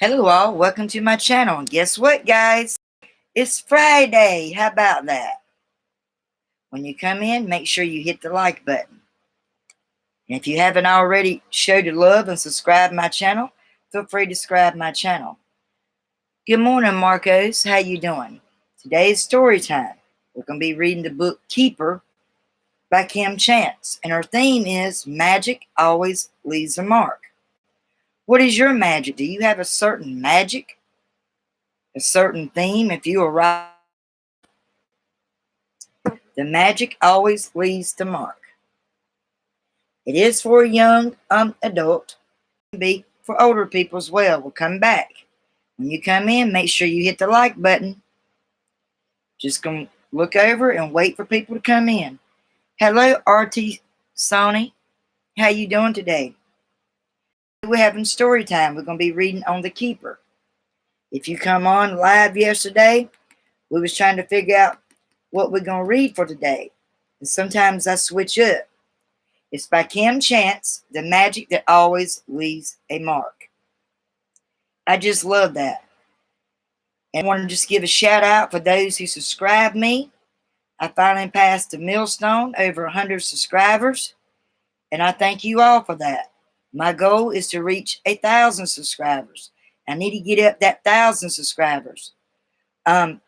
Hello all, welcome to my channel. And guess what, guys? It's Friday. How about that? When you come in, make sure you hit the like button. And if you haven't already showed your love and subscribed my channel, feel free to subscribe my channel. Good morning, Marcos. How you doing? Today is story time. We're going to be reading the book Keeper by Kim Chance. And our theme is Magic Always Leaves a Mark. What is your magic? Do you have a certain magic? A certain theme? If you arrive, the magic always leaves the mark. It is for a young adult. It can be for older people as well. We'll come back. When you come in, make sure you hit the like button. Just going to look over and wait for people to come in. Hello, RT Sony. How you doing today? We're having story time. We're going to be reading on The Keeper. If you come on live yesterday, we was trying to figure out what we're going to read for today. And sometimes I switch up. It's by Kim Chance, The Magic That Always Leaves a Mark. I just love that. And I want to just give a shout out for those who subscribe me. I finally passed the milestone, over 100 subscribers. And I thank you all for that. My goal is to reach 1,000 subscribers. I need to get up that 1,000 subscribers. I'm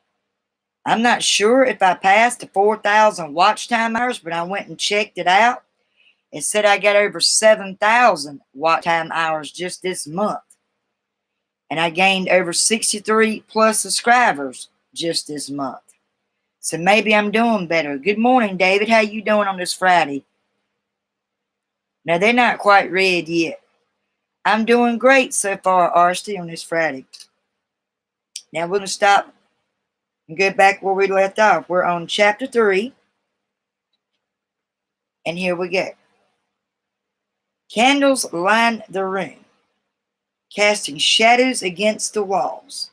not sure if I passed the 4,000 watch time hours, but I went and checked it out. It said I got over 7,000 watch time hours just this month. And I gained over 63 plus subscribers just this month. So maybe I'm doing better. Good morning, David. How you doing on this Friday? Now, they're not quite read yet. I'm doing great so far, Arsty, on this Friday. Now, we're going to stop and go back where we left off. We're on chapter 3. And here we go. Candles lined the room, casting shadows against the walls.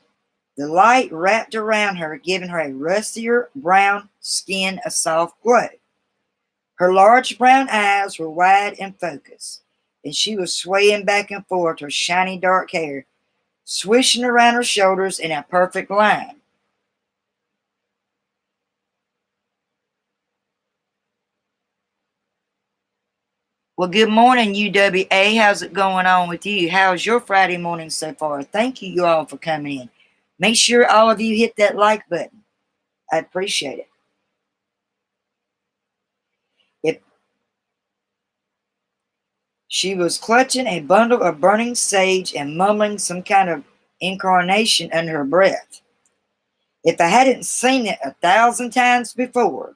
The light wrapped around her, giving her a rustier brown skin a soft glow. Her large brown eyes were wide and focused, and she was swaying back and forth, her shiny dark hair swishing around her shoulders in a perfect line. Well, good morning, UWA. How's it going on with you? How's your Friday morning so far? Thank you all for coming in. Make sure all of you hit that like button. I appreciate it. She was clutching a bundle of burning sage and mumbling some kind of incarnation under her breath. If I hadn't seen it 1,000 times before,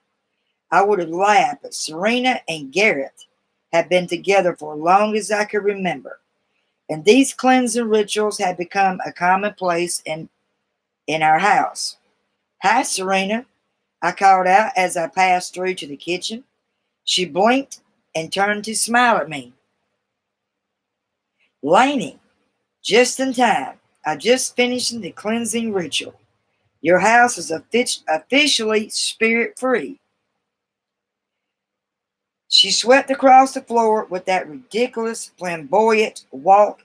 I would have laughed, but Serena and Garrett had been together for as long as I could remember, and these cleansing rituals had become a commonplace in our house. Hi, Serena, I called out as I passed through to the kitchen. She blinked and turned to smile at me. Lainey, just in time. I just finished the cleansing ritual. Your house is officially spirit-free. She swept across the floor with that ridiculous, flamboyant walk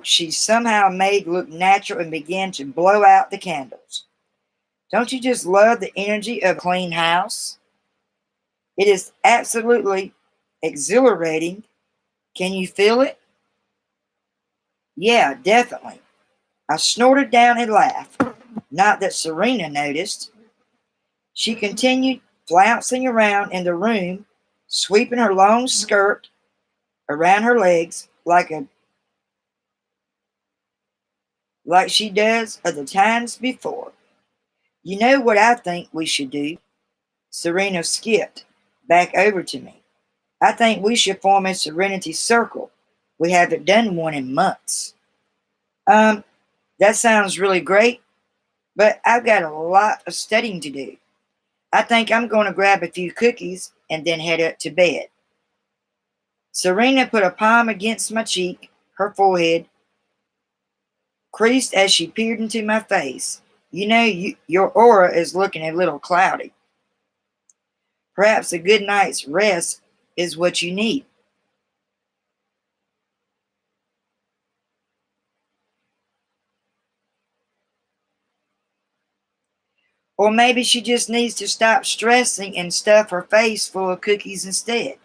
she somehow made look natural and began to blow out the candles. Don't you just love the energy of a clean house? It is absolutely exhilarating. Can you feel it? Yeah, definitely. I snorted down a laugh. Not that Serena noticed. She continued flouncing around in the room, sweeping her long skirt around her legs like she does other times before. You know what I think we should do? Serena skipped back over to me. I think we should form a Serenity Circle. We haven't done one in months. That sounds really great, but I've got a lot of studying to do. I think I'm going to grab a few cookies and then head up to bed. Serena put a palm against my cheek, her forehead creased as she peered into my face. You know, your aura is looking a little cloudy. Perhaps a good night's rest is what you need. Or maybe she just needs to stop stressing and stuff her face full of cookies instead.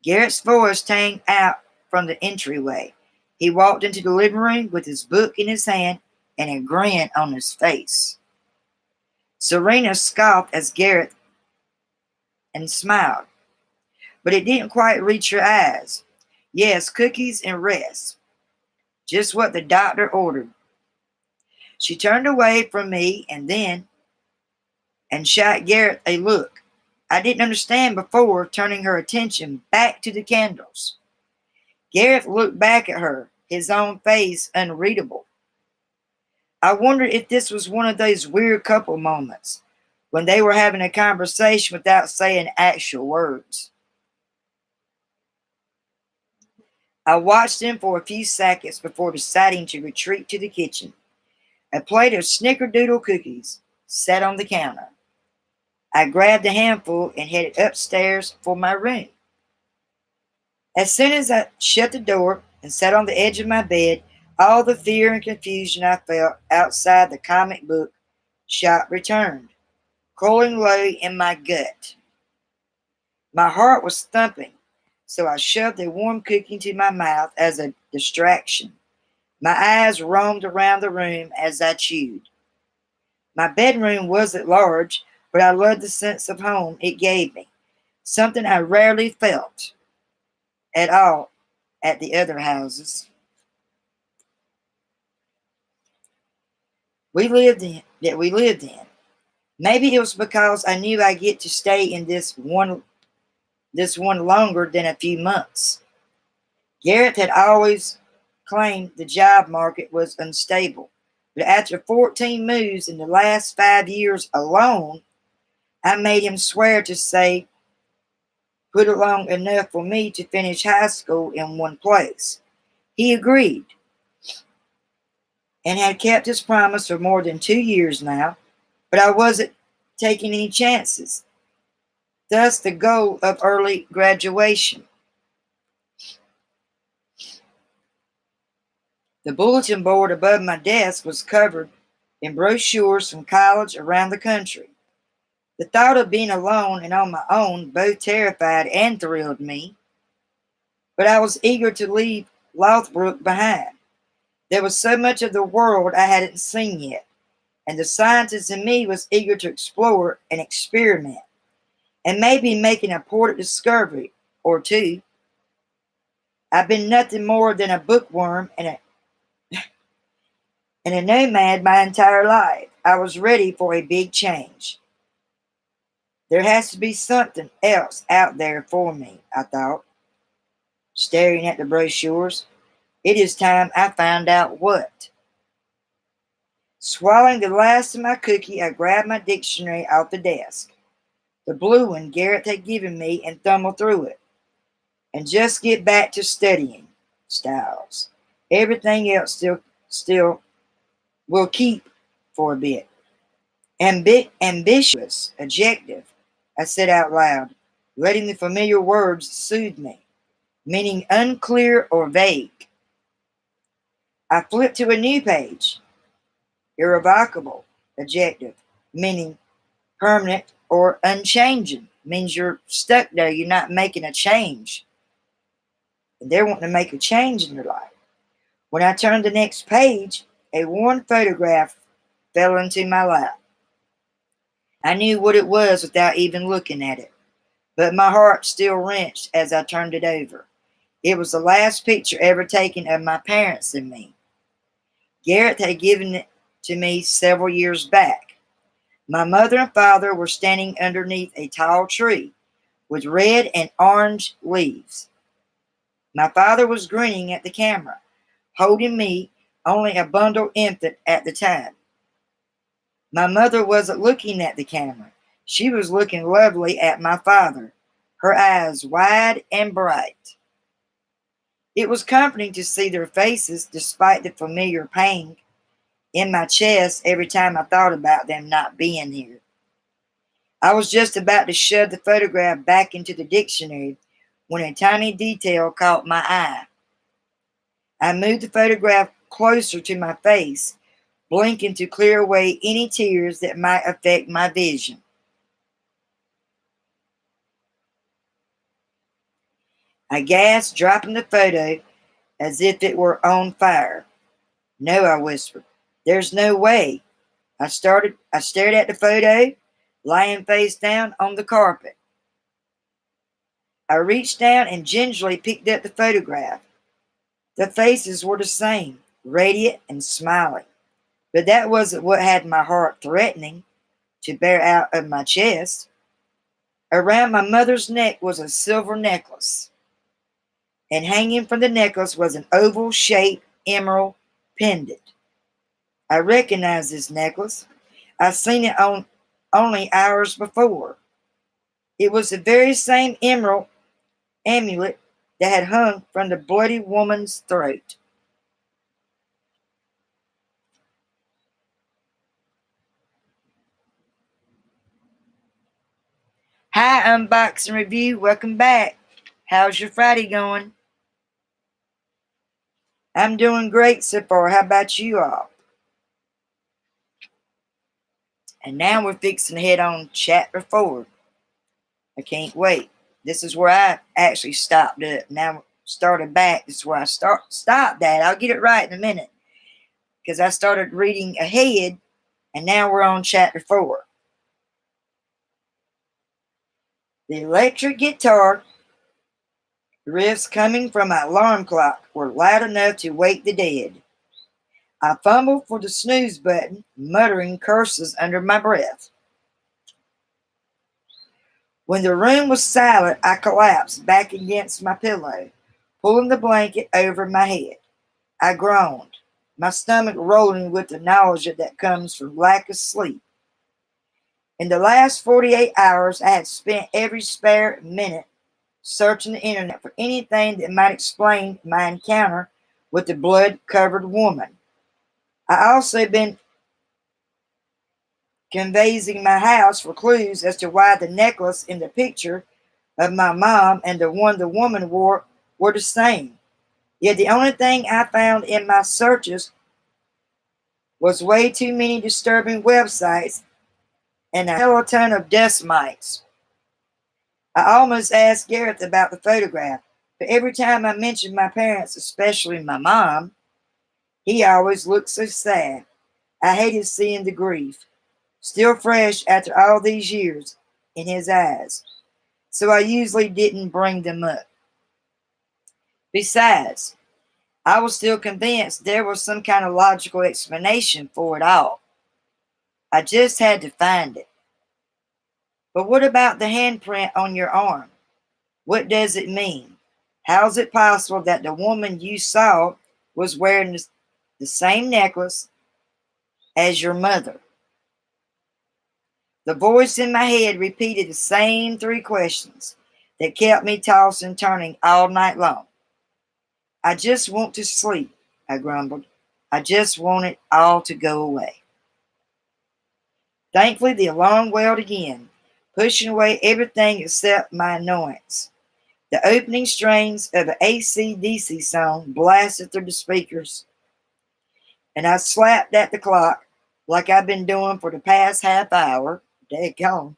Garrett's voice rang out from the entryway. He walked into the living room with his book in his hand and a grin on his face. Serena scoffed as Garrett and smiled, but it didn't quite reach her eyes. Yes, cookies and rest. Just what the doctor ordered. She turned away from me and shot Garrett a look I didn't understand before, turning her attention back to the candles. Garrett looked back at her, his own face unreadable. I wondered if this was one of those weird couple moments when they were having a conversation without saying actual words. I watched them for a few seconds before deciding to retreat to the kitchen. A plate of snickerdoodle cookies sat on the counter. I grabbed a handful and headed upstairs for my room. As soon as I shut the door and sat on the edge of my bed, all the fear and confusion I felt outside the comic book shop returned, crawling low in my gut. My heart was thumping, so I shoved a warm cookie into my mouth as a distraction. My eyes roamed around the room as I chewed. My bedroom wasn't large, but I loved the sense of home it gave me, something I rarely felt at all at the other houses we lived in. Maybe it was because I knew I'd get to stay in this one longer than a few months. Garrett had always claimed the job market was unstable, but after 14 moves in the last 5 years alone, I made him swear to say put along enough for me to finish high school in one place. He agreed and had kept his promise for more than 2 years now, but I wasn't taking any chances. Thus, the goal of early graduation. The bulletin board above my desk was covered in brochures from college around the country. The thought of being alone and on my own both terrified and thrilled me, but I was eager to leave Lothbrook behind. There was so much of the world I hadn't seen yet, and the scientist in me was eager to explore and experiment, and maybe make an important discovery or two. I've been nothing more than a bookworm and a nomad my entire life. I was ready for a big change. There has to be something else out there for me, I thought, staring at the brochures. It is time I found out what. Swallowing the last of my cookie, I grabbed my dictionary off the desk, the blue one Garrett had given me, and thumbed through it, and just get back to studying styles. Everything else still will keep for a bit. Ambitious, adjective, I said out loud, letting the familiar words soothe me, meaning unclear or vague. I flipped to a new page. Irrevocable, adjective, meaning permanent or unchanging, means you're stuck there, you're not making a change. And they're wanting to make a change in your life. When I turned the next page, a worn photograph fell into my lap. I knew what it was without even looking at it, but my heart still wrenched as I turned it over. It was the last picture ever taken of my parents and me. Garrett had given it to me several years back. My mother and father were standing underneath a tall tree with red and orange leaves. My father was grinning at the camera, holding me, only a bundled infant at the time. My mother wasn't looking at the camera. She was looking lovely at my father, her eyes wide and bright. It was comforting to see their faces despite the familiar pain in my chest every time I thought about them not being here. I was just about to shove the photograph back into the dictionary when a tiny detail caught my eye. I moved the photograph closer to my face, blinking to clear away any tears that might affect my vision. I gasped, dropping the photo as if it were on fire. No, I whispered. There's no way. I stared at the photo, lying face down on the carpet. I reached down and gingerly picked up the photograph. The faces were the same, radiant and smiling. But that wasn't what had my heart threatening to bear out of my chest. Around my mother's neck was a silver necklace, and hanging from the necklace was an oval-shaped emerald pendant. I recognized this necklace. I'd seen it on only hours before. It was the very same emerald amulet that had hung from the bloody woman's throat. Hi, Unboxing Review. Welcome back. How's your Friday going? I'm doing great so far. How about you all? And now we're fixing to head on chapter 4. I can't wait. This is where I actually stopped it. Now started back. This is where I stopped at. I'll get it right in a minute. Because I started reading ahead, and now we're on chapter 4. The electric guitar riffs coming from my alarm clock were loud enough to wake the dead. I fumbled for the snooze button, muttering curses under my breath. When the room was silent, I collapsed back against my pillow, pulling the blanket over my head. I groaned, my stomach rolling with the nausea that comes from lack of sleep. In the last 48 hours, I had spent every spare minute searching the internet for anything that might explain my encounter with the blood-covered woman. I also been canvassing my house for clues as to why the necklace in the picture of my mom and the one the woman wore were the same. Yet the only thing I found in my searches was way too many disturbing websites and a skeleton of dust mites. I almost asked Gareth about the photograph, but every time I mentioned my parents, especially my mom, he always looked so sad. I hated seeing the grief, still fresh after all these years, in his eyes, so I usually didn't bring them up. Besides, I was still convinced there was some kind of logical explanation for it all. I just had to find it. But what about the handprint on your arm? What does it mean? How is it possible that the woman you saw was wearing the same necklace as your mother? The voice in my head repeated the same 3 questions that kept me tossing and turning all night long. I just want to sleep, I grumbled. I just want it all to go away. Thankfully, the alarm wailed again, pushing away everything except my annoyance. The opening strains of an AC/DC song blasted through the speakers, and I slapped at the clock like I've been doing for the past half hour. Daggone.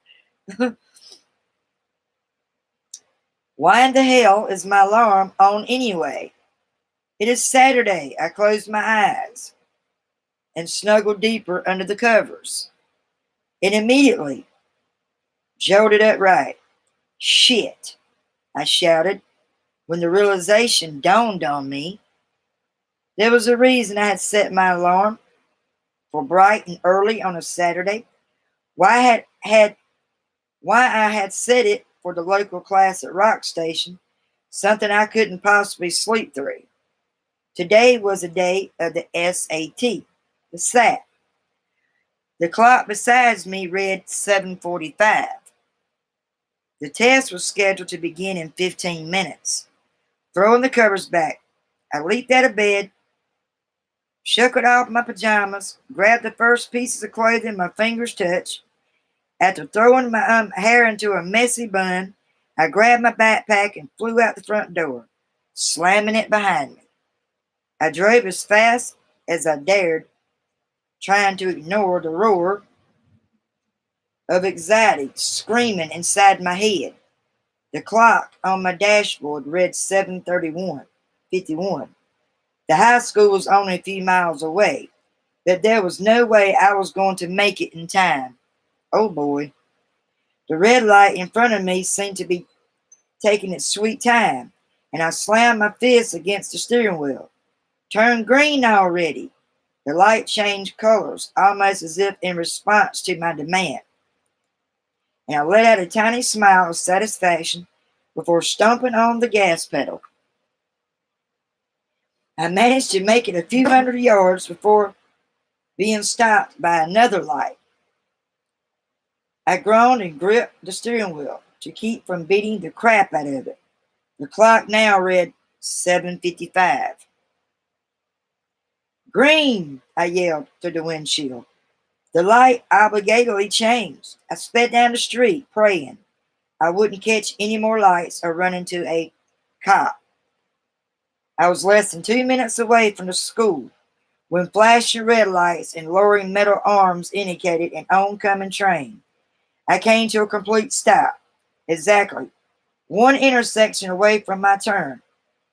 Why in the hell is my alarm on anyway? It is Saturday. I closed my eyes and snuggled deeper under the covers, and immediately jolted upright. Shit, I shouted when the realization dawned on me. There was a reason I had set my alarm for bright and early on a Saturday. Why I had set it for the local classic rock station, something I couldn't possibly sleep through. Today was the day of the SAT, the SAT. The clock beside me read 7:45. The test was scheduled to begin in 15 minutes. Throwing the covers back, I leaped out of bed, shook it off my pajamas, grabbed the first pieces of clothing my fingers touched. After throwing my hair into a messy bun, I grabbed my backpack and flew out the front door, slamming it behind me. I drove as fast as I dared trying to ignore the roar of anxiety screaming inside my head. The clock on my dashboard read 7:51. The high school was only a few miles away, but there was no way I was going to make it in time. Oh boy. The red light in front of me seemed to be taking its sweet time, and I slammed my fist against the steering wheel. Turned green already. The light changed colors, almost as if in response to my demand, and I let out a tiny smile of satisfaction before stomping on the gas pedal. I managed to make it a few hundred yards before being stopped by another light. I groaned and gripped the steering wheel to keep from beating the crap out of it. The clock now read 7:55. Green, I yelled through the windshield. The light obligatorily changed. I sped down the street, praying I wouldn't catch any more lights or run into a cop. I was less than 2 minutes away from the school when flashing red lights and lowering metal arms indicated an oncoming train. I came to a complete stop, exactly one intersection away from my turn,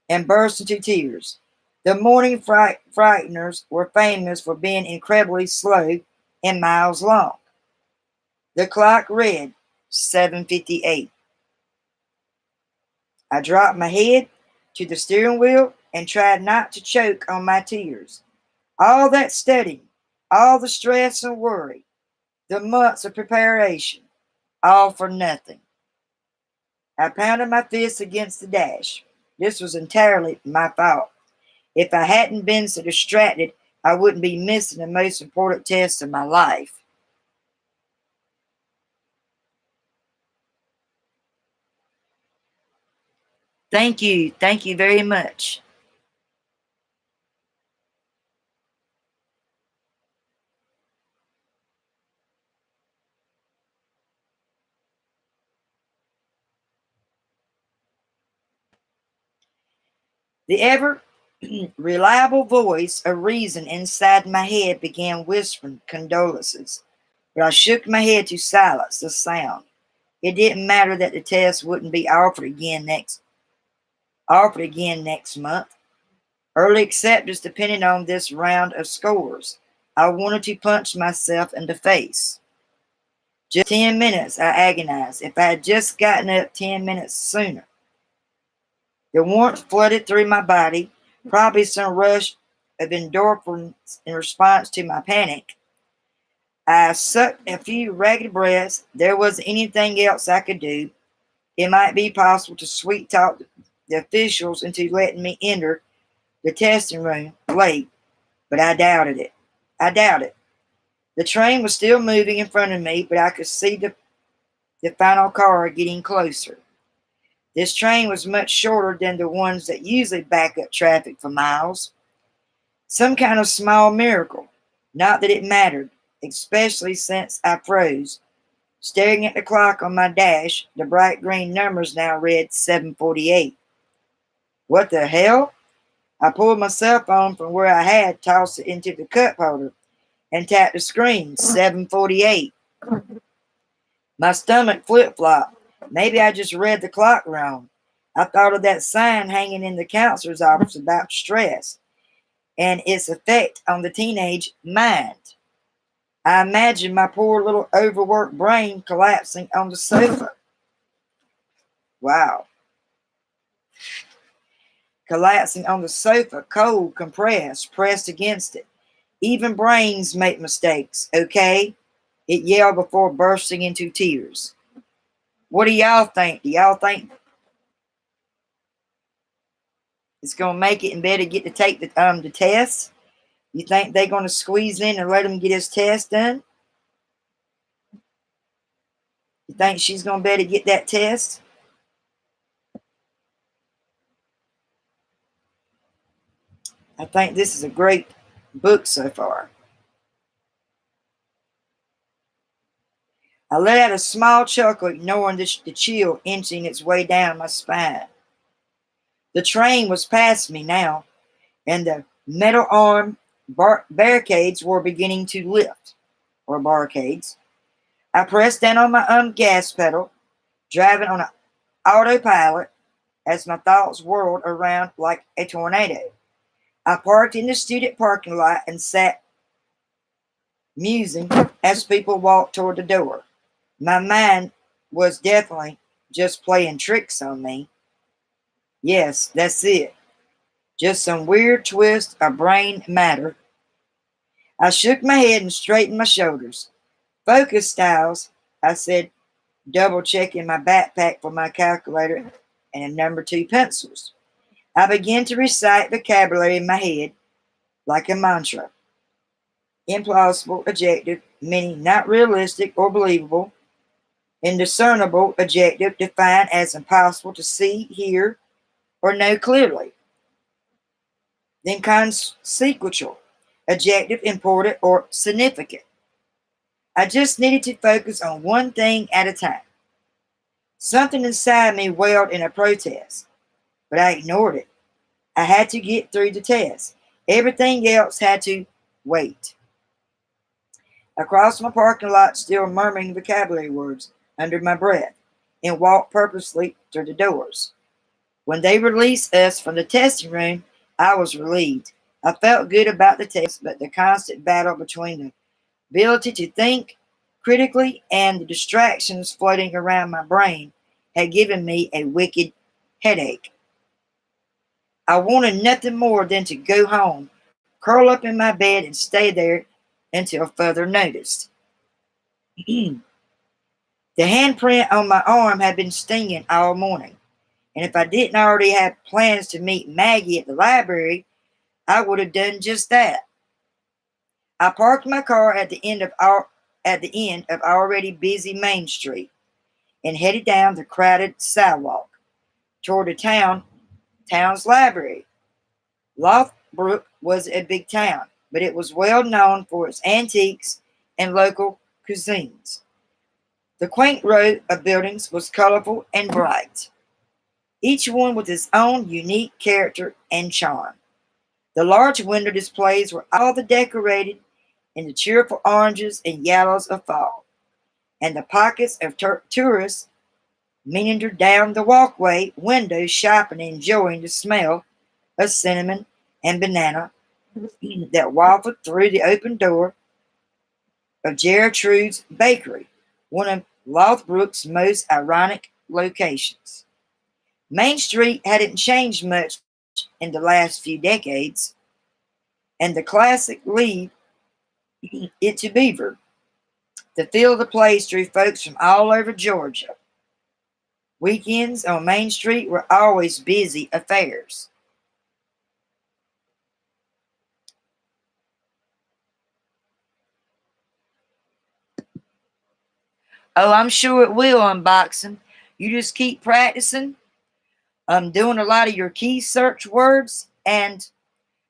and burst into tears. The morning frighteners were famous for being incredibly slow and miles long. The clock read 7:58. I dropped my head to the steering wheel and tried not to choke on my tears. All that studying, all the stress and worry, the months of preparation, all for nothing. I pounded my fist against the dash. This was entirely my fault. If I hadn't been so distracted, I wouldn't be missing the most important test of my life. Thank you. Thank you very much. The ever reliable voice of reason inside my head began whispering condolences, but I shook my head to silence the sound. It didn't matter that the test wouldn't be offered again next month. Early acceptance depended on this round of scores. I wanted to punch myself in the face. Just 10 minutes, I agonized. If I had just gotten up 10 minutes sooner. The warmth flooded through my body, probably some rush of endorphins in response to my panic. I sucked a few ragged breaths. There wasn't anything else I could do. It might be possible to sweet talk the officials into letting me enter the testing room late, but I doubted it. I doubt it. The train was still moving in front of me, but I could see the final car getting closer. This train was much shorter than the ones that usually back up traffic for miles. Some kind of small miracle. Not that it mattered, especially since I froze. Staring at the clock on my dash, the bright green numbers now read 7:48. What the hell? I pulled my cell phone from where I had, tossed it into the cup holder, and tapped the screen. 7:48. My stomach flip-flopped. Maybe I just read the clock wrong. I thought of that sign hanging in the counselor's office about stress and its effect on the teenage mind. I imagined my poor little overworked brain collapsing on the sofa. Wow. Collapsing on the sofa, cold, compressed, pressed against it. Even brains make mistakes, okay? It yelled before bursting into tears. What do y'all think? Do y'all think it's gonna make it and better get to take the test? You think they're gonna squeeze in and let him get his test done? You think she's gonna better get that test? I think this is a great book so far. I let out a small chuckle, ignoring the chill inching its way down my spine. The train was past me now, and the metal arm barricades were beginning to lift, or barricades. I pressed down on my gas pedal, driving on an autopilot as my thoughts whirled around like a tornado. I parked in the student parking lot and sat musing as people walked toward the door. My mind was definitely just playing tricks on me. Yes, that's it. Just some weird twist of brain matter. I shook my head and straightened my shoulders. Focus, Styles, I said, double checking my backpack for my calculator and number 2 pencils. I began to recite vocabulary in my head like a mantra. Implausible adjective, meaning not realistic or believable. Indiscernible adjective, defined as impossible to see, hear, or know clearly. Then consequential adjective, important or significant. I just needed to focus on one thing at a time. Something inside me wailed in a protest, but I ignored it. I had to get through the test. Everything else had to wait. I crossed my parking lot, still murmuring vocabulary words under my breath, and walked purposely through the doors. When they released us from the testing room, I was relieved. I felt good about the test, but the constant battle between the ability to think critically and the distractions floating around my brain had given me a wicked headache. I wanted nothing more than to go home, curl up in my bed, and stay there until further notice. The handprint on my arm had been stinging all morning, and if I didn't already have plans to meet Maggie at the library, I would have done just that. I parked my car at the end of already busy Main Street and headed down the crowded sidewalk toward the town's library. Lothbrook was a big town, but it was well known for its antiques and local cuisines. The quaint row of buildings was colorful and bright, each one with its own unique character and charm. The large window displays were all decorated in the cheerful oranges and yellows of fall, and the pockets of tourists meandered down the walkway windows, shopping and enjoying the smell of cinnamon and banana that wafted through the open door of Gertrude's Bakery, one of Lothbrook's most ironic locations. Main Street hadn't changed much in the last few decades, and the classic leave it to Beaver. The feel of the place drew folks from all over Georgia. Weekends on Main Street were always busy affairs. Oh, I'm sure it will, unboxing. You just keep practicing. Doing a lot of your key search words, and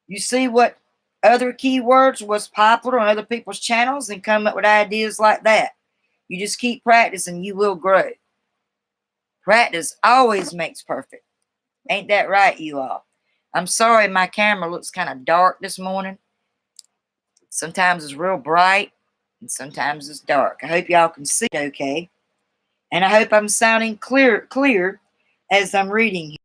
you see what other keywords was popular on other people's channels and come up with ideas like that. You just keep practicing, you will grow. Practice always makes perfect. Ain't that right, you all? I'm sorry my camera looks kind of dark this morning. Sometimes it's real bright and sometimes it's dark. I hope y'all can see it okay. And I hope I'm sounding clear as I'm reading here.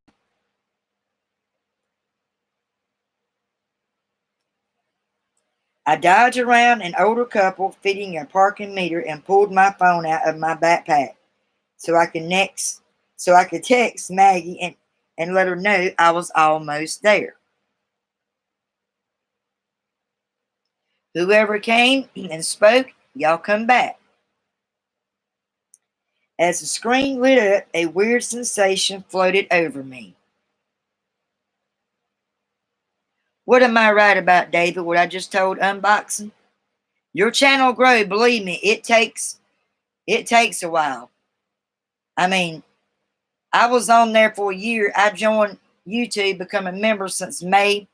I dodged around an older couple fitting a parking meter and pulled my phone out of my backpack so I could text Maggie and let her know I was almost there. Whoever came and spoke, y'all come back. As the screen lit up, a weird sensation floated over me. What am I right about, David? What I just told unboxing? Your channel will grow, believe me, it takes a while. I mean, I was on there for a year. I joined YouTube, become a member since May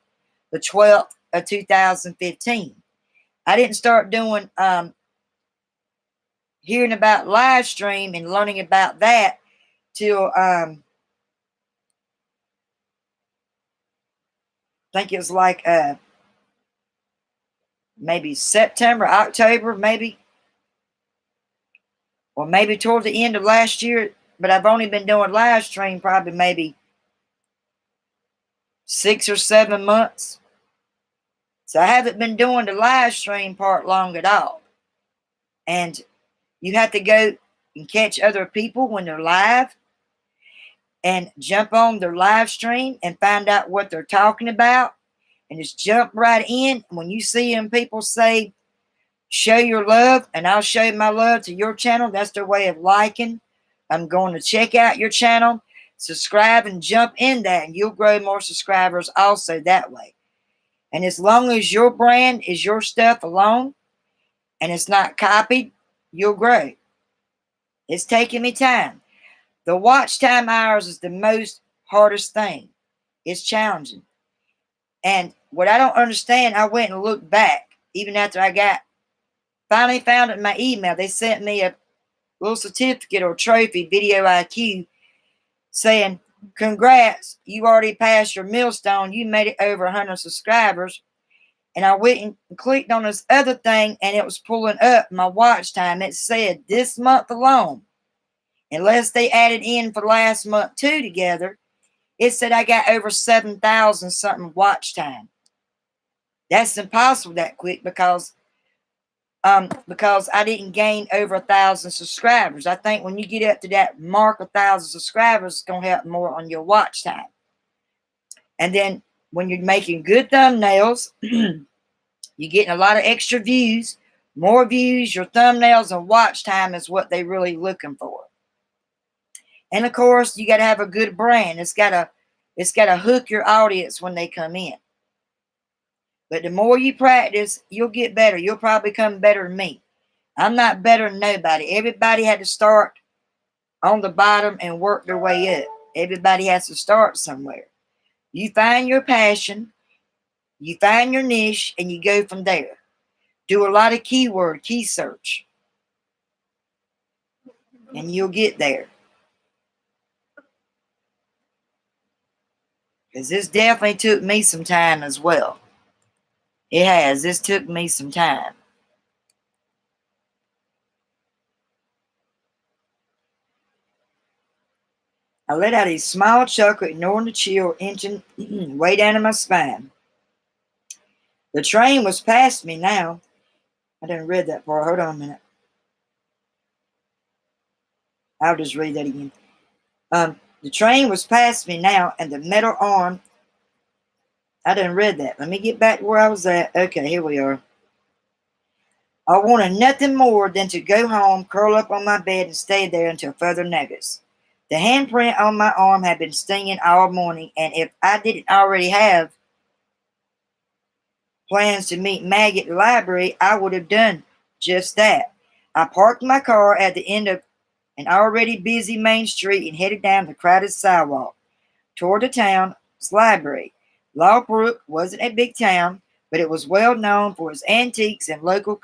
the 12th of 2015. I didn't start doing hearing about live stream and learning about that till I think it was like maybe September, October, maybe, or maybe toward the end of last year. But I've only been doing live stream probably maybe 6 or 7 months. So I haven't been doing the live stream part long at all. And you have to go and catch other people when they're live and jump on their live stream and find out what they're talking about and just jump right in. When you see them, people say, show your love, and I'll show my love to your channel. That's their way of liking. I'm going to check out your channel, subscribe, and jump in that, and you'll grow more subscribers also that way. And as long as your brand is your stuff alone and it's not copied, you'll grow. It's taking me time. The watch time hours is the most hardest thing. It's challenging. And what I don't understand, I went and looked back, even after I finally found it in my email. They sent me a little certificate or trophy, Video IQ, saying, congrats, you already passed your milestone. You made it over 100 subscribers. And I went and clicked on this other thing, and it was pulling up my watch time. It said this month alone, unless they added in for last month too together, it said I got over 7,000 something watch time. That's impossible that quick because I didn't gain over 1,000 subscribers. I think when you get up to that mark 1,000 subscribers, it's going to help more on your watch time. And then when you're making good thumbnails, you're getting a lot of extra views. More views, your thumbnails and watch time is what they're really looking for. And of course, you got to have a good brand. It's got to hook your audience when they come in. But the more you practice, you'll get better. You'll probably become better than me. I'm not better than nobody. Everybody had to start on the bottom and work their way up. Everybody has to start somewhere. You find your passion, you find your niche, and you go from there. Do a lot of key search, and you'll get there. Because this definitely took me some time as well. It has. This took me some time. I let out a small chuckle, ignoring the chill inching way down in my spine. The train was past me now. I didn't read that part. Hold on a minute. I'll just read that again. The train was past me now, and the metal arm. I didn't read that. Let me get back to where I was at. Okay, here we are. I wanted nothing more than to go home, curl up on my bed, and stay there until further notice. The handprint on my arm had been stinging all morning, and if I didn't already have plans to meet Maggie at the library, I would have done just that. I parked my car at the end of an already busy main street and headed down the crowded sidewalk toward the town's library. Lawbrook wasn't a big town, but it was well known for its antiques and local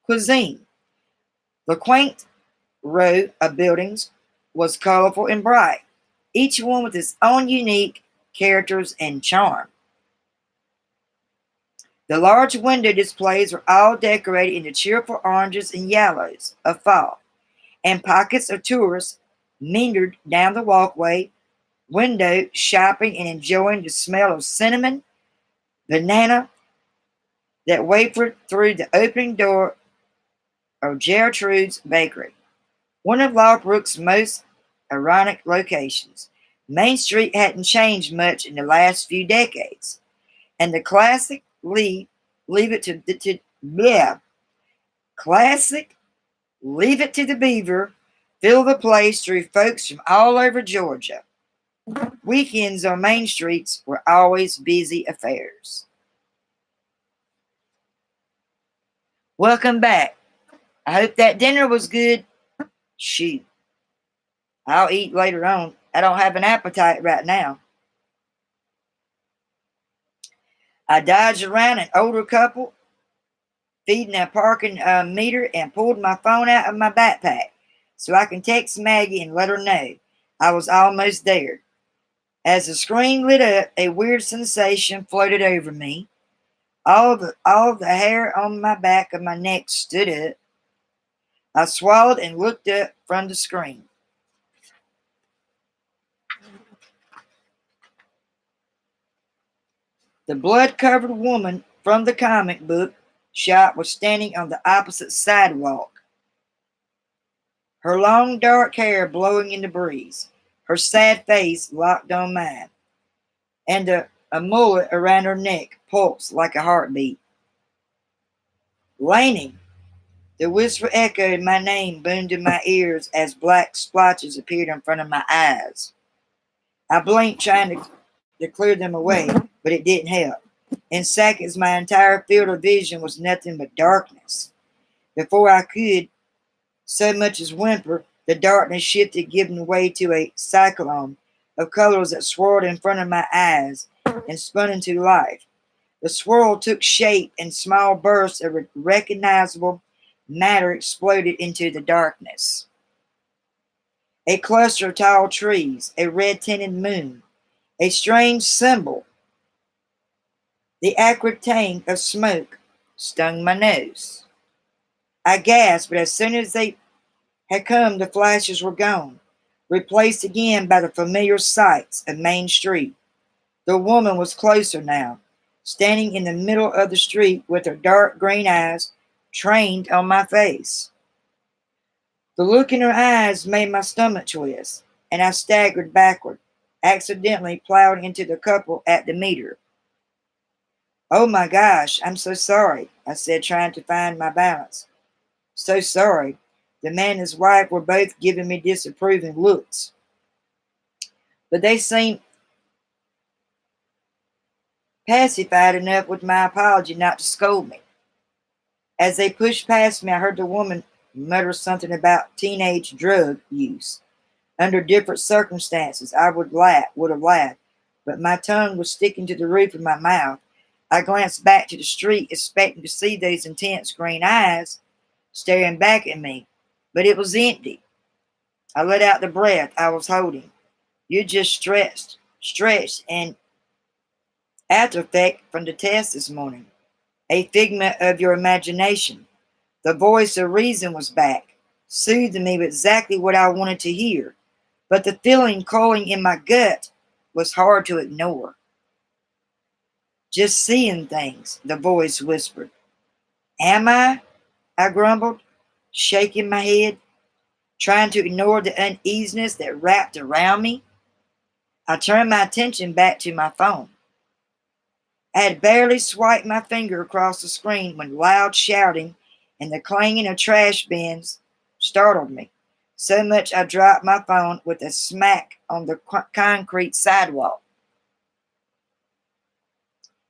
cuisine. The quaint row of buildings was colorful and bright, each one with its own unique characters and charm. The large window displays were all decorated in the cheerful oranges and yellows of fall, and pockets of tourists meandered down the walkway, window shopping and enjoying the smell of cinnamon, banana that wavered through the opening door of Gertrude's Bakery, one of Lawbrook's most ironic locations. Main Street hadn't changed much in the last few decades, and the classic leave it to the Beaver filled the place drew folks from all over Georgia. Weekends on Main Streets were always busy affairs. Welcome back. I hope that dinner was good. Shoot. I'll eat later on. I don't have an appetite right now. I dodged around an older couple feeding a parking meter and pulled my phone out of my backpack so I can text Maggie and let her know I was almost there. As the screen lit up, a weird sensation floated over me. All the hair on my back of my neck stood up. I swallowed and looked up from the screen. The blood-covered woman from the comic book shop was standing on the opposite sidewalk, her long dark hair blowing in the breeze, her sad face locked on mine, and a mullet around her neck pulsed like a heartbeat. Laney! The whisper echoed my name boomed in my ears as black splotches appeared in front of my eyes. I blinked trying to clear them away, but it didn't help. In seconds, my entire field of vision was nothing but darkness. Before I could so much as whimper, the darkness shifted, giving way to a cyclone of colors that swirled in front of my eyes and spun into life. The swirl took shape, and small bursts of recognizable matter exploded into the darkness. A cluster of tall trees, a red-tinted moon, a strange symbol. The acrid tang of smoke stung my nose. I gasped, but as soon as they had come, the flashes were gone, replaced again by the familiar sights of Main Street. The woman was closer now, standing in the middle of the street with her dark green eyes trained on my face. The look in her eyes made my stomach twist, and I staggered backward, accidentally plowed into the couple at the meter. "Oh my gosh, I'm so sorry," I said, trying to find my balance. "So sorry." The man and his wife were both giving me disapproving looks, but they seemed pacified enough with my apology not to scold me. As they pushed past me, I heard the woman mutter something about teenage drug use. Under different circumstances, I would have laughed, but my tongue was sticking to the roof of my mouth. I glanced back to the street, expecting to see those intense green eyes staring back at me, but it was empty. I let out the breath I was holding. "You just stretched, and after effect from the test this morning. A figment of your imagination." The voice of reason was back, soothing me with exactly what I wanted to hear, but the feeling coiling in my gut was hard to ignore. "Just seeing things," the voice whispered. "Am I?" I grumbled, shaking my head, trying to ignore the uneasiness that wrapped around me. I turned my attention back to my phone. I had barely swiped my finger across the screen when loud shouting and the clanging of trash bins startled me. So much I dropped my phone with a smack on the concrete sidewalk.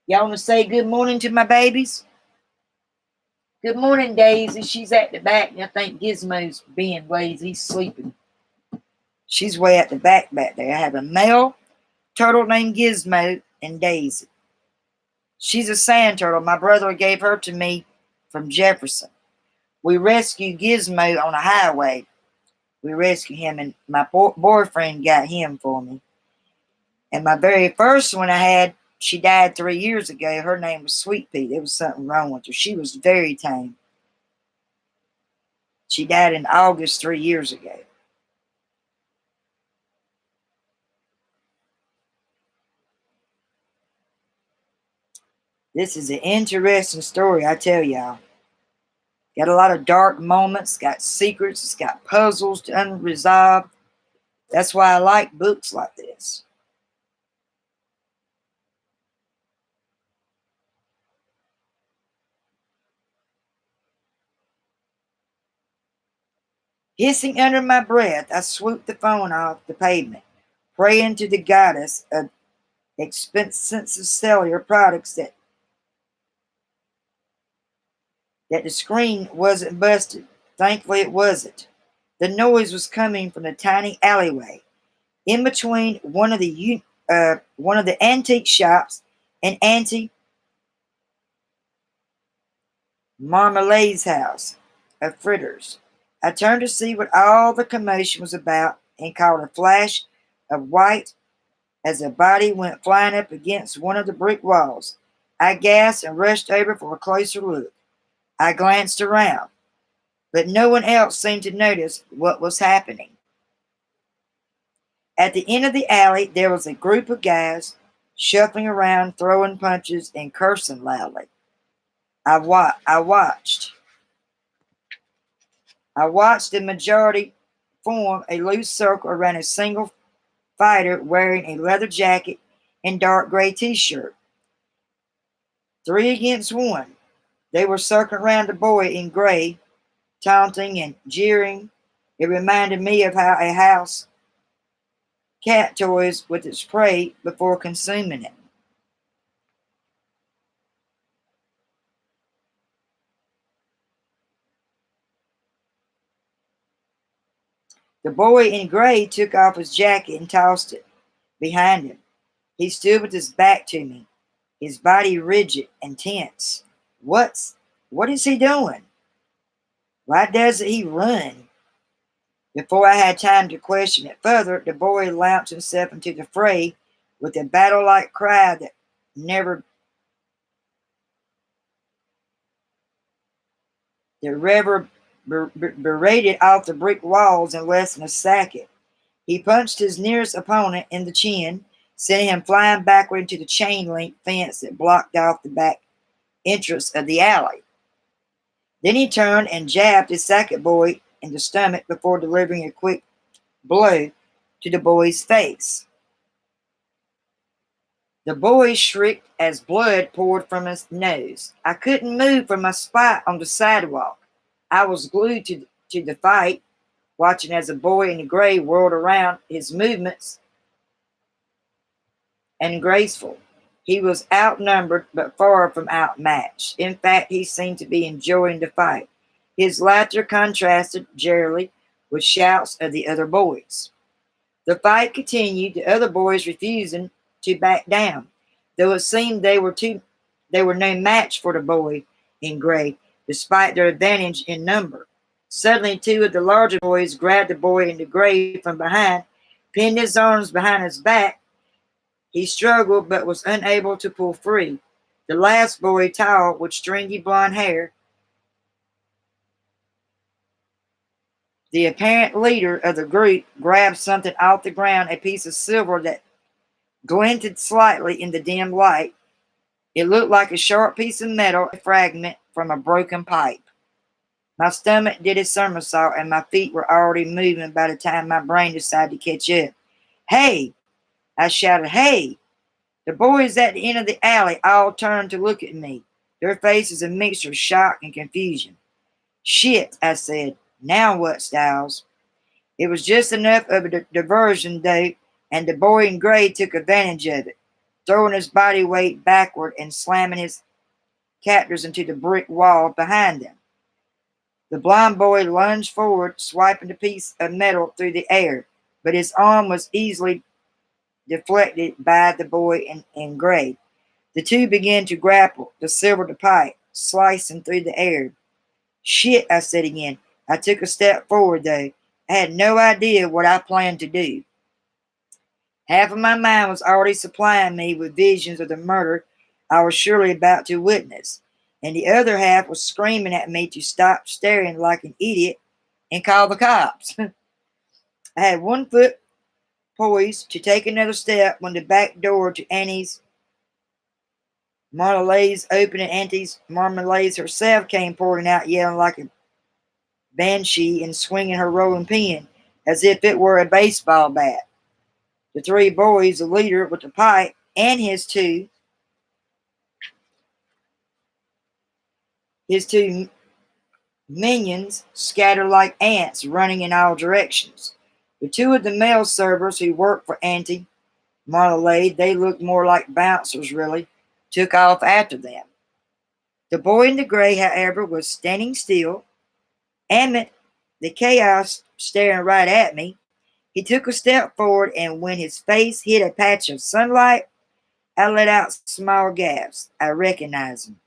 "Y'all want to say good morning to my babies?" "Good morning, Daisy." She's at the back, and I think Gizmo's being lazy. He's sleeping. She's way at the back there. I have a male turtle named Gizmo and Daisy. She's a sand turtle. My brother gave her to me from Jefferson. We rescued Gizmo on a highway. We rescued him, and my boyfriend got him for me. And my very first one I had, she died 3 years ago. Her name was Sweet Pea. There was something wrong with her. She was very tame. She died in August 3 years ago. This is an interesting story, I tell y'all. Got a lot of dark moments, got secrets, it's got puzzles to unresolved. That's why I like books like this. Hissing under my breath, I swooped the phone off the pavement, praying to the goddess of expensive cellular products that the screen wasn't busted. Thankfully, it wasn't. The noise was coming from the tiny alleyway in between one of the antique shops and Auntie Marmalade's house of fritters. I turned to see what all the commotion was about and caught a flash of white as a body went flying up against one of the brick walls. I gasped and rushed over for a closer look. I glanced around, but no one else seemed to notice what was happening. At the end of the alley, there was a group of guys shuffling around, throwing punches, and cursing loudly. I watched. I watched the majority form a loose circle around a single fighter wearing a leather jacket and dark gray t-shirt. 3 against 1. They were circling around the boy in gray, taunting and jeering. It reminded me of how a house cat toys with its prey before consuming it. The boy in gray took off his jacket and tossed it behind him. He stood with his back to me, his body rigid and tense. What is he doing? Why doesn't he run? Before I had time to question it further, the boy launched himself into the fray with a battle-like cry that never reverberated off the brick walls in less than a second. He punched his nearest opponent in the chin, sending him flying backward into the chain-link fence that blocked off the back entrance of the alley. Then he turned and jabbed his second boy in the stomach before delivering a quick blow to the boy's face. The boy shrieked as blood poured from his nose. I couldn't move from my spot on the sidewalk. I was glued to the fight, watching as the boy in the gray whirled around, his movements and graceful. He was outnumbered but far from outmatched. In fact, he seemed to be enjoying the fight. His laughter contrasted jeeringly with shouts of the other boys. The fight continued, the other boys refusing to back down, though it seemed they were no match for the boy in gray, despite their advantage in number. Suddenly, two of the larger boys grabbed the boy in the gray from behind, pinned his arms behind his back. He struggled but was unable to pull free. The last boy, tall, with stringy blonde hair, the apparent leader of the group, grabbed something off the ground, a piece of silver that glinted slightly in the dim light. It looked like a sharp piece of metal, a fragment from a broken pipe. My stomach did a somersault and my feet were already moving by the time my brain decided to catch up. Hey! I shouted, hey! The boys at the end of the alley all turned to look at me, their faces a mixture of shock and confusion. Shit, I said. Now what, Styles? It was just enough of a diversion, though, and the boy in gray took advantage of it, throwing his body weight backward and slamming his captors into the brick wall behind them. The blond boy lunged forward, swiping the piece of metal through the air, but his arm was easily deflected by the boy in gray. The two began to grapple, the silver to pipe, slicing through the air. Shit, I said again. I took a step forward, though. I had no idea what I planned to do. Half of my mind was already supplying me with visions of the murder I was surely about to witness, and the other half was screaming at me to stop staring like an idiot and call the cops. I had 1 foot poised to take another step when the back door to Auntie's Marmalade's opened and Auntie's Marmalade herself came pouring out, yelling like a banshee and swinging her rolling pin as if it were a baseball bat. The 3 boys, the leader with the pipe, and his two minions scattered like ants, running in all directions. The 2 of the male servers who worked for Auntie Marmalade, they looked more like bouncers really, took off after them. The boy in the gray, however, was standing still, amid the chaos staring right at me. He took a step forward, and when his face hit a patch of sunlight, I let out small gasps. I recognized him.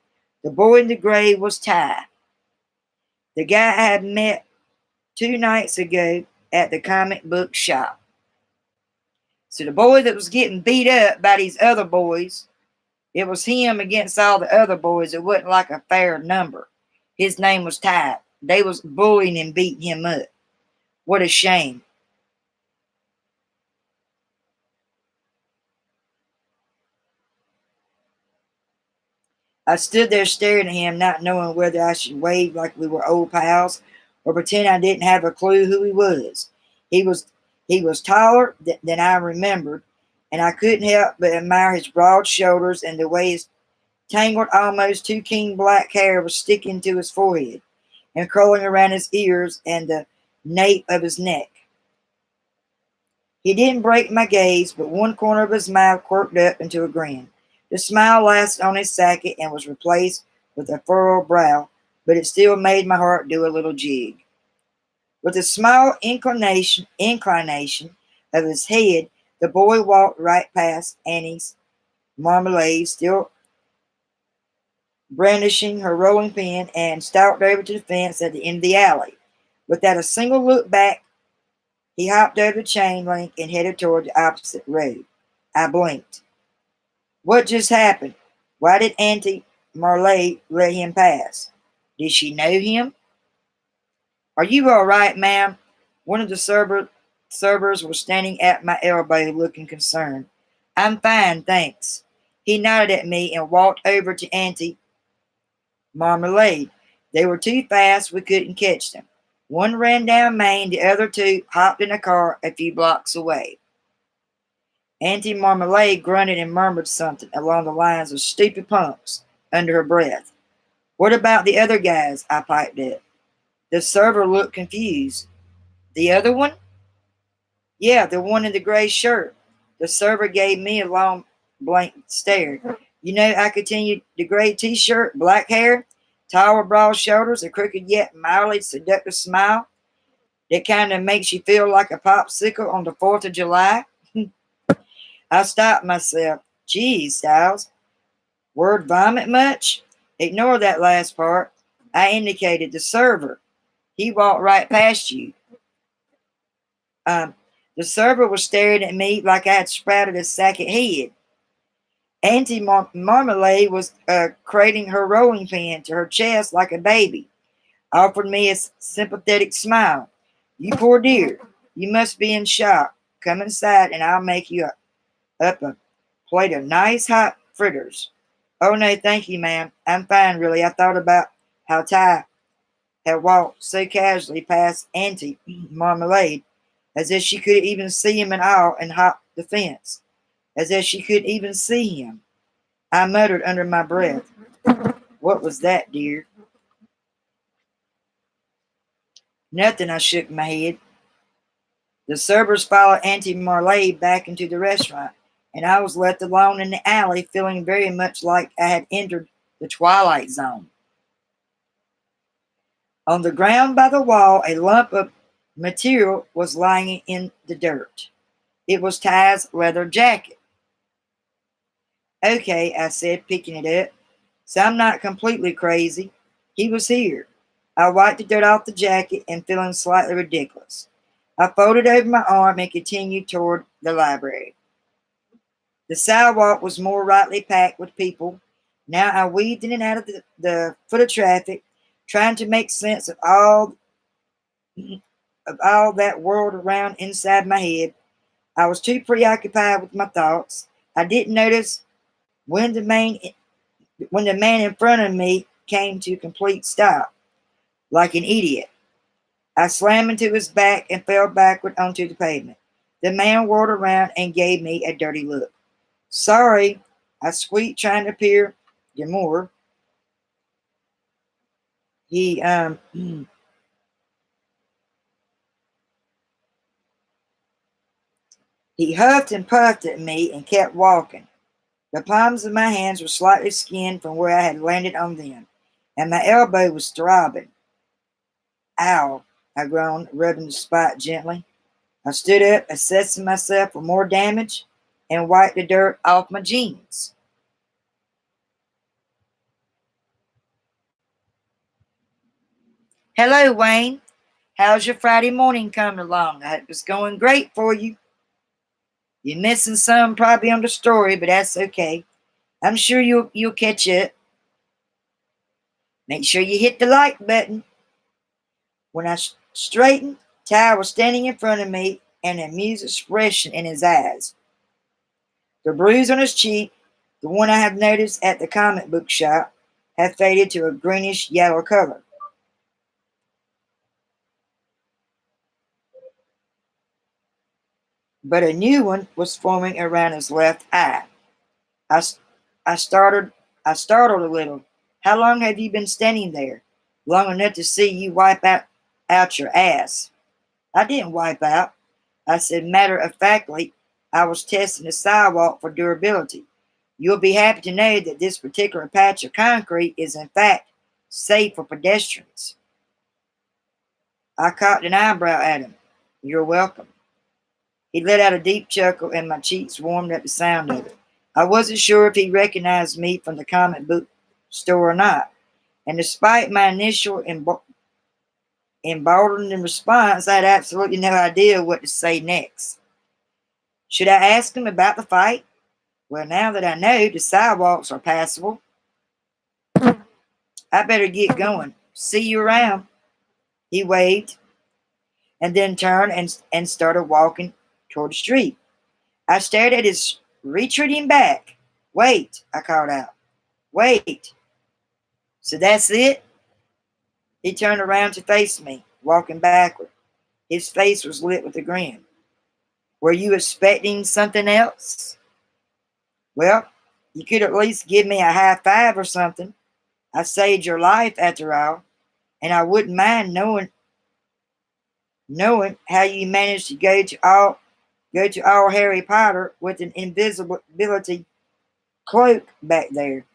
The boy in the gray was Ty, the guy I had met 2 nights ago at the comic book shop. So the boy that was getting beat up by these other boys It was him against all the other boys. It wasn't like a fair number. His name was Ty. They was bullying and beating him up. What a shame. I stood there staring at him, not knowing whether I should wave like we were old pals or pretend I didn't have a clue who he was. He was he was taller than I remembered, and I couldn't help but admire his broad shoulders and the way his tangled, almost too keen black hair was sticking to his forehead and curling around his ears and the nape of his neck. He didn't break my gaze, but one corner of his mouth quirked up into a grin. The smile lasted on his second and was replaced with a furrowed brow, but it still made my heart do a little jig. With a small inclination of his head, the boy walked right past Annie's Marmalade, still brandishing her rolling pin, and stalked over to the fence at the end of the alley. Without a single look back, he hopped over the chain link and headed toward the opposite road. I blinked. What just happened? Why did Auntie Marley let him pass? Did she know him? Are you all right, ma'am? One of the servers was standing at my elbow looking concerned. I'm fine, thanks. He nodded at me and walked over to Auntie Marmalade. They were too fast, we couldn't catch them. One ran down Main, the other two hopped in a car a few blocks away. Auntie Marmalade grunted and murmured something along the lines of stupid punks under her breath. What about the other guys? I piped up. The server looked confused. The other one? Yeah, the one in the gray shirt. The server gave me a long blank stare. You know, I continued, the gray t-shirt, black hair, tall broad shoulders, a crooked yet mildly seductive smile that kind of makes you feel like a popsicle on the 4th of July. I stopped myself. Geez, Styles. Word vomit much? Ignore that last part. I indicated the server. He walked right past you. Um, the server was staring at me like I had sprouted a second head. Auntie Marmalade was craning her rolling pin to her chest like a baby, offered me a sympathetic smile. You poor dear, you must be in shock. Come inside and I'll make you up a plate of nice hot fritters. Oh no, thank you, ma'am. I'm fine, really. I thought about how Ty had walked so casually past Auntie Marmalade, as if she could even see him at all, and hopped the fence, as if she could even see him. I muttered under my breath, what was that, dear? Nothing, I shook my head. The servers followed Auntie Marmalade back into the restaurant, and I was left alone in the alley, feeling very much like I had entered the twilight zone. On the ground by the wall, a lump of material was lying in the dirt. It was Ty's leather jacket. Okay, I said, picking it up. So I'm not completely crazy. He was here. I wiped the dirt off the jacket and feeling slightly ridiculous. I folded over my arm and continued toward the library. The sidewalk was more rightly packed with people. Now I weaved in and out of the foot of traffic, trying to make sense of all that whirled around inside my head. I was too preoccupied with my thoughts. I didn't notice when the man in front of me came to a complete stop, like an idiot. I slammed into his back and fell backward onto the pavement. The man whirled around and gave me a dirty look. Sorry, I squeaked, trying to appear demure. He he huffed and puffed at me and kept walking. The palms of my hands were slightly skinned from where I had landed on them, and my elbow was throbbing. Ow, I groaned, rubbing the spot gently. I stood up, assessing myself for more damage, and wiped the dirt off my jeans. Hello, Wayne. How's your Friday morning coming along? I hope it's going great for you. You're missing some probably on the story, but that's okay. I'm sure you'll catch it. Make sure you hit the like button. When I straightened, Ty was standing in front of me and an amused expression in his eyes. The bruise on his cheek, the one I have noticed at the comic book shop, had faded to a greenish yellow color. But a new one was forming around his left eye. I, I started, I startled a little. How long have you been standing there? Long enough to see you wipe out your ass. I didn't wipe out. I said matter of factly, I was testing the sidewalk for durability. You'll be happy to know that this particular patch of concrete is in fact safe for pedestrians. I cocked an eyebrow at him. You're welcome. He let out a deep chuckle and my cheeks warmed at the sound of it. I wasn't sure if he recognized me from the comic book store or not, and despite my initial emboldened response, I had absolutely no idea what to say next. Should I ask him about the fight? Well, now that I know the sidewalks are passable, I better get going. See you around. He waved and then turned and started walking toward the street. I stared at his retreating back. Wait, I called out. Wait. So that's it? He turned around to face me, walking backward. His face was lit with a grin. Were you expecting something else? Well, you could at least give me a high five or something. I saved your life after all, and I wouldn't mind knowing how you managed to go to all Harry Potter with an invisibility cloak back there.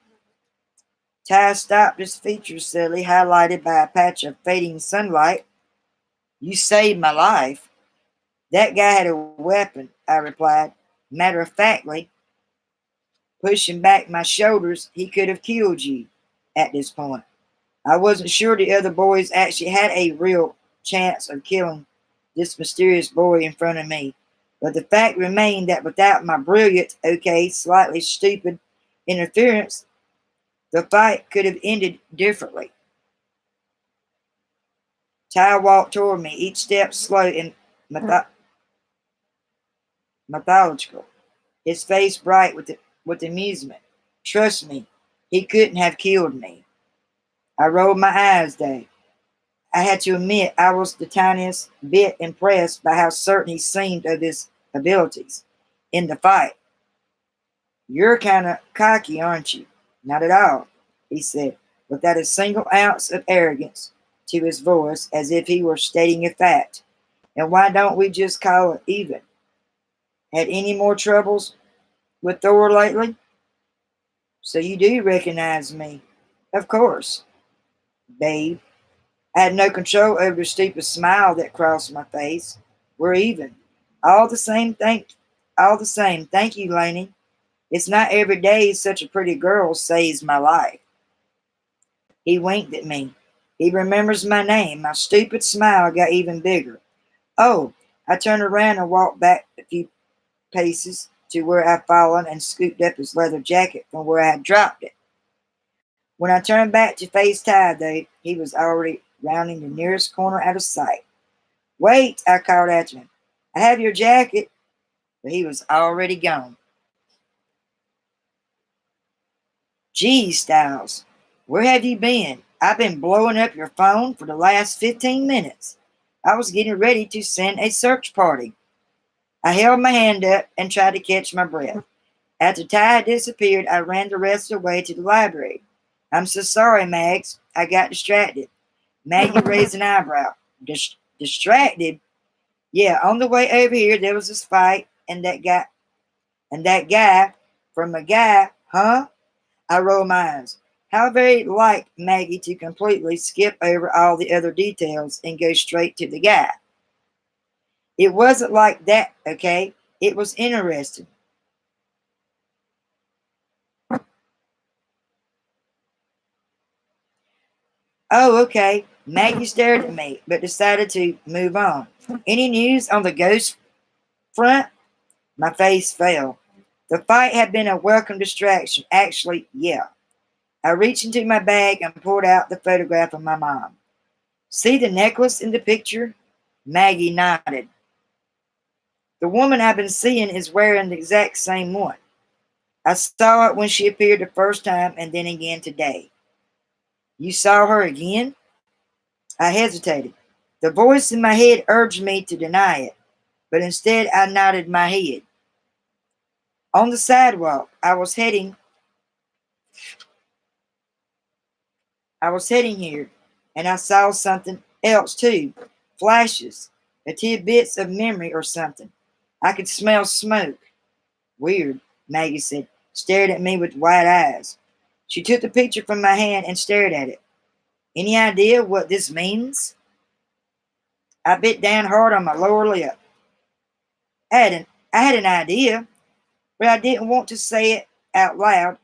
Ty stopped, his features suddenly highlighted by a patch of fading sunlight. You saved my life. That guy had a weapon, I replied. Matter of factly, pushing back my shoulders, he could have killed you at this point. I wasn't sure the other boys actually had a real chance of killing this mysterious boy in front of me, but the fact remained that without my brilliant, okay, slightly stupid interference, the fight could have ended differently. Ty walked toward me, each step slow and methodical, his face bright with amusement. Trust me, he couldn't have killed me. I rolled my eyes though. I had to admit I was the tiniest bit impressed by how certain he seemed of his abilities in the fight. You're kind of cocky, aren't you? Not at all, he said, without a single ounce of arrogance to his voice, as if he were stating a fact. And why don't we just call it even? Had any more troubles with Thor lately? So you do recognize me. Of course, babe. I had no control over the stupid smile that crossed my face. We're even. All the same, thank you, Laney. It's not every day such a pretty girl saves my life. He winked at me. He remembers my name. My stupid smile got even bigger. Oh, I turned around and walked back a few paces to where I'd fallen and scooped up his leather jacket from where I had dropped it. When I turned back to face Ty, though, he was already rounding the nearest corner out of sight. Wait, I called after him. I have your jacket, but he was already gone. Geez, Styles, where have you been? I've been blowing up your phone for the last 15 minutes. I was getting ready to send a search party. I held my hand up and tried to catch my breath. After Ty disappeared, I ran the rest of the way to the library. I'm so sorry, Mags. I got distracted. Maggie raised an eyebrow. Distracted? Yeah, on the way over here, there was this fight, and that guy from a guy, huh? I rolled my eyes. How very like Maggie to completely skip over all the other details and go straight to the guy. It wasn't like that, okay? It was interesting. Oh, okay. Maggie stared at me, but decided to move on. Any news on the ghost front? My face fell. The fight had been a welcome distraction. Actually, yeah. I reached into my bag and pulled out the photograph of my mom. See the necklace in the picture? Maggie nodded. The woman I've been seeing is wearing the exact same one. I saw it when she appeared the first time and then again today. You saw her again? I hesitated. The voice in my head urged me to deny it, but instead I nodded my head. On the sidewalk, I was heading here, and I saw something else too. Flashes, the tidbits of memory or something. I could smell smoke. Weird, Maggie said, stared at me with wide eyes. She took the picture from my hand and stared at it. Any idea what this means? I bit down hard on my lower lip. I had an idea, but I didn't want to say it out loud,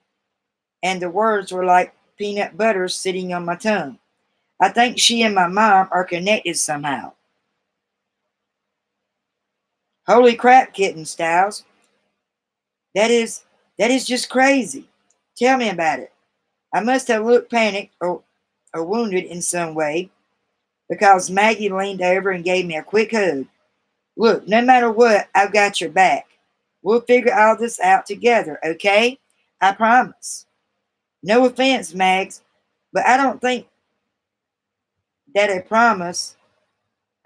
and the words were like peanut butter sitting on my tongue. I think she and my mom are connected somehow. Holy crap, Kitten Styles. That is just crazy. Tell me about it. I must have looked panicked or wounded in some way because Maggie leaned over and gave me a quick hug. Look, no matter what, I've got your back. We'll figure all this out together, okay? I promise. No offense, Mags, but that a promise,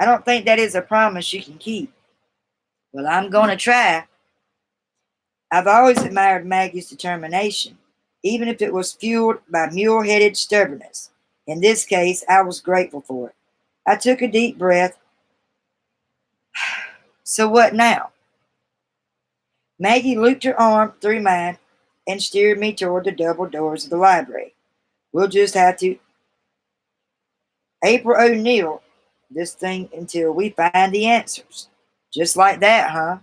I don't think that is a promise you can keep. Well, I'm going to try. I've always admired Maggie's determination, even if it was fueled by mule-headed stubbornness. In this case, I was grateful for it. I took a deep breath. So what now? Maggie looped her arm through mine and steered me toward the double doors of the library. We'll just have to April O'Neil this thing until we find the answers. Just like that, huh?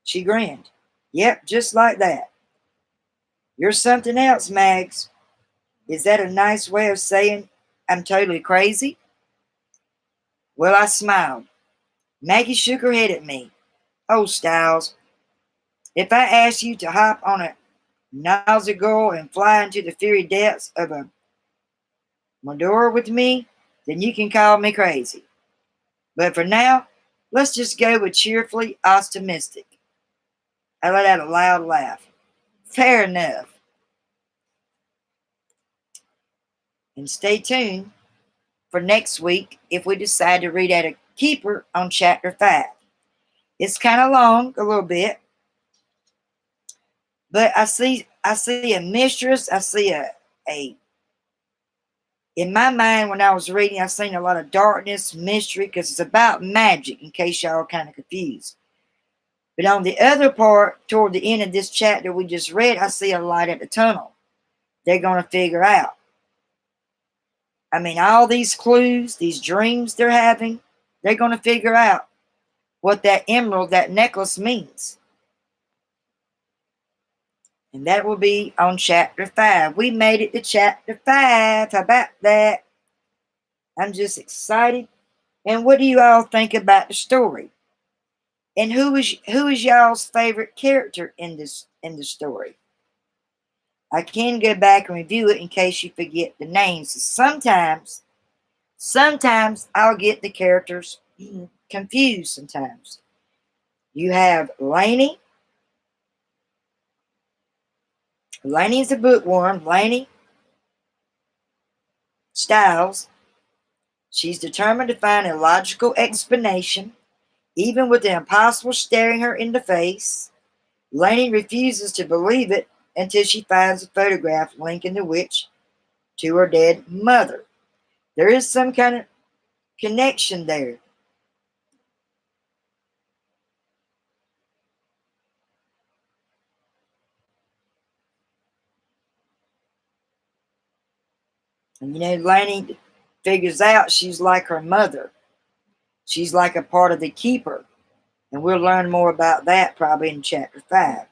She grinned. Yep, just like that. You're something else, Mags. Is that a nice way of saying I'm totally crazy? Well, I smiled. Maggie shook her head at me. Oh, Styles, if I asked you to hop on a Nazagul and fly into the fiery depths of a Mordor with me, then you can call me crazy. But for now, let's just go with cheerfully optimistic. I let out a loud laugh. Fair enough. And stay tuned for next week if we decide to read out a keeper on chapter 5. It's kind of long, a little bit, but I see a mistress. I see a in my mind when I was reading, I seen a lot of darkness, mystery, because it's about magic. In case y'all are kind of confused. But on the other part, toward the end of this chapter we just read, I see a light at the tunnel. They're going to figure out. I mean, all these clues, these dreams they're having, they're going to figure out what that emerald, that necklace means. And that will be on chapter 5. We made it to chapter 5. How about that? I'm just excited. And what do you all think about the story? And who is y'all's favorite character in the story? I can go back and review it in case you forget the names. Sometimes I'll get the characters confused sometimes. You have Lainey. Lainey's a bookworm. Lainey Styles. She's determined to find a logical explanation, even with the impossible staring her in the face. Lainey refuses to believe it until she finds a photograph linking the witch to her dead mother. There is some kind of connection there. And Lainey figures out she's like her mother. She's like a part of the keeper. And we'll learn more about that probably in chapter 5.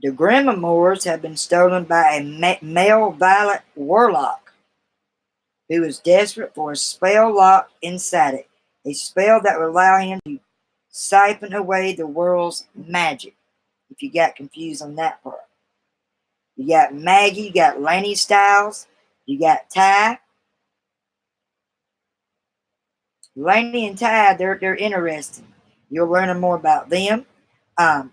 The Grimoires have been stolen by a male violent warlock who is desperate for a spell locked inside it. A spell that would allow him to siphon away the world's magic. If you got confused on that part. You got Maggie, you got Laney Styles, you got Ty. Laney and Ty, they're interesting. You'll learn more about them. The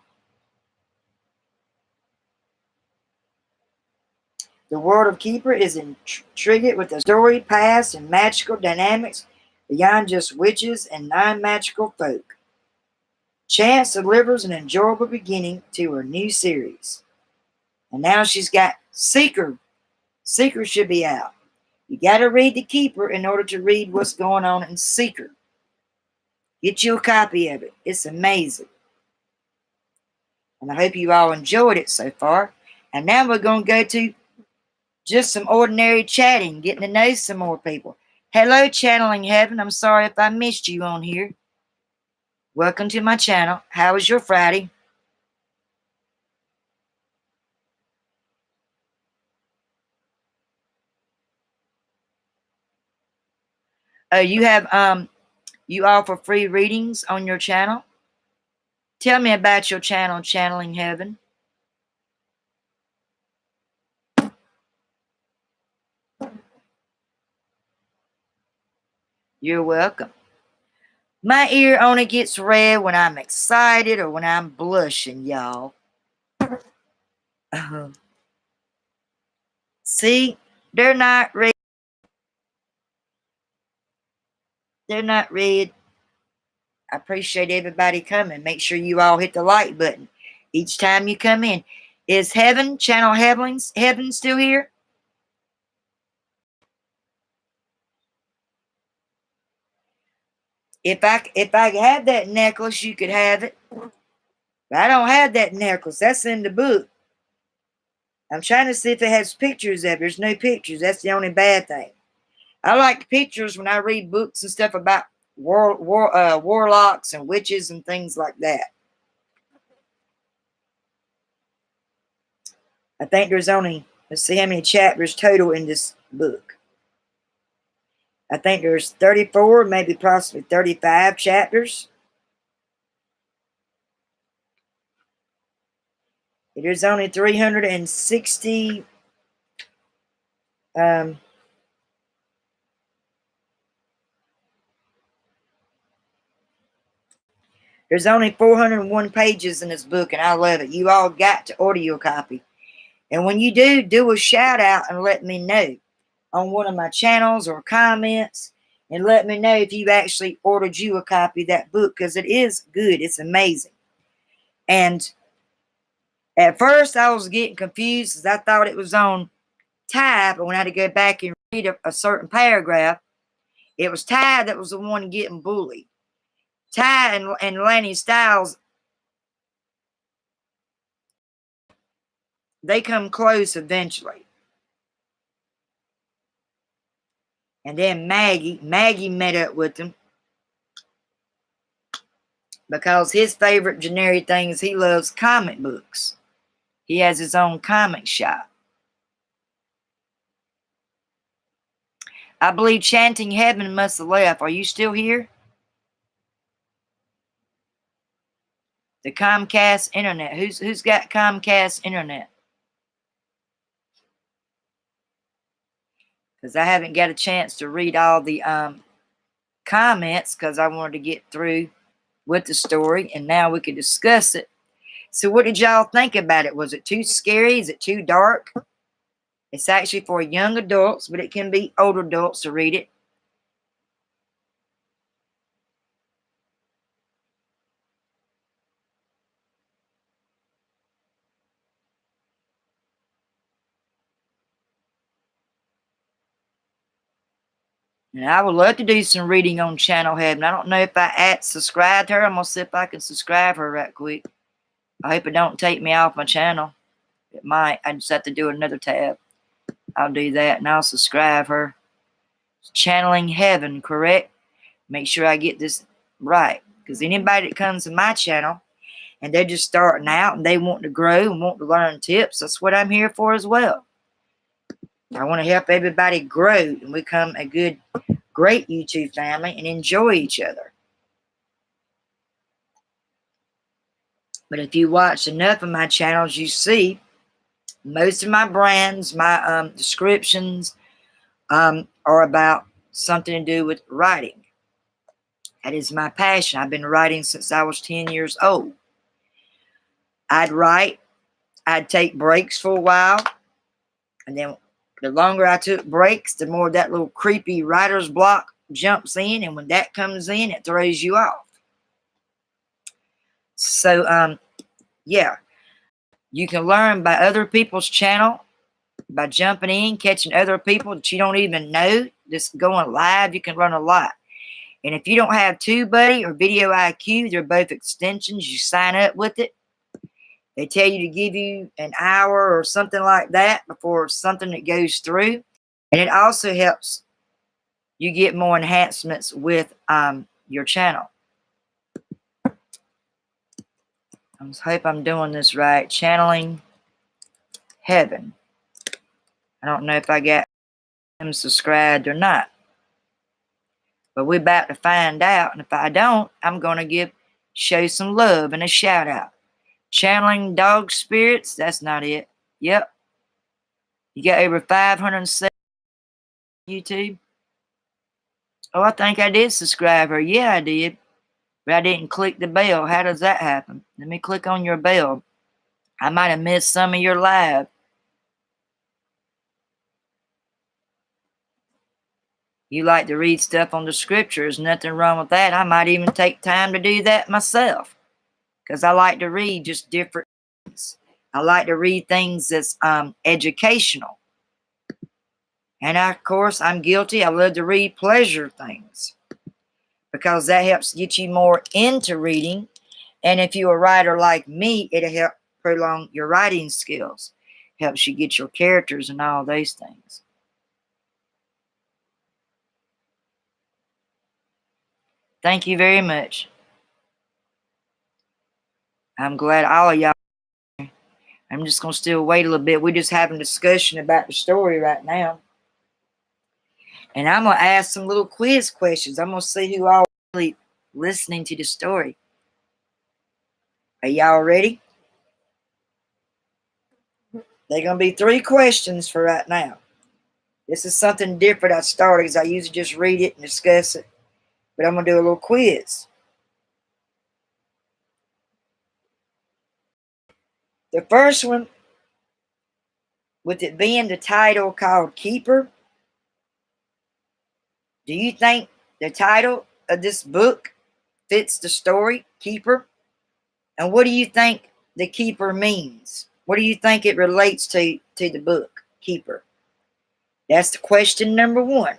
world of Keeper is intrigued with the story, past, and magical dynamics beyond just witches and non-magical folk. Chance delivers an enjoyable beginning to her new series. And now she's got Seeker. Seeker should be out. You got to read The Keeper in order to read what's going on in Seeker. Get you a copy of it. It's amazing. And I hope you all enjoyed it so far. And now we're going to go to just some ordinary chatting, getting to know some more people. Hello, Channeling Heaven. I'm sorry if I missed you on here. Welcome to my channel. How was your Friday? You have you offer free readings on your channel? Tell me about your channel, Channeling Heaven. You're welcome. My ear only gets red when I'm excited or when I'm blushing, y'all. See, they're not red. They're not red. I appreciate everybody coming. Make sure you all hit the like button each time you come in. Is Heaven, Channel Heaven still here? If I had that necklace, you could have it. But I don't have that necklace. That's in the book. I'm trying to see if it has pictures of it. There's no pictures. That's the only bad thing. I like pictures when I read books and stuff about warlocks and witches and things like that. I think there's only, let's see how many chapters total in this book. I think there's 34, maybe possibly 35 chapters. There's only 360 there's only 401 pages in this book, and I love it. You all got to order your copy. And when you do a shout out and let me know on one of my channels or comments, and let me know if you actually ordered you a copy of that book, because it is good. It's amazing. And at first I was getting confused because I thought it was on Ty, but when I had to go back and read a certain paragraph, it was Ty that was the one getting bullied. Ty and Laney Styles, they come close eventually. And then Maggie met up with him because his favorite generic thing is he loves comic books. He has his own comic shop. I believe Chanting Heaven must have left. Are you still here? The Comcast internet. Who's got Comcast internet? Because I haven't got a chance to read all the comments because I wanted to get through with the story, and now we can discuss it. So what did y'all think about it? Was it too scary? Is it too dark? It's actually for young adults, but it can be older adults to read it. And I would love to do some reading on Channel Heaven. I don't know if I subscribed her. I'm going to see if I can subscribe her right quick. I hope it don't take me off my channel. It might. I just have to do another tab. I'll do that, and I'll subscribe her. Channeling Heaven, correct? Make sure I get this right. Because anybody that comes to my channel and they're just starting out and they want to grow and want to learn tips, that's what I'm here for as well. I want to help everybody grow and become a good great YouTube family and enjoy each other. But if you watch enough of my channels, you see most of my brands, my descriptions are about something to do with writing. That is my passion. I've been writing since I was 10 years old. I'd write, I'd take breaks for a while, and then the longer I took breaks, the more that little creepy writer's block jumps in, and when that comes in, it throws you off. So, yeah, you can learn by other people's channel, by jumping in, catching other people that you don't even know, just going live. You can learn a lot. And if you don't have TubeBuddy or Video IQ, they're both extensions. You sign up with it. They tell you to give you an hour or something like that before something that goes through. And it also helps you get more enhancements with your channel. I hope I'm doing this right. Channeling Heaven. I don't know if I got them subscribed or not. But we're about to find out. And if I don't, I'm going to show some love and a shout out. Channeling Dog Spirits. That's not it. Yep. You got over 507 YouTube. Oh, I think I did subscribe her. Yeah, I did. But I didn't click the bell. How does that happen? Let me click on your bell. I might have missed some of your live. You like to read stuff on the scriptures. Nothing wrong with that. I might even take time to do that myself. Because I like to read just different things. I like to read things that's educational. And of course, I'm guilty. I love to read pleasure things. Because that helps get you more into reading. And if you're a writer like me, it'll help prolong your writing skills. Helps you get your characters and all those things. Thank you very much. I'm glad all of y'all. I'm just going to still wait a little bit. We're just having a discussion about the story right now. And I'm going to ask some little quiz questions. I'm going to see who all really listening to the story. Are y'all ready? They're going to be 3 questions for right now. This is something different I started because I usually just read it and discuss it. But I'm going to do a little quiz. The first one, with it being the title called Keeper, do you think the title of this book fits the story, Keeper? And what do you think the keeper means? What do you think it relates to the book, Keeper? That's the question number 1.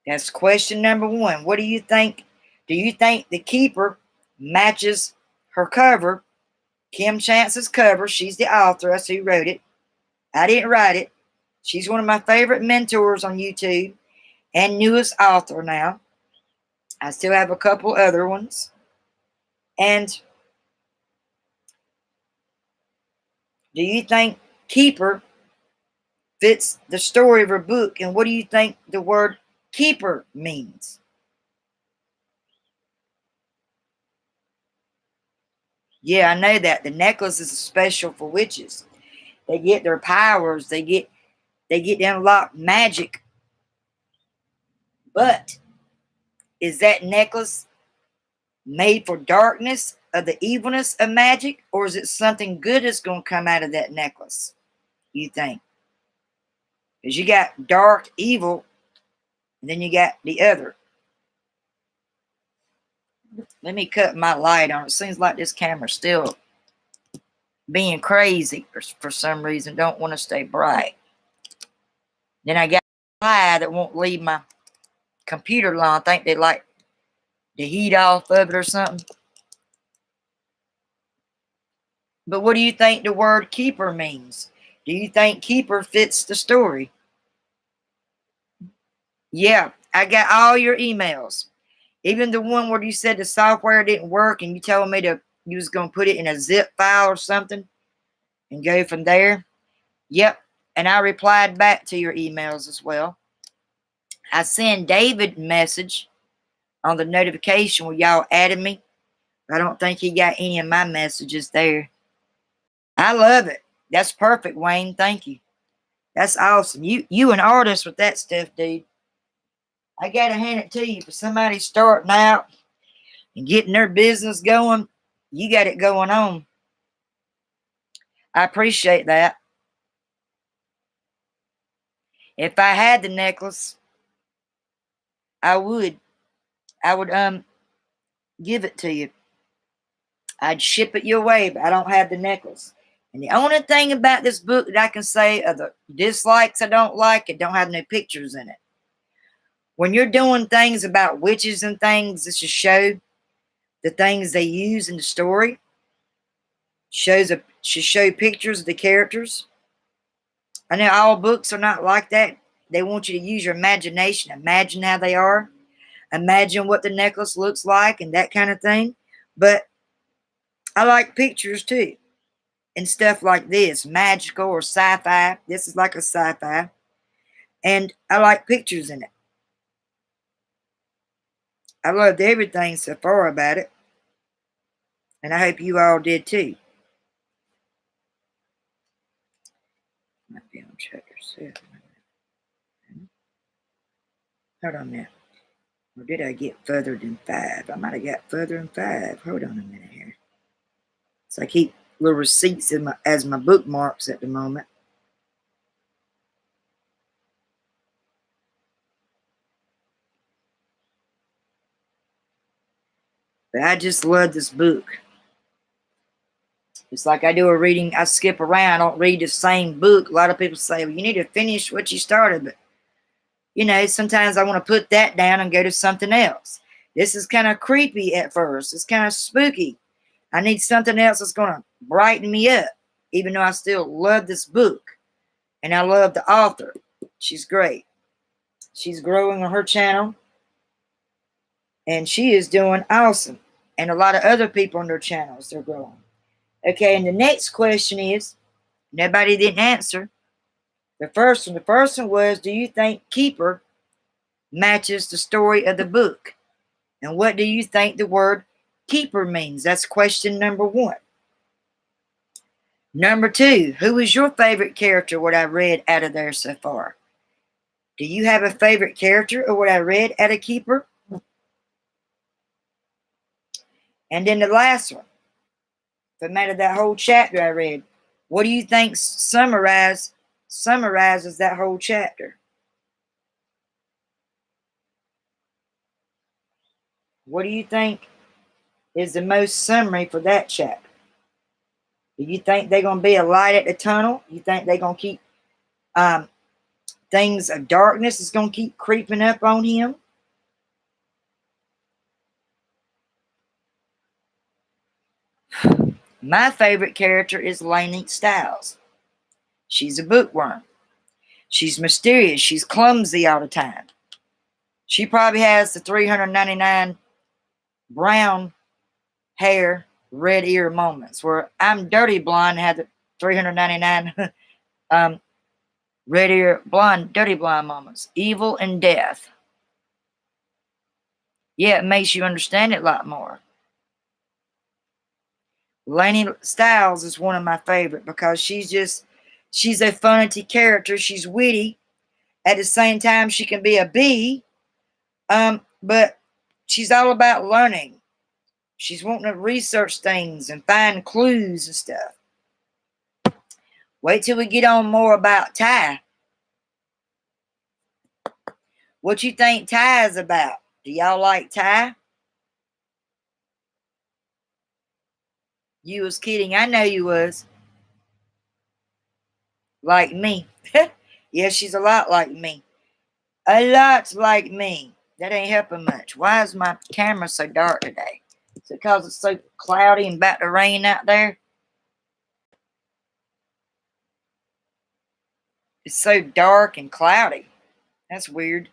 That's question number 1. What do you think? Do you think the keeper matches her cover, Kim Chance's cover? She's the author. That's who wrote it. I didn't write it. She's one of my favorite mentors on YouTube and newest author now. I still have a couple other ones. And do you think keeper fits the story of her book? And what do you think the word keeper means? Yeah, I know that. The necklace is special for witches. They get their powers. They get to unlock magic. But is that necklace made for darkness of the evilness of magic? Or is it something good that's going to come out of that necklace, you think? Because you got dark, evil, and then you got the other. Let me cut my light on. It seems like this camera's still being crazy for some reason. Don't want to stay bright. Then I got a light that won't leave my computer long. I think they like the heat off of it or something. But what do you think the word keeper means? Do you think keeper fits the story? Yeah, I got all your emails. Even the one where you said the software didn't work and you told me you was going to put it in a zip file or something and go from there. Yep, And I replied back to your emails as well. I sent David a message on the notification where y'all added me. I don't think he got any of my messages there. I love it. That's perfect, Wayne. Thank you. That's awesome. You an artist with that stuff, dude. I gotta hand it to you. For somebody starting out and getting their business going, you got it going on. I appreciate that. If I had the necklace, I would give it to you. I'd ship it your way, but I don't have the necklace. And the only thing about this book that I can say are the dislikes I don't like, it don't have no pictures in it. When you're doing things about witches and things, this should show the things they use in the story. Should show pictures of the characters. I know all books are not like that. They want you to use your imagination. Imagine how they are. Imagine what the necklace looks like and that kind of thing. But I like pictures too. And stuff like this, magical or sci-fi. This is like a sci-fi. And I like pictures in it. I loved everything so far about it. And I hope you all did too. Might be on chapter 7. Hold on now. Or did I get further than 5? I might have got further than 5. Hold on a minute here. So I keep little receipts in as my bookmarks at the moment. But I just love this book. It's like I do a reading, I skip around, I don't read the same book. A lot of people say, well, you need to finish what you started. But, you know, sometimes I want to put that down and go to something else. This is kind of creepy at first. It's kind of spooky. I need something else that's going to brighten me up, even though I still love this book. And I love the author. She's great. She's growing on her channel. And she is doing awesome. And a lot of other people on their channels, they're growing. Okay, and the next question is, nobody didn't answer. The first one was, do you think Keeper matches the story of the book? And what do you think the word keeper means? That's question number 1. Number 2, who is your favorite character, what I read out of there so far? Do you have a favorite character or what I read out of Keeper? And then the last one, the matter of that whole chapter I read, what do you think summarizes that whole chapter? What do you think is the most summary for that chapter? Do you think they're going to be a light at the tunnel? You think they're going to keep things of darkness is going to keep creeping up on him? My favorite character is Lainey Styles. She's a bookworm. She's mysterious. She's clumsy all the time. She probably has the 399 brown hair, red ear moments where I'm dirty blonde and have the 399 red ear blonde, dirty blonde moments. Evil and death. Yeah, it makes you understand it a lot more. Lainey Styles is one of my favorite because she's a funny character. She's witty. At the same time, she can be a bee. But she's all about learning. She's wanting to research things and find clues and stuff. Wait till we get on more about Ty. What you think Ty is about? Do y'all like Ty? You was kidding. I know you was. Like me. Yeah, she's a lot like me. A lot like me. That ain't helping much. Why is my camera so dark today? Is it because it's so cloudy and about to rain out there? It's so dark and cloudy. That's weird.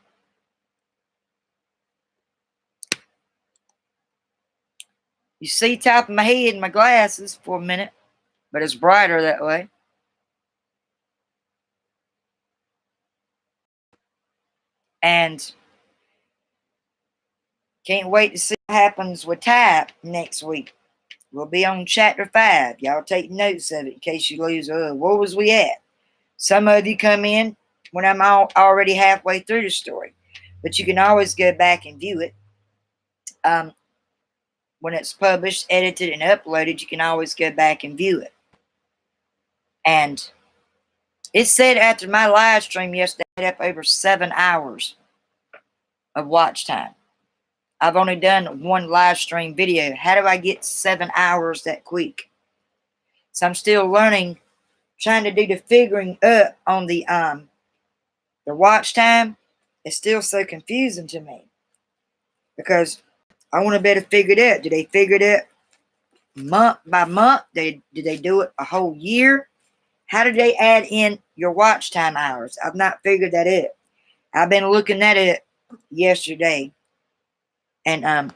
You see top of my head in my glasses for a minute, but it's brighter that way. And can't wait to see what happens with Type next week. We'll be on chapter 5. Y'all take notes of it in case you lose. Where was we at? Some of you come in when I'm already halfway through the story. But you can always go back and view it. When it's published, edited, and uploaded, you can always go back and view it. And it said after my live stream yesterday, I had up over 7 hours of watch time. I've only done one live stream video. How do I get 7 hours that quick? So I'm still learning, trying to do the figuring up on the watch time. It's still so confusing to me because I want to better figure it out. Do they figure it out month by month? Did they do it a whole year? How do they add in your watch time hours? I've not figured that out. I've been looking at it yesterday and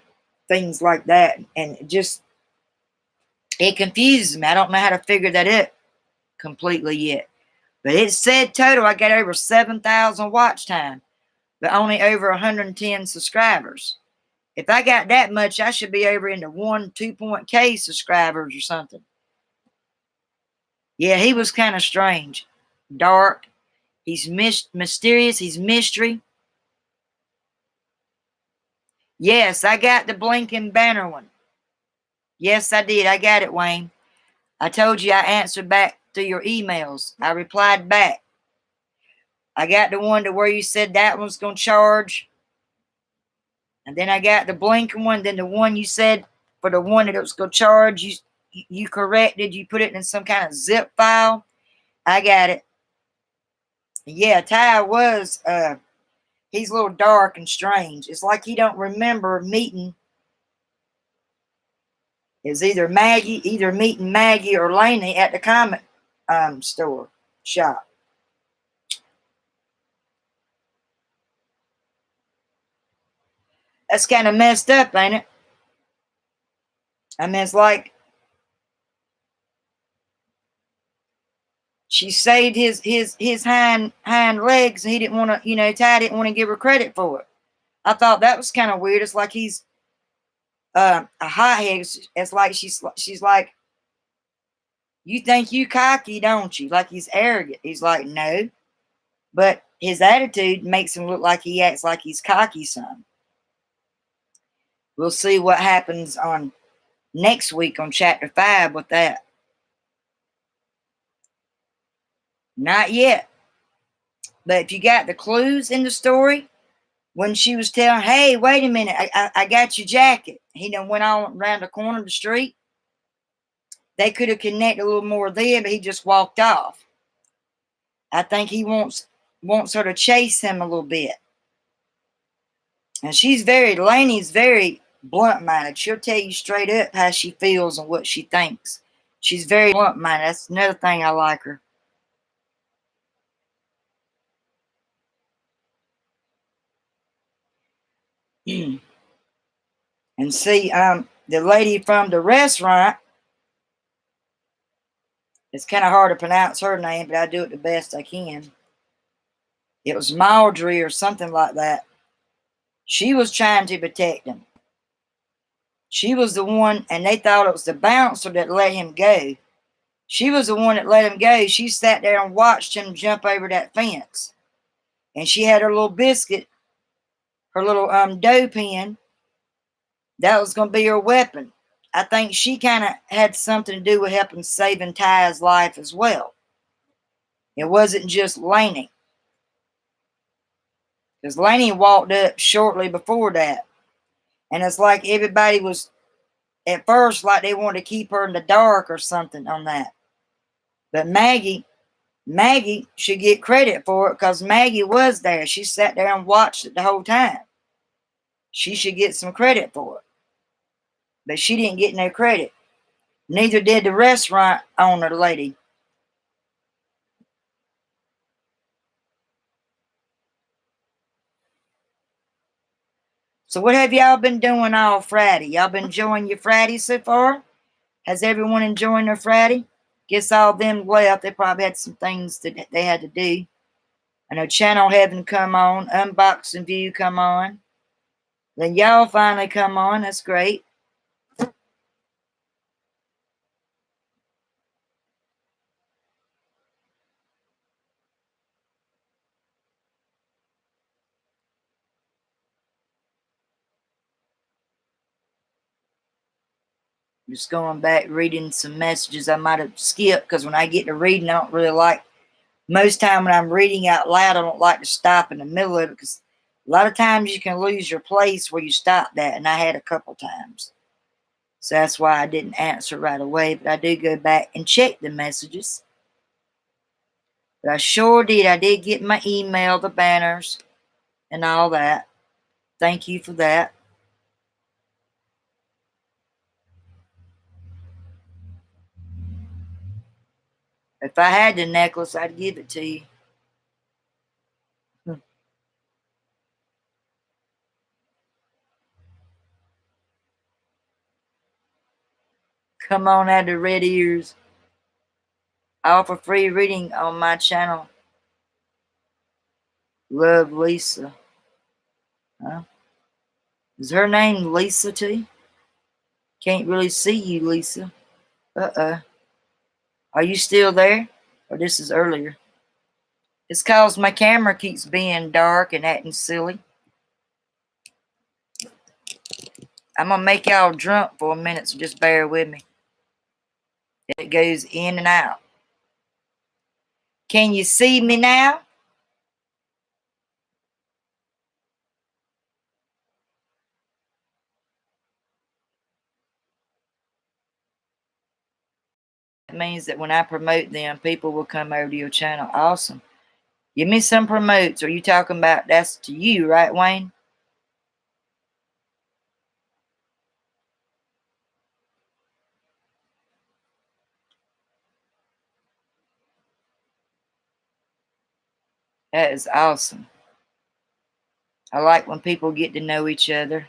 things like that, and it confuses me. I don't know how to figure that out completely yet. But it said total I got over 7,000 watch time, but only over 110 subscribers. If I got that much, I should be over into 2.K subscribers or something. Yeah, he was kind of strange. Dark. He's mysterious. He's mystery. Yes, I got the blinking banner one. Yes, I did. I got it, Wayne. I told you I answered back to your emails. I replied back. I got the one to where you said that one's going to charge. And then I got the blinking one. Then the one you said for the one that it was going to charge, you corrected. You put it in some kind of zip file. I got it. Yeah, Ty was, he's a little dark and strange. It's like he don't remember meeting. It's either meeting Maggie or Lainey at the comic store shop. That's kind of messed up, ain't it? I mean, it's like she saved his hind legs, and he didn't want to, Ty didn't want to give her credit for it. I thought that was kind of weird. It's like he's a hothead. It's like she's like, you think you cocky, don't you? Like he's arrogant. He's like, no. But his attitude makes him look like he acts like he's cocky some. We'll see what happens on next week on chapter 5 with that. Not yet. But if you got the clues in the story, when she was telling, hey, wait a minute, I got your jacket. He done went on around the corner of the street. They could have connected a little more there, but he just walked off. I think he wants her to chase him a little bit. And Lainey's very blunt-minded. She'll tell you straight up how she feels and what she thinks. She's very blunt-minded. That's another thing I like her. And see, the lady from the restaurant, it's kind of hard to pronounce her name, but I do it the best I can. It was Marjorie or something like that. She was trying to protect him. She was the one, and they thought it was the bouncer that let him go. She was the one that let him go. She sat there and watched him jump over that fence. And she had her little biscuit, her little dough pen. That was going to be her weapon. I think she kind of had something to do with helping saving Ty's life as well. It wasn't just Lainey. Because Lainey walked up shortly before that. And it's like everybody was, at first, like they wanted to keep her in the dark or something on that. But Maggie should get credit for it because Maggie was there. She sat there and watched it the whole time. She should get some credit for it. But she didn't get no credit. Neither did the restaurant owner lady. So what have y'all been doing all Friday? Y'all been enjoying your Friday so far? Has everyone enjoying their Friday? Guess all them left. They probably had some things that they had to do. I know Channel Heaven come on. Unboxing View come on. Then y'all finally come on. That's great. Just going back reading some messages I might have skipped, because when I get to reading, I don't really like, most time when I'm reading out loud, I don't like to stop in the middle of it, because a lot of times you can lose your place where you stopped at, and I had a couple times. So that's why I didn't answer right away, but I do go back and check the messages. But I sure did. I did get my email, the banners, and all that. Thank you for that. If I had the necklace, I'd give it to you. Come on out of red ears. I offer free reading on my channel. Love Lisa. Huh? Is her name Lisa too? Can't really see you, Lisa. Are you still there? Or this is earlier? It's cause my camera keeps being dark and acting silly. I'm gonna make y'all drunk for a minute, so just bear with me. It goes in and out. Can you see me now? That means that when I promote them, people will come over to your channel. Awesome. Give me some promotes. Are you talking about, that's to you, right, Wayne? That is awesome. I like when people get to know each other.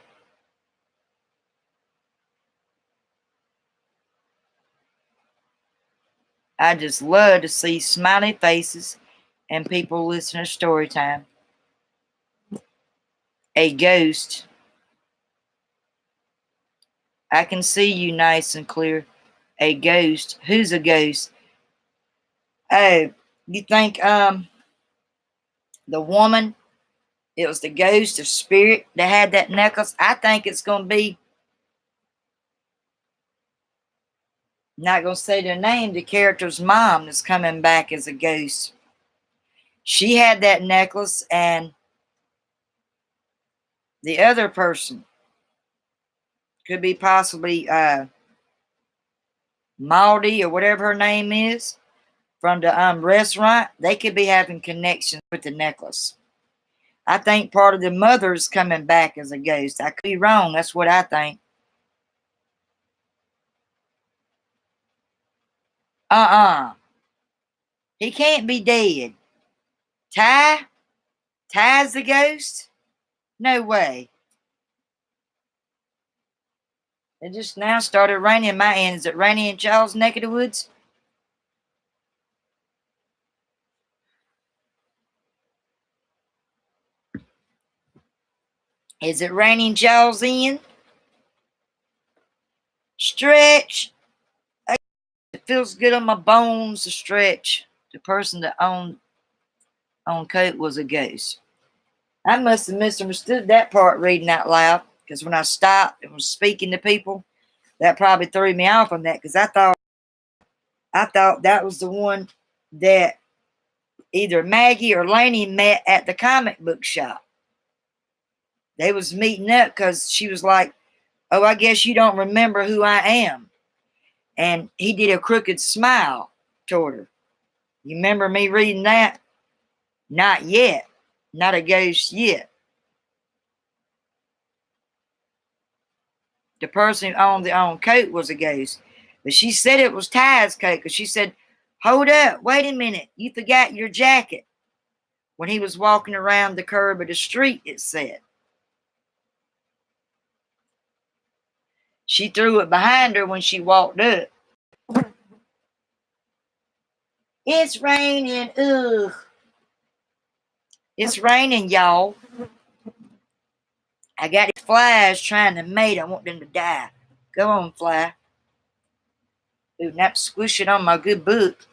I just love to see smiley faces and people listen to story time. A ghost. I can see you nice and clear. A ghost. Who's a ghost? Oh, you think the woman, it was the ghost of spirit that had that necklace? I think it's gonna be, not gonna say their name, the character's mom that's coming back as a ghost. She had that necklace, and the other person could be possibly Maldy or whatever her name is from the restaurant. They could be having connections with the necklace. I think part of the mother's coming back as a ghost. I could be wrong. That's what I think. He can't be dead. Ty? Ty's the ghost? No way. It just now started raining in my end. Is it raining in y'all's neck of the woods? Is it raining y'all's in? Stretch. It feels good on my bones to stretch. The person that owned coat was a ghost. I must have misunderstood that part reading out loud, because when I stopped and was speaking to people, that probably threw me off on that, because I thought that was the one that either Maggie or Lainey met at the comic book shop. They was meeting up because she was like, "Oh, I guess you don't remember who I am." And he did a crooked smile toward her. You remember me reading that? Not yet. Not a ghost yet. The person who owned the coat was a ghost. But she said it was Ty's coat, because she said, "Hold up, wait a minute. You forgot your jacket." When he was walking around the curb of the street, it said. She threw it behind her when she walked up. It's raining. Ugh. It's raining, y'all. I got these flies trying to mate. I want them to die. Go on, fly. Ooh, not squish it on my good book.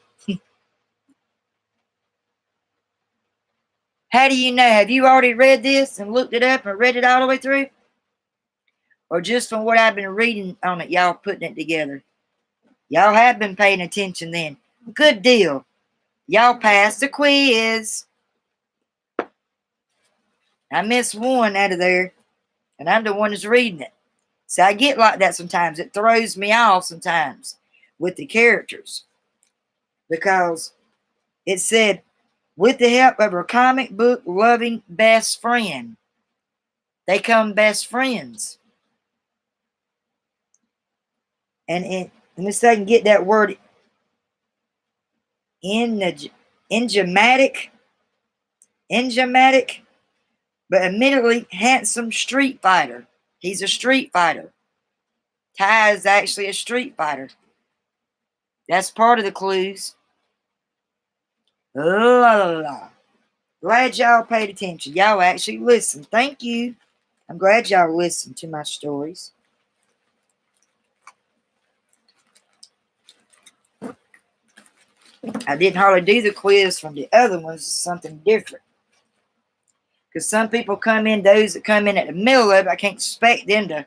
How do you know? Have you already read this and looked it up and read it all the way through? Or just from what I've been reading on it, y'all putting it together? Y'all have been paying attention then. Good deal. Y'all passed the quiz. I missed one out of there, and I'm the one that's reading it. So I get like that sometimes. It throws me off sometimes with the characters because it said, with the help of her comic book loving best friend, they come best friends. And let me see if I can get that word enigmatic, but admittedly handsome street fighter. He's a street fighter. Ty is actually a street fighter. That's part of the clues. La la la. Glad y'all paid attention. Y'all actually listened. Thank you. I'm glad y'all listened to my stories. I didn't hardly do the quiz from the other ones, something different. Because some people come in, those that come in at the middle of it, I can't expect them to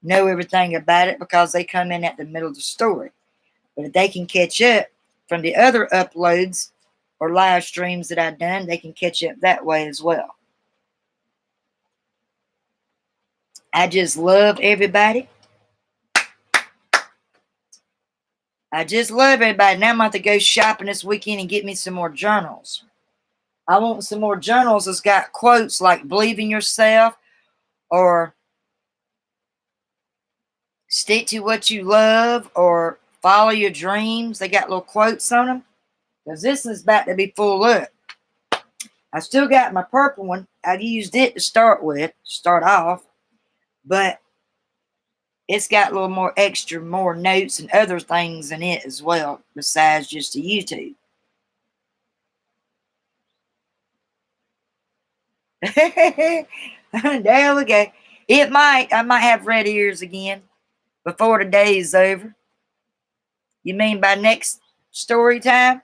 know everything about it because they come in at the middle of the story. But if they can catch up from the other uploads or live streams that I've done, they can catch up that way as well. I just love everybody. I just love everybody. Now I'm about to go shopping this weekend and get me some more journals. I want some more journals that's got quotes like believe in yourself or stick to what you love or follow your dreams. They got little quotes on them because this is about to be full up. I still got my purple one. I used it to start off, but it's got a little more extra, more notes and other things in it as well besides just the YouTube. There we go. I might have red ears again before the day is over. You mean by next story time?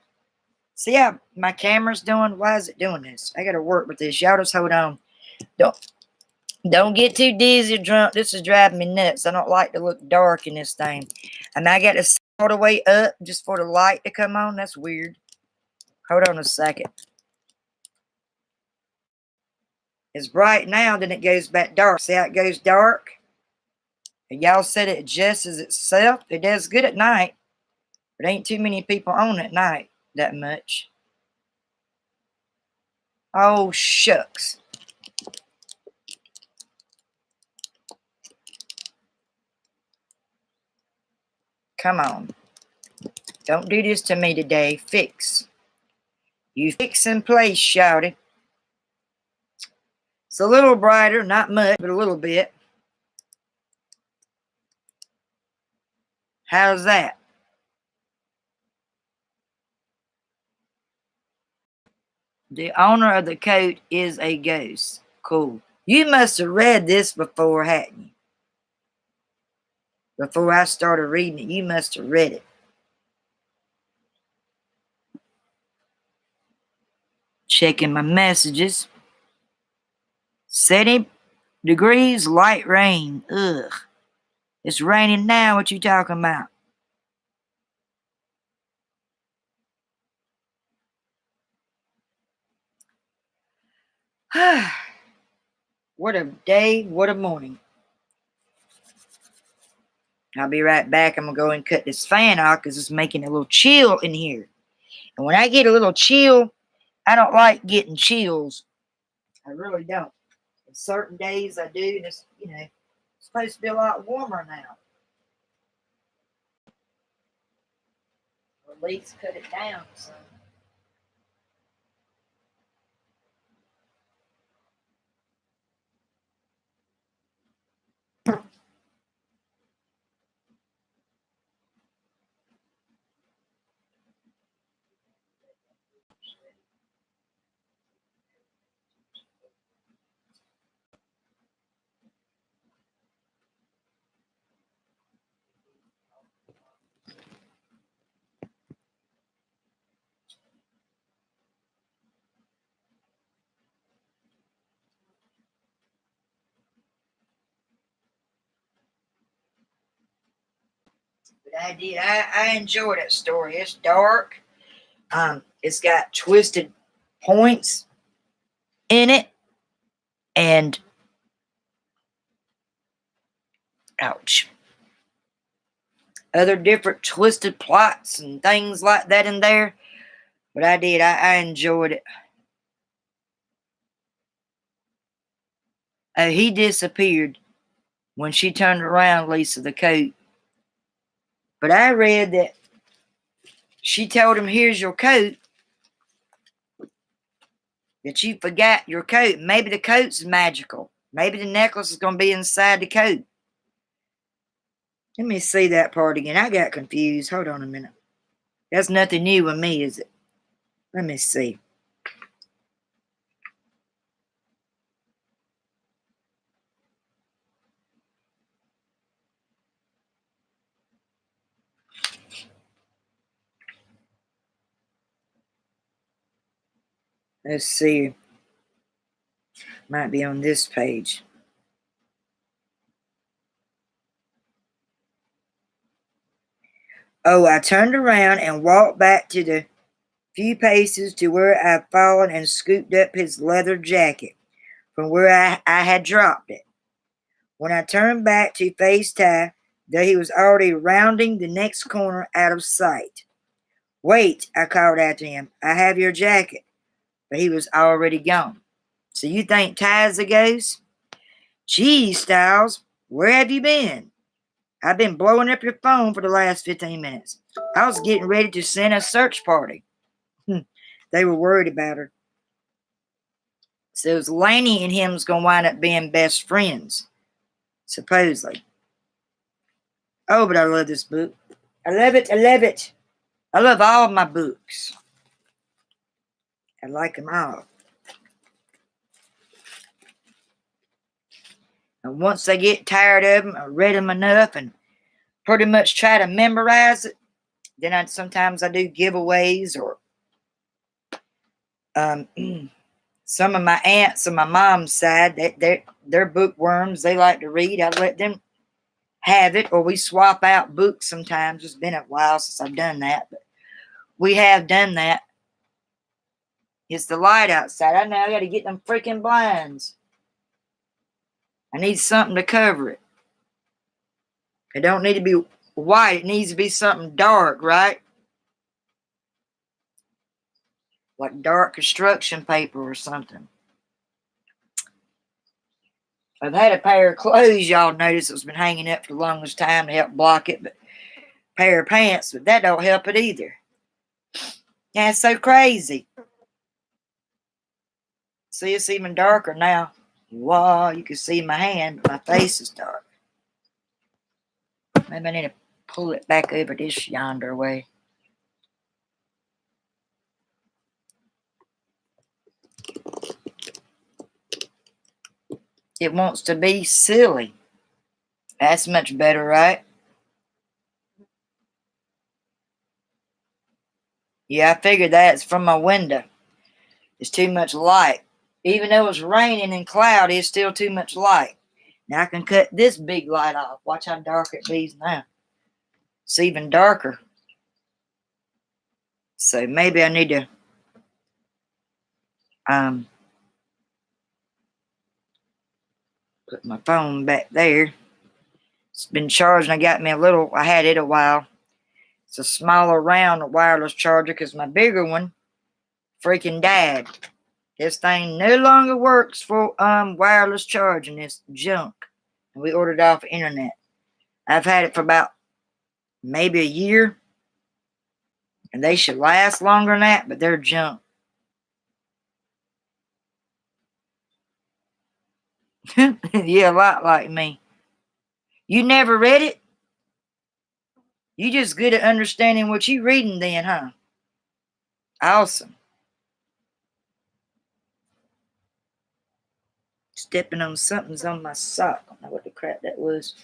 See how my camera's doing? Why is it doing this? I gotta work with this. Y'all just hold on. Don't get too dizzy or drunk. This is driving me nuts. I don't like to look dark in this thing. And I got to sit all the way up just for the light to come on. That's weird. Hold on a second. It's bright now, then it goes back dark. See how it goes dark? And y'all said it adjusts itself. It does good at night. There ain't too many people on at night that much. Oh, shucks. Come on. Don't do this to me today. Fix. You fix in place, shouted. It's a little brighter, not much, but a little bit. How's that? The owner of the coat is a ghost. Cool. You must have read this before, hadn't you? Before I started reading it, you must have read it. Checking my messages. 70 degrees, light rain. Ugh. It's raining now. What you talking about? What a day. What a morning. I'll be right back. I'm going to go and cut this fan off because it's making a little chill in here. And when I get a little chill, I don't like getting chills. I really don't. And certain days I do. And it's, it's supposed to be a lot warmer now. Or at least cut it down some. But I did. I enjoyed that story. It's dark. It's got twisted points in it, and ouch, other different twisted plots and things like that in there. But I did. I enjoyed it. He disappeared when she turned around, Lisa, the coat. But I read that she told him, "Here's your coat." That you forgot your coat. Maybe the coat's magical. Maybe the necklace is going to be inside the coat. Let me see that part again. I got confused. Hold on a minute. That's nothing new with me, is it? Let me see. Let's see. Might be on this page. Oh, I turned around and walked back to the few paces to where I'd fallen and scooped up his leather jacket from where I had dropped it. When I turned back to face Ty, though he was already rounding the next corner out of sight. "Wait," I called after him. "I have your jacket." But he was already gone. "So you think Ty's a ghost?" "Geez, Styles, where have you been?" "I've been blowing up your phone for the last 15 minutes. I was getting ready to send a search party." They were worried about her. So Laney and him's going to wind up being best friends, supposedly. Oh, but I love this book. I love it. I love it. I love all of my books. I like them all. And once I get tired of them, I read them enough and pretty much try to memorize it. Then sometimes I do giveaways or some of my aunts on my mom's side, they're bookworms. They like to read. I let them have it, or we swap out books sometimes. It's been a while since I've done that, but we have done that. It's the light outside. I know I got to get them freaking blinds. I need something to cover it. It don't need to be white. It needs to be something dark, right? Like dark construction paper or something. I've had a pair of clothes, y'all notice, that's been hanging up for the longest time to help block it, but a pair of pants, but that don't help it either. Yeah, it's so crazy. See, it's even darker now. Wow, you can see my hand, but my face is dark. Maybe I need to pull it back over this yonder way. It wants to be silly. That's much better, right? Yeah, I figured that. It's from my window. It's too much light. Even though it's raining and cloudy, it's still too much light. Now I can cut this big light off. Watch how dark it be now. It's even darker. So maybe I need to put my phone back there. It's been charging. I had it a while. It's a smaller round wireless charger because my bigger one freaking died. This thing no longer works for wireless charging. It's junk. And we ordered it off the internet. I've had it for about maybe a year. And they should last longer than that, but they're junk. Yeah, a lot like me. You never read it? You just good at understanding what you reading then, huh? Awesome. Stepping on something's on my sock. I don't know what the crap that was.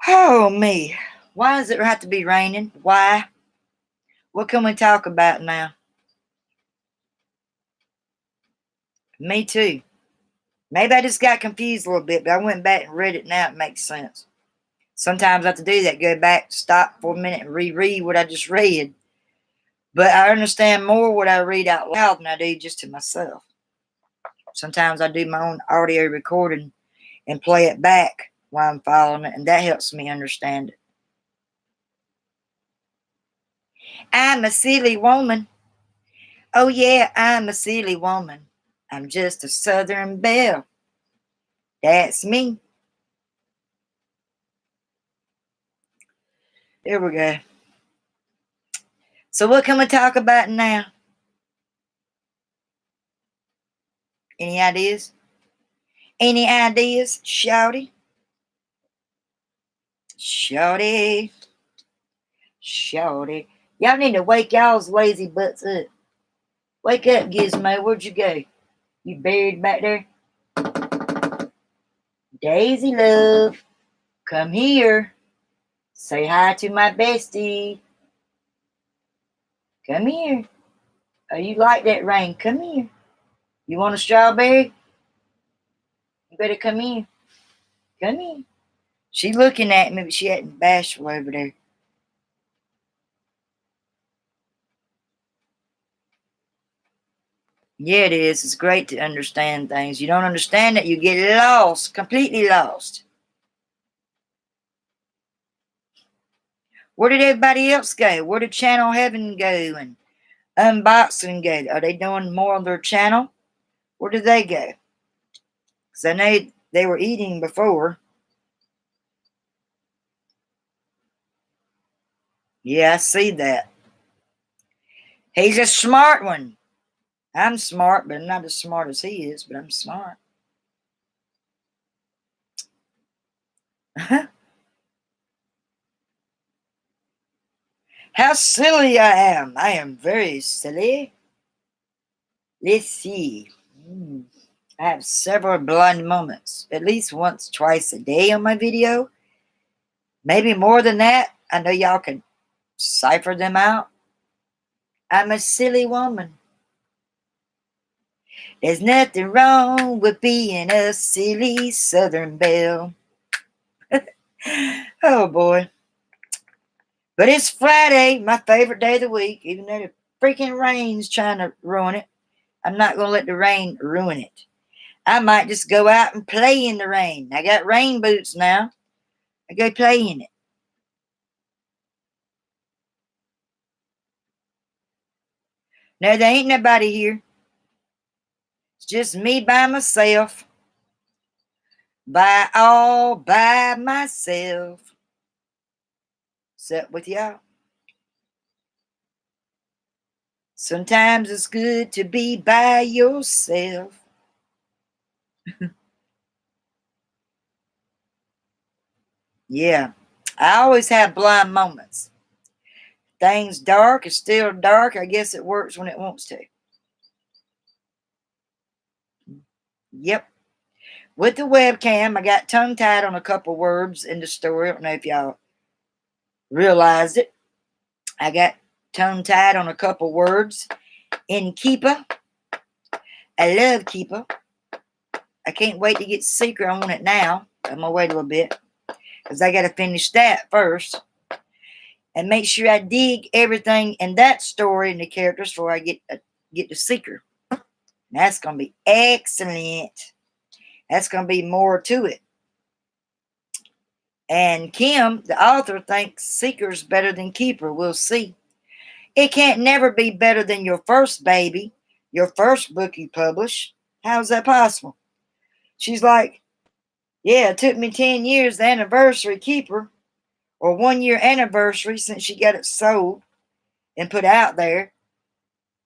Oh, me. Why does it have to be raining? Why? What can we talk about now? Me too. Maybe I just got confused a little bit, but I went back and read it now. It makes sense. Sometimes I have to do that, go back, stop for a minute, and reread what I just read. But I understand more what I read out loud than I do just to myself. Sometimes I do my own audio recording and play it back while I'm following it, and that helps me understand it. I'm a silly woman. Oh yeah, I'm a silly woman. I'm just a Southern belle. That's me. There we go. So what can we talk about now? Any ideas? Any ideas, Shouty? Shouty. Shouty. Y'all need to wake y'all's lazy butts up. Wake up, Gizmo. Where'd you go? You buried back there? Daisy love. Come here. Say hi to my bestie. Come here. Oh, you like that rain? Come here. You want a strawberry? You better come here. Come here. She looking at me, but she acting bashful over there. Yeah, it is. It's great to understand things. You don't understand it, you get lost, completely lost. Where did everybody else go? Where did Channel Heaven go and Unboxing go? Are they doing more on their channel? Where did they go? Because I know they were eating before. Yeah, I see that. He's a smart one. I'm smart, but I'm not as smart as he is, but I'm smart. How silly I am. I am very silly. Let's see. I have several blind moments, at least once, twice a day on my video. Maybe more than that. I know y'all can cipher them out. I'm a silly woman. There's nothing wrong with being a silly Southern belle. Oh boy. But it's Friday, my favorite day of the week, even though the freaking rain's trying to ruin it. I'm not going to let the rain ruin it. I might just go out and play in the rain. I got rain boots now. I go play in it. No, there ain't nobody here. It's just me by myself. All by myself. Except with y'all. Sometimes it's good to be by yourself. Yeah. I always have blind moments. Things dark is still dark. I guess it works when it wants to. Yep. With the webcam, I got tongue-tied on a couple words in the story. I don't know if y'all realized it. I got tongue-tied on a couple words in Keeper. I love Keeper. I can't wait to get Secret on it now. I'm going to wait a little bit because I got to finish that first and make sure I dig everything in that story and the characters before I get to Secret. That's going to be excellent. That's going to be more to it. And Kim, the author, thinks Seeker's better than Keeper. We'll see. It can't never be better than your first baby, your first book you publish. How's that possible? She's like, yeah, it took me 10 years, the anniversary Keeper, or 1 year anniversary since she got it sold and put out there.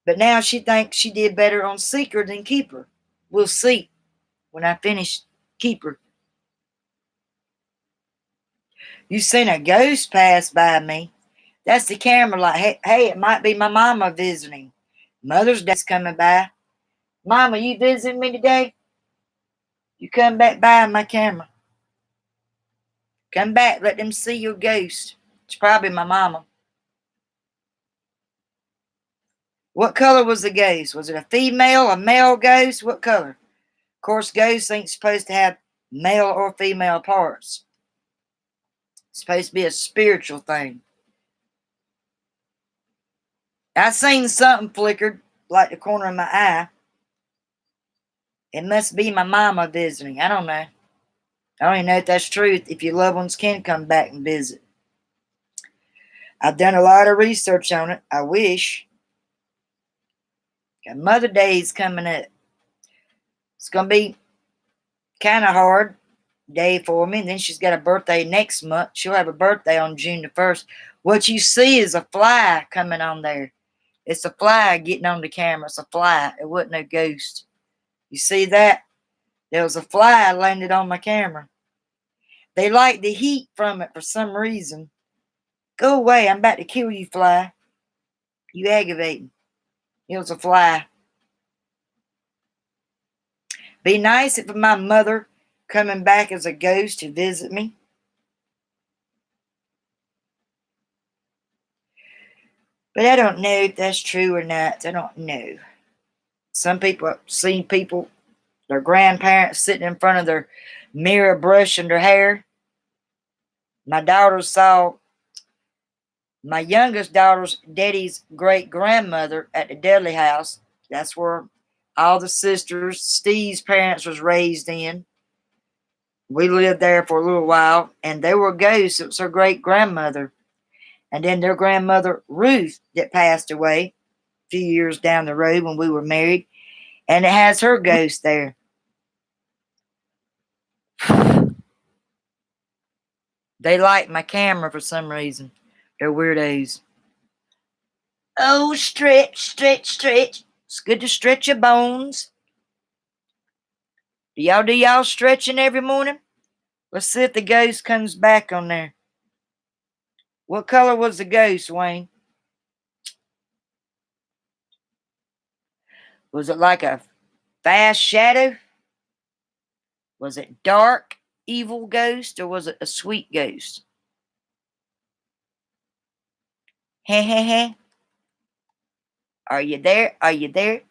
But now she thinks she did better on Seeker than Keeper. We'll see when I finish Keeper. You seen a ghost pass by me. That's the camera light. Hey, it might be my mama visiting. Mother's Day's coming by. Mama, you visiting me today? You come back by my camera. Come back, let them see your ghost. It's probably my mama. What color was the ghost? Was it a female, a male ghost? What color? Of course, ghosts ain't supposed to have male or female parts. It's supposed to be a spiritual thing. I seen something flickered, like the corner of my eye. It must be my mama visiting. I don't know. I don't even know if that's true, if your loved ones can come back and visit. I've done a lot of research on it. I wish. Got Mother Day's coming up. It's going to be kind of hard day for me. And then she's got a birthday next month. She'll have a birthday on June the 1st. What you see is a fly coming on there. It's a fly getting on the camera. It's a fly. It wasn't a ghost. You see that? There was a fly landed on my camera. They like the heat from it for some reason. Go away. I'm about to kill you, fly. You aggravating. It was a fly. Be nice if my mother coming back as a ghost to visit me. But I don't know if that's true or not. I don't know. Some people have seen people, their grandparents sitting in front of their mirror brushing their hair. My daughter saw my youngest daughter's daddy's great grandmother at the Dudley house. That's where all the sisters, Steve's parents was raised in. We lived there for a little while, and they were ghosts. It was her great grandmother. And then their grandmother, Ruth, that passed away a few years down the road when we were married. And it has her ghost there. They like my camera for some reason. They're weirdos. Oh, stretch, stretch, stretch. It's good to stretch your bones. Do y'all stretching every morning? Let's see if the ghost comes back on there. What color was the ghost, Wayne? Was it like a fast shadow? Was it dark, evil ghost, or was it a sweet ghost? Heh heh heh. Are you there? Are you there?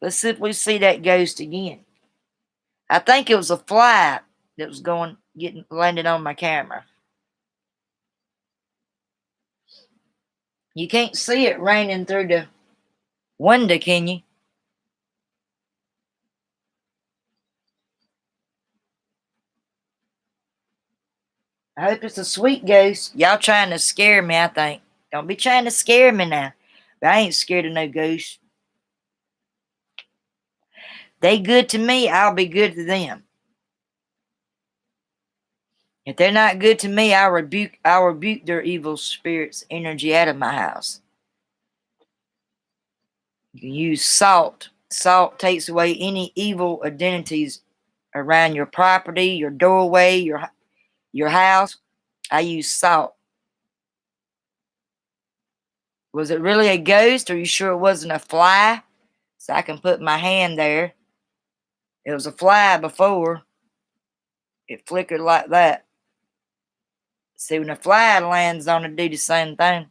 Let's see if we see that ghost again. I think it was a fly that was landed on my camera. You can't see it raining through the window, can you? I hope it's a sweet ghost. Y'all trying to scare me, I think. Don't be trying to scare me now. But I ain't scared of no ghosts. They good to me, I'll be good to them. If they're not good to me, I'll rebuke their evil spirits energy out of my house. You can use salt. Salt takes away any evil identities around your property, your doorway, your house. I use salt. Was it really a ghost? Are you sure it wasn't a fly? So I can put my hand there. It was a fly before. It flickered like that. See, when a fly lands on it, do the same thing.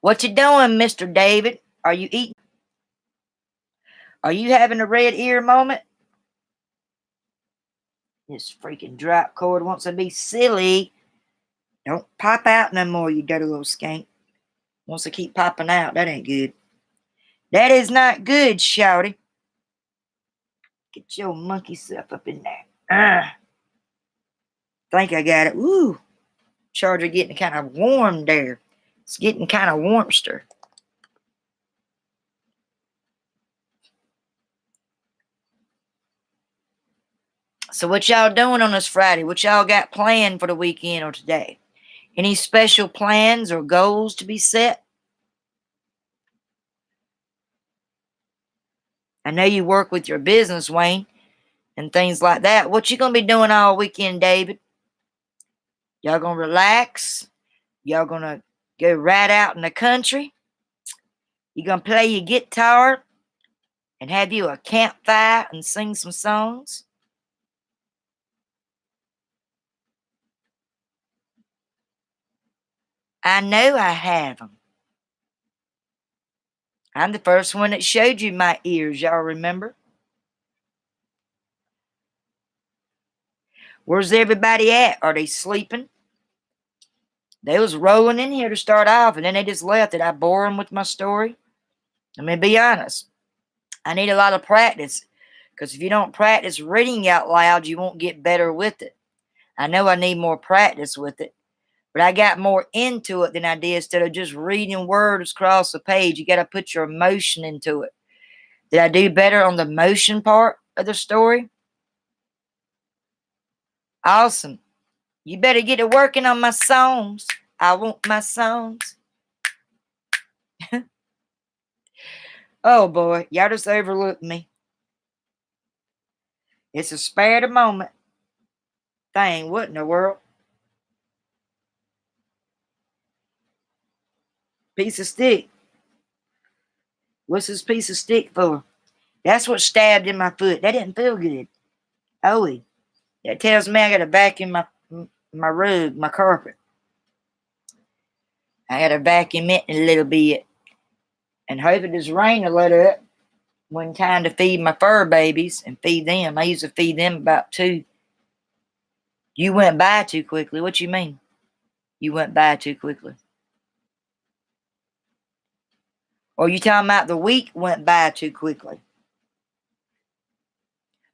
What you doing, Mr. David? Are you eating? Are you having a red ear moment? This freaking drop cord wants to be silly. Don't pop out no more, you dirty little skank. Wants to keep popping out. That ain't good. That is not good, shouty. Get your monkey self up in there. Think I got it. Woo. Charger getting kind of warm there. It's getting kind of warmster. So what y'all doing on this Friday? What y'all got planned for the weekend or today? Any special plans or goals to be set? I know you work with your business, Wayne, and things like that. What you gonna be doing all weekend, David? Y'all gonna relax? Y'all gonna go right out in the country? You gonna play your guitar and have you a campfire and sing some songs? I know I have them. I'm the first one that showed you my ears, y'all remember? Where's everybody at? Are they sleeping? They was rolling in here to start off, and then they just left. Did I bore them with my story? Let me be honest. I need a lot of practice, because if you don't practice reading out loud, you won't get better with it. I know I need more practice with it, but I got more into it than I did instead of just reading words across the page. You got to put your emotion into it. Did I do better on the motion part of the story? Awesome. You better get to working on my songs. I want my songs. Oh boy, y'all just overlooked me. It's a spare the moment thing. What in the world? Piece of stick. What's this piece of stick for? That's what stabbed in my foot. That didn't feel good. Oh, that tells me I got to vacuum my rug, my carpet. I got to vacuum it a little bit. And hoping this rain will let up when time to feed my fur babies and feed them. I used to feed them about 2. You went by too quickly. What you mean? You went by too quickly. Or you talking about the week went by too quickly?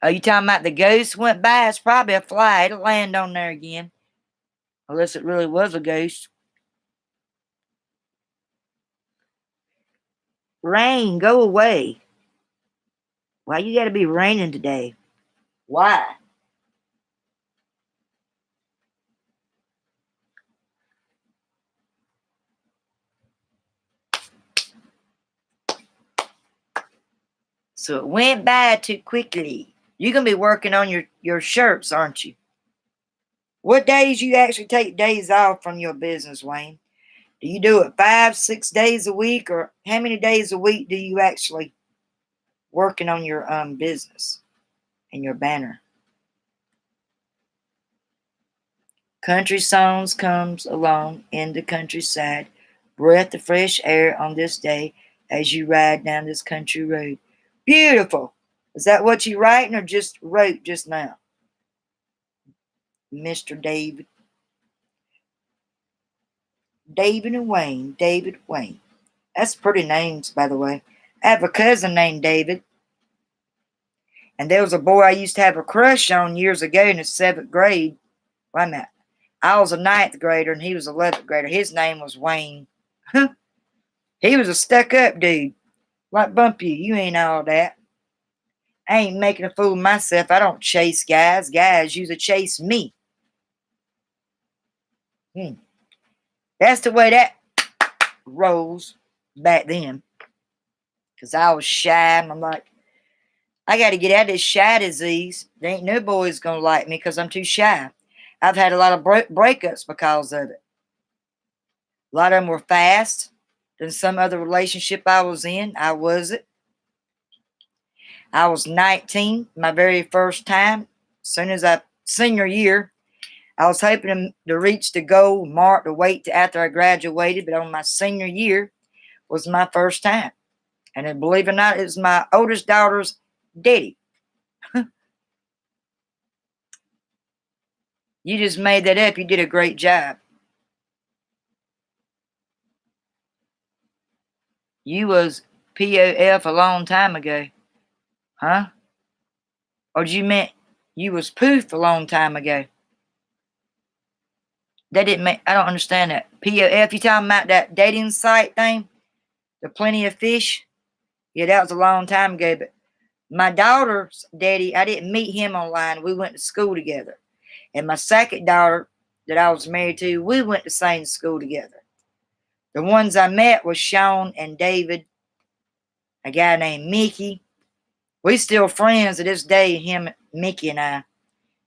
Are you talking about the ghost went by? It's probably a fly. It'll land on there again. Unless it really was a ghost. Rain, go away. Why you gotta be raining today? Why? So it went by too quickly. You're gonna be working on your shirts, aren't you? What days you actually take days off from your business, Wayne? Do you do it 5, 6 days a week, or how many days a week do you actually working on your business and your banner? Country songs comes along in the countryside, breath of fresh air on this day as you ride down this country road. Beautiful. Is that what you writing or just wrote just now, Mr. David? David and Wayne. David Wayne. That's pretty names, by the way. I have a cousin named David. And there was a boy I used to have a crush on years ago in the 7th grade. Wait a minute. I was a 9th grader and he was 11th grader. His name was Wayne. He was a stuck-up dude. Like Bumpy, you ain't all that. I ain't making a fool of myself. I don't chase guys. Guys usually chase me. That's the way that rolls back then. Because I was shy and I'm like, I got to get out of this shy disease. There ain't no boys going to like me because I'm too shy. I've had a lot of breakups because of it. A lot of them were fast than some other relationship I was in. I wasn't. I was 19, my very first time. Soon as senior year, I was hoping to reach the goal mark to wait till after I graduated, but on my senior year was my first time. And then, believe it or not, it was my oldest daughter's daddy. You just made that up. You did a great job. You was POF a long time ago. Huh? Or you meant you was poof a long time ago? That didn't make, I don't understand that. POF, you talking about that dating site thing? The Plenty of Fish? Yeah, that was a long time ago. But my daughter's daddy, I didn't meet him online. We went to school together. And my second daughter that I was married to, we went to the same school together. The ones I met was Sean and David, a guy named Mickey. We still friends to this day, him, Mickey, and I.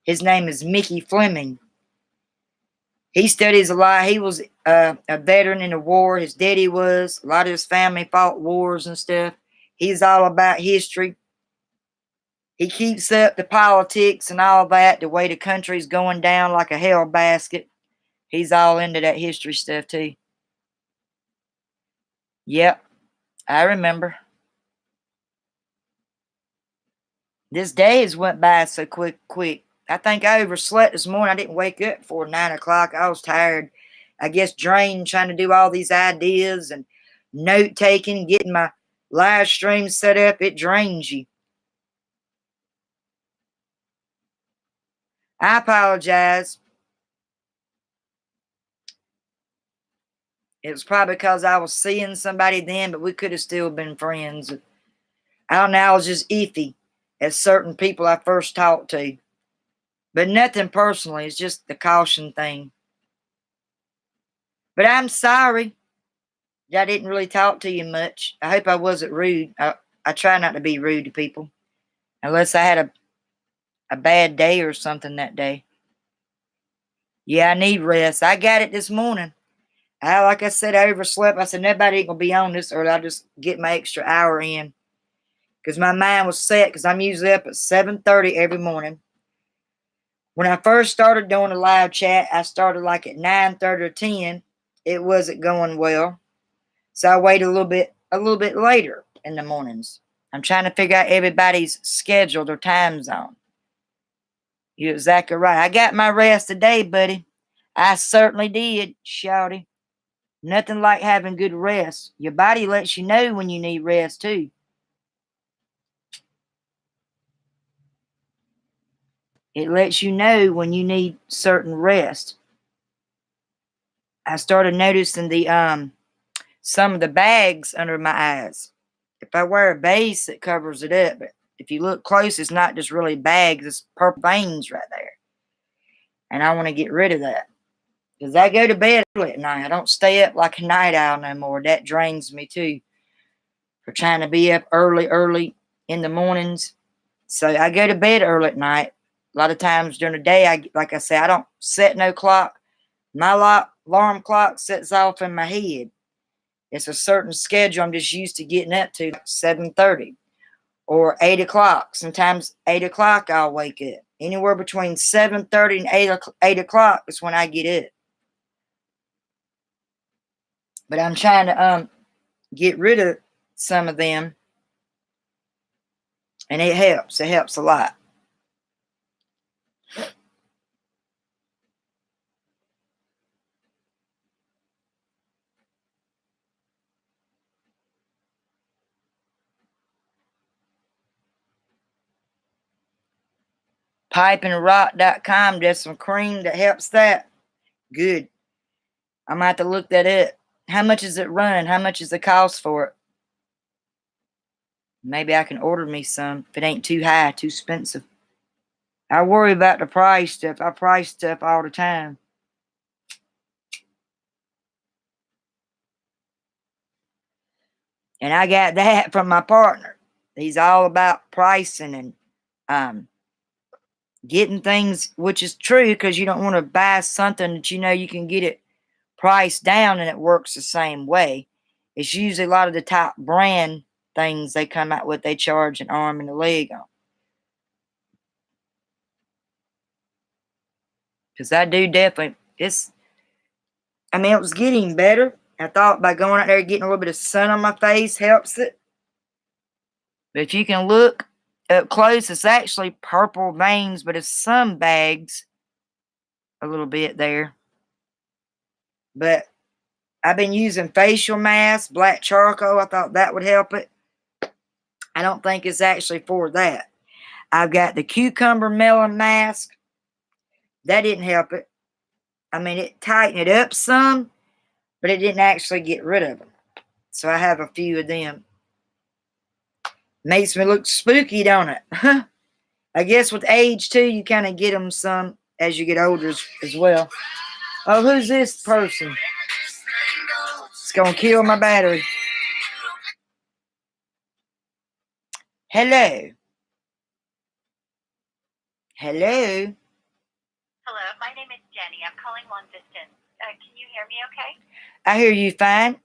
His name is Mickey Fleming. He studies a lot. He was a veteran in the war. His daddy was. A lot of his family fought wars and stuff. He's all about history. He keeps up the politics and all that, the way the country's going down like a hell basket. He's all into that history stuff too. Yep. I remember. This day has went by so quick. I think I overslept this morning. I didn't wake up before 9 o'clock. I was tired. I guess drained trying to do all these ideas and note taking, getting my live stream set up. It drains you. I apologize. It was probably because I was seeing somebody then, but we could have still been friends. I don't know. I was just iffy at certain people I first talked to. But nothing personally. It's just the caution thing. But I'm sorry that I didn't really talk to you much. I hope I wasn't rude. I try not to be rude to people. Unless I had a bad day or something that day. Yeah, I need rest. I got it this morning. Like I said, I overslept. I said, nobody ain't going to be on this early. I'll just get my extra hour in. Because my mind was set, because I'm usually up at 7:30 every morning. When I first started doing a live chat, I started like at 9:30 or 10. It wasn't going well. So I waited a little bit later in the mornings. I'm trying to figure out everybody's schedule, their time zone. You're exactly right. I got my rest today, buddy. I certainly did, shouty. Nothing like having good rest. Your body lets you know when you need rest, too. It lets you know when you need certain rest. I started noticing some of the bags under my eyes. If I wear a base, it covers it up. But if you look close, it's not just really bags. It's purple veins right there. And I want to get rid of that. Because I go to bed early at night. I don't stay up like a night owl no more. That drains me too. For trying to be up early in the mornings. So I go to bed early at night. A lot of times during the day, like I say, I don't set no clock. My alarm clock sets off in my head. It's a certain schedule I'm just used to getting up to, 7:30 or 8 o'clock. Sometimes 8 o'clock I'll wake up. Anywhere between 7:30 and 8 o'clock is when I get up. But I'm trying to get rid of some of them. And it helps. It helps a lot. Pipeandrock.com does some cream that helps that. Good. I might have to look that up. How much is it run? How much is the cost for it? Maybe I can order me some if it ain't too high, too expensive. I worry about the price stuff. I price stuff all the time. And I got that from my partner. He's all about pricing and getting things, which is true because you don't want to buy something that you know you can get it priced down and it works the same way. It's usually a lot of the top brand things they come out with, they charge an arm and a leg on. Because I do definitely, it was getting better. I thought by going out there getting a little bit of sun on my face helps it. But if you can look up close, it's actually purple veins, but it's some bags a little bit there. But I've been using facial masks, black charcoal. I thought that would help it. I don't think it's actually for that. I've got the cucumber melon mask. That didn't help it. It tightened it up some, but it didn't actually get rid of them. So I have a few of them. Makes me look spooky, don't it? I guess with age, too, you kind of get them some as you get older as well. Oh, who's this person? It's going to kill my battery. Hello. Hello. Hello, my name is Jenny. I'm calling long distance. Can you hear me okay? I hear you fine.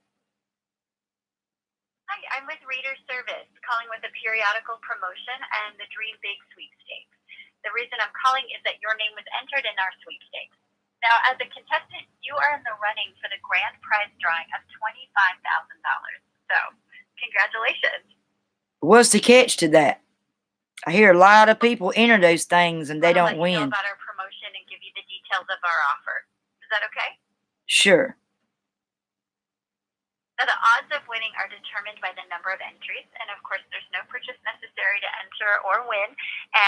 Hi, I'm with Reader Service, calling with a periodical promotion and the Dream Big sweepstakes. The reason I'm calling is that your name was entered in our sweepstakes. Now, as a contestant, you are in the running for the grand prize drawing of $25,000. So, Congratulations. What's the catch to that? I hear a lot of people enter those things and they don't I'll let you know win. about our promotion and give you the details of our offer. Is that okay? Sure. Now, the odds of winning are determined by the number of entries, and of course, there's no purchase necessary to enter or win,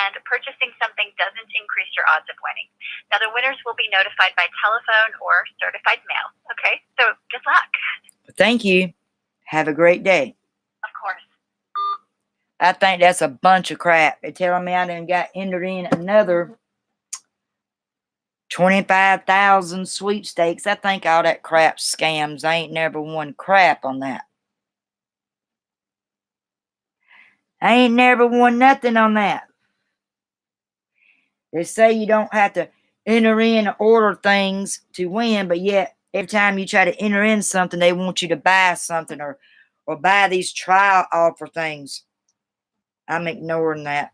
and purchasing something doesn't increase your odds of winning. Now, the winners will be notified by telephone or certified mail, okay? So, good luck. Thank you. Have a great day. Of course. I think that's a bunch of crap. They're telling me I done got entered in another 25,000 sweepstakes. I think all that crap scams. I ain't never won crap on that. I ain't never won nothing on that. They say you don't have to enter in or order things to win, but yet every time you try to enter in something, they want you to buy something or buy these trial offer things. I'm ignoring that.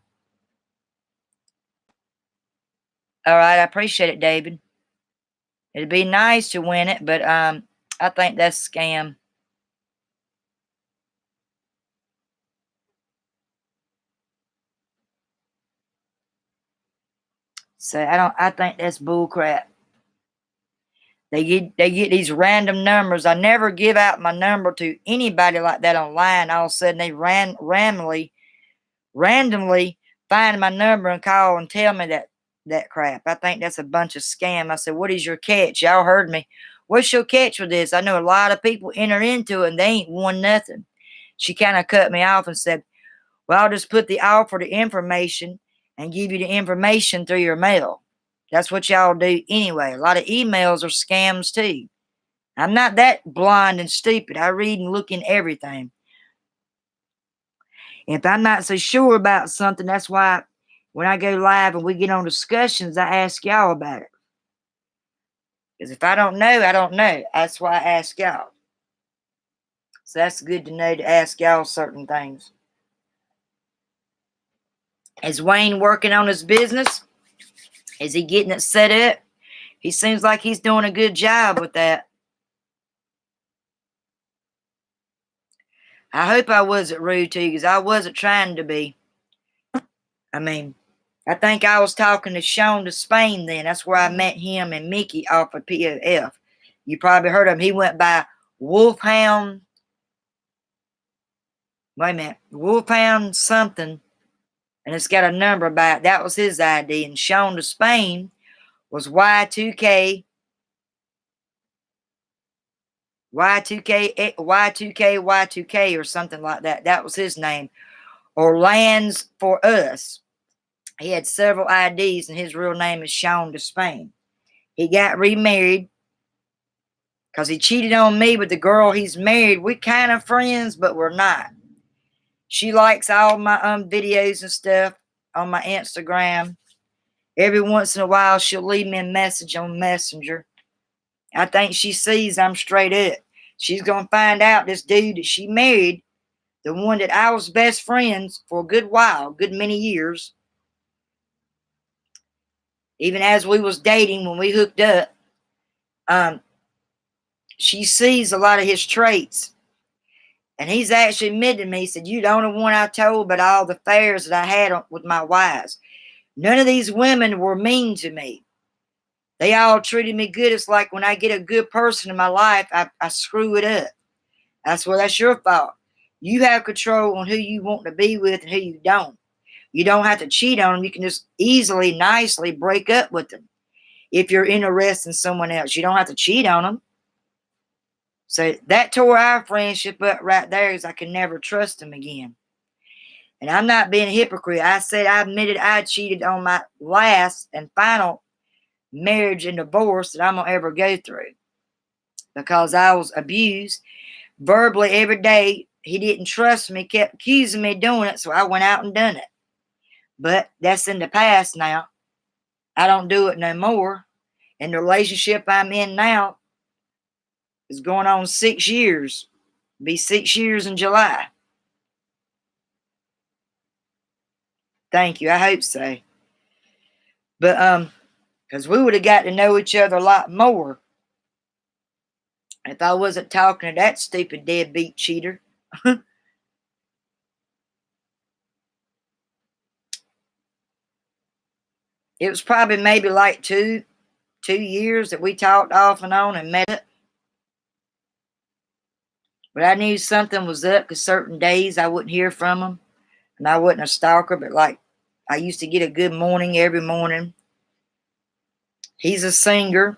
All right, I appreciate it, David. It'd be nice to win it, but I think that's a scam. So I think that's bull crap. They get these random numbers. I never give out my number to anybody like that online. All of a sudden they randomly find my number and call and tell me that crap. I think that's a bunch of scam. I said, what is your catch? Y'all heard me. What's your catch with this? I know a lot of people enter into it and they ain't won nothing. She kind of cut me off and said, well, I'll just put the offer to information and give you the information through your mail. That's what y'all do anyway. A lot of emails are scams too. I'm not that blind and stupid. I read and look in everything. If I'm not so sure about something, that's why when I go live and we get on discussions, I ask y'all about it. Because if I don't know, I don't know. That's why I ask y'all. So that's good to know to ask y'all certain things. Is Wayne working on his business? Is he getting it set up? He seems like he's doing a good job with that. I hope I wasn't rude to you because I wasn't trying to be. I mean, I think I was talking to Sean to Spain then. That's where I met him and Mickey off of POF. You probably heard of him. He went by Wolfhound. Wait a minute. Wolfhound something. And it's got a number by it. That was his ID. And Sean to Spain was Y2K. Y2K or something like that. That was his name. Or Lands for Us. He had several IDs and his real name is Sean to Spain. He got remarried because he cheated on me with the girl he's married. We're kind of friends, but we're not. She likes all my videos and stuff on my Instagram. Every once in a while, she'll leave me a message on Messenger. I think she sees I'm straight up. She's going to find out this dude that she married, the one that I was best friends for a good while, good many years, even as we was dating when we hooked up, she sees a lot of his traits. And he's actually admitted to me, he said, you're the only one I told about all the affairs that I had with my wives. None of these women were mean to me. They all treated me good. It's like when I get a good person in my life, I screw it up. That's your fault. You have control on who you want to be with and who you don't. You don't have to cheat on them. You can just easily, nicely break up with them. If you're interested in someone else, you don't have to cheat on them. So that tore our friendship up right there because I could never trust them again. And I'm not being a hypocrite. I said I admitted I cheated on my last and final marriage and divorce that I'm going to ever go through because I was abused verbally every day. He didn't trust me, kept accusing me of doing it, so I went out and done it. But that's in the past now. I don't do it no more. And the relationship I'm in now is going on 6 years. Be 6 years in July. Thank you. I hope so. But because we would have got to know each other a lot more if I wasn't talking to that stupid deadbeat cheater. It was probably maybe like 2 years that we talked off and on and met up. But I knew something was up because certain days I wouldn't hear from him. And I wasn't a stalker, but like I used to get a good morning every morning. He's a singer.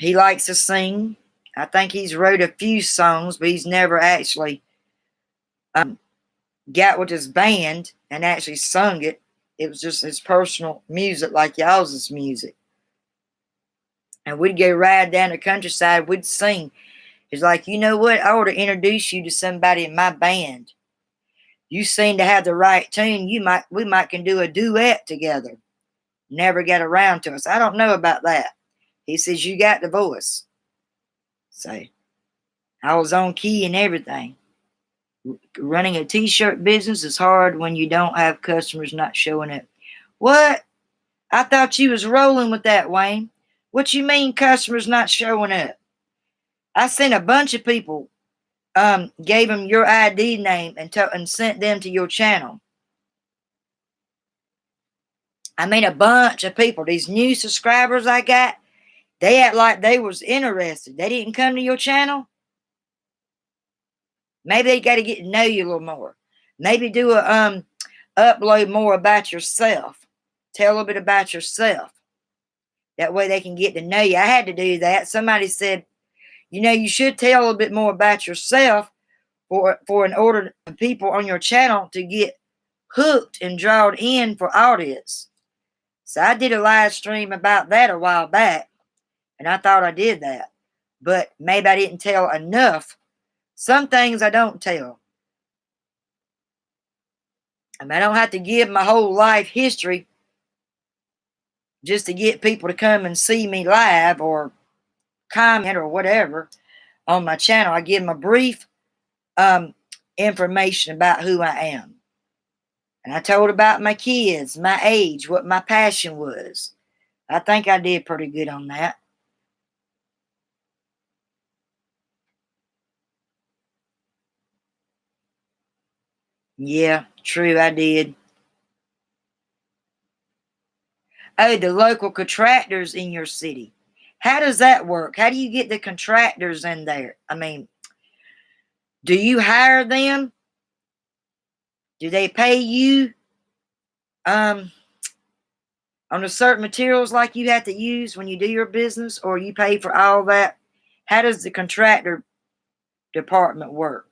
He likes to sing. I think he's wrote a few songs, but he's never actually got with his band and actually sung it. It was just his personal music, like y'all's music. And we'd go ride down the countryside. We'd sing. He's like, you know what? I ought to introduce you to somebody in my band. You seem to have the right tune. We might can do a duet together. Never got around to us. I don't know about that. He says, you got the voice. So I was on key and everything. Running a t-shirt business is hard when you don't have customers not showing up. What? I thought you was rolling with that, Wayne. What you mean customers not showing up? I sent a bunch of people, gave them your ID name and sent them to your channel. I mean, a bunch of people, these new subscribers I got, they act like they was interested. They didn't come to your channel. Maybe they got to get to know you a little more. Maybe do a upload more about yourself. Tell a little bit about yourself. That way they can get to know you. I had to do that. Somebody said, you should tell a little bit more about yourself for in order for people on your channel to get hooked and drawn in for audience. So I did a live stream about that a while back, and I thought I did that. But maybe I didn't tell enough. Some things I don't tell. I mean, I don't have to give my whole life history just to get people to come and see me live or comment or whatever on my channel. I give them a brief information about who I am. And I told about my kids, my age, what my passion was. I think I did pretty good on that. Yeah, true, I did. Oh, the local contractors in your city. How does that work? How do you get the contractors in there? I mean, do you hire them? Do they pay you on the certain materials like you have to use when you do your business, or you pay for all that? How does the contractor department work?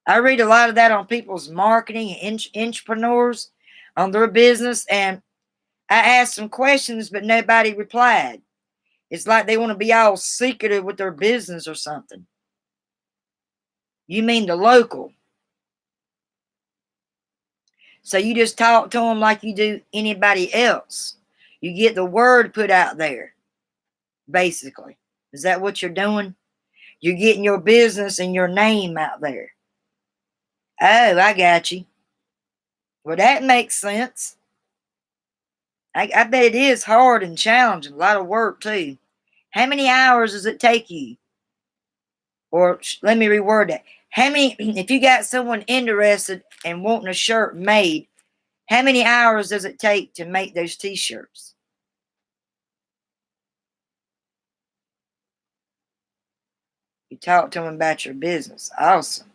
I read a lot of that on people's marketing and entrepreneurs on their business, and I asked some questions, but nobody replied. It's like they want to be all secretive with their business or something. You mean the local. So you just talk to them like you do anybody else. You get the word put out there, basically. Is that what you're doing? You're getting your business and your name out there. Oh, I got you. Well, that makes sense. I bet it is hard and challenging. A lot of work, too. How many hours does it take you? Or let me reword that. If you got someone interested in wanting a shirt made, how many hours does it take to make those t-shirts? You talk to them about your business. Awesome.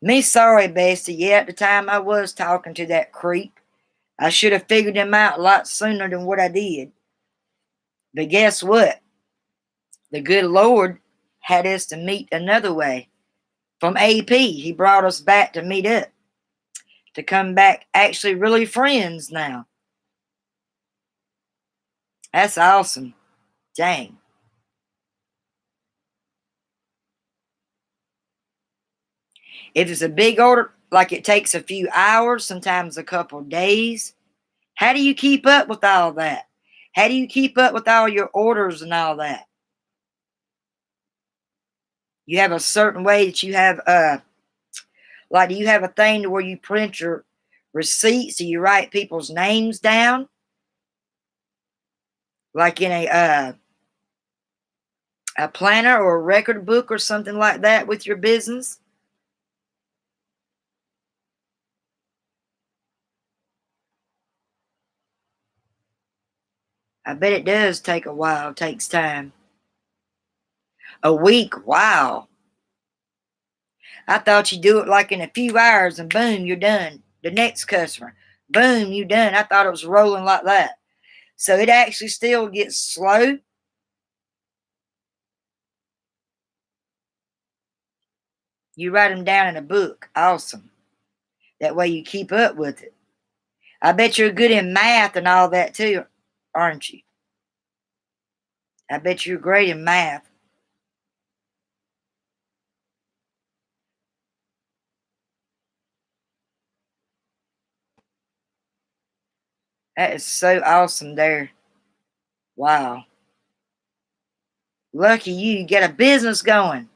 Me sorry, Bestie. Yeah, at the time I was talking to that creep. I should have figured him out a lot sooner than what I did. But guess what? The good Lord had us to meet another way. From AP, he brought us back to meet up. To come back actually really friends now. That's awesome. Dang. If it's a big order, like it takes a few hours, sometimes a couple days, how do you keep up with all that? How do you keep up with all your orders and all that? You have a certain way that you have, like, do you have a thing where you print your receipts? Do you write people's names down? Like in a planner or a record book or something like that with your business? I bet it does take a while. It takes time. A week? Wow. I thought you do it like in a few hours and boom, you're done. The next customer. Boom, you done. I thought it was rolling like that. So it actually still gets slow. You write them down in a book. Awesome. That way you keep up with it. I bet you're good in math and all that too, aren't you? I bet you're great in math. That is so awesome there. Wow. Lucky you. You got a business going.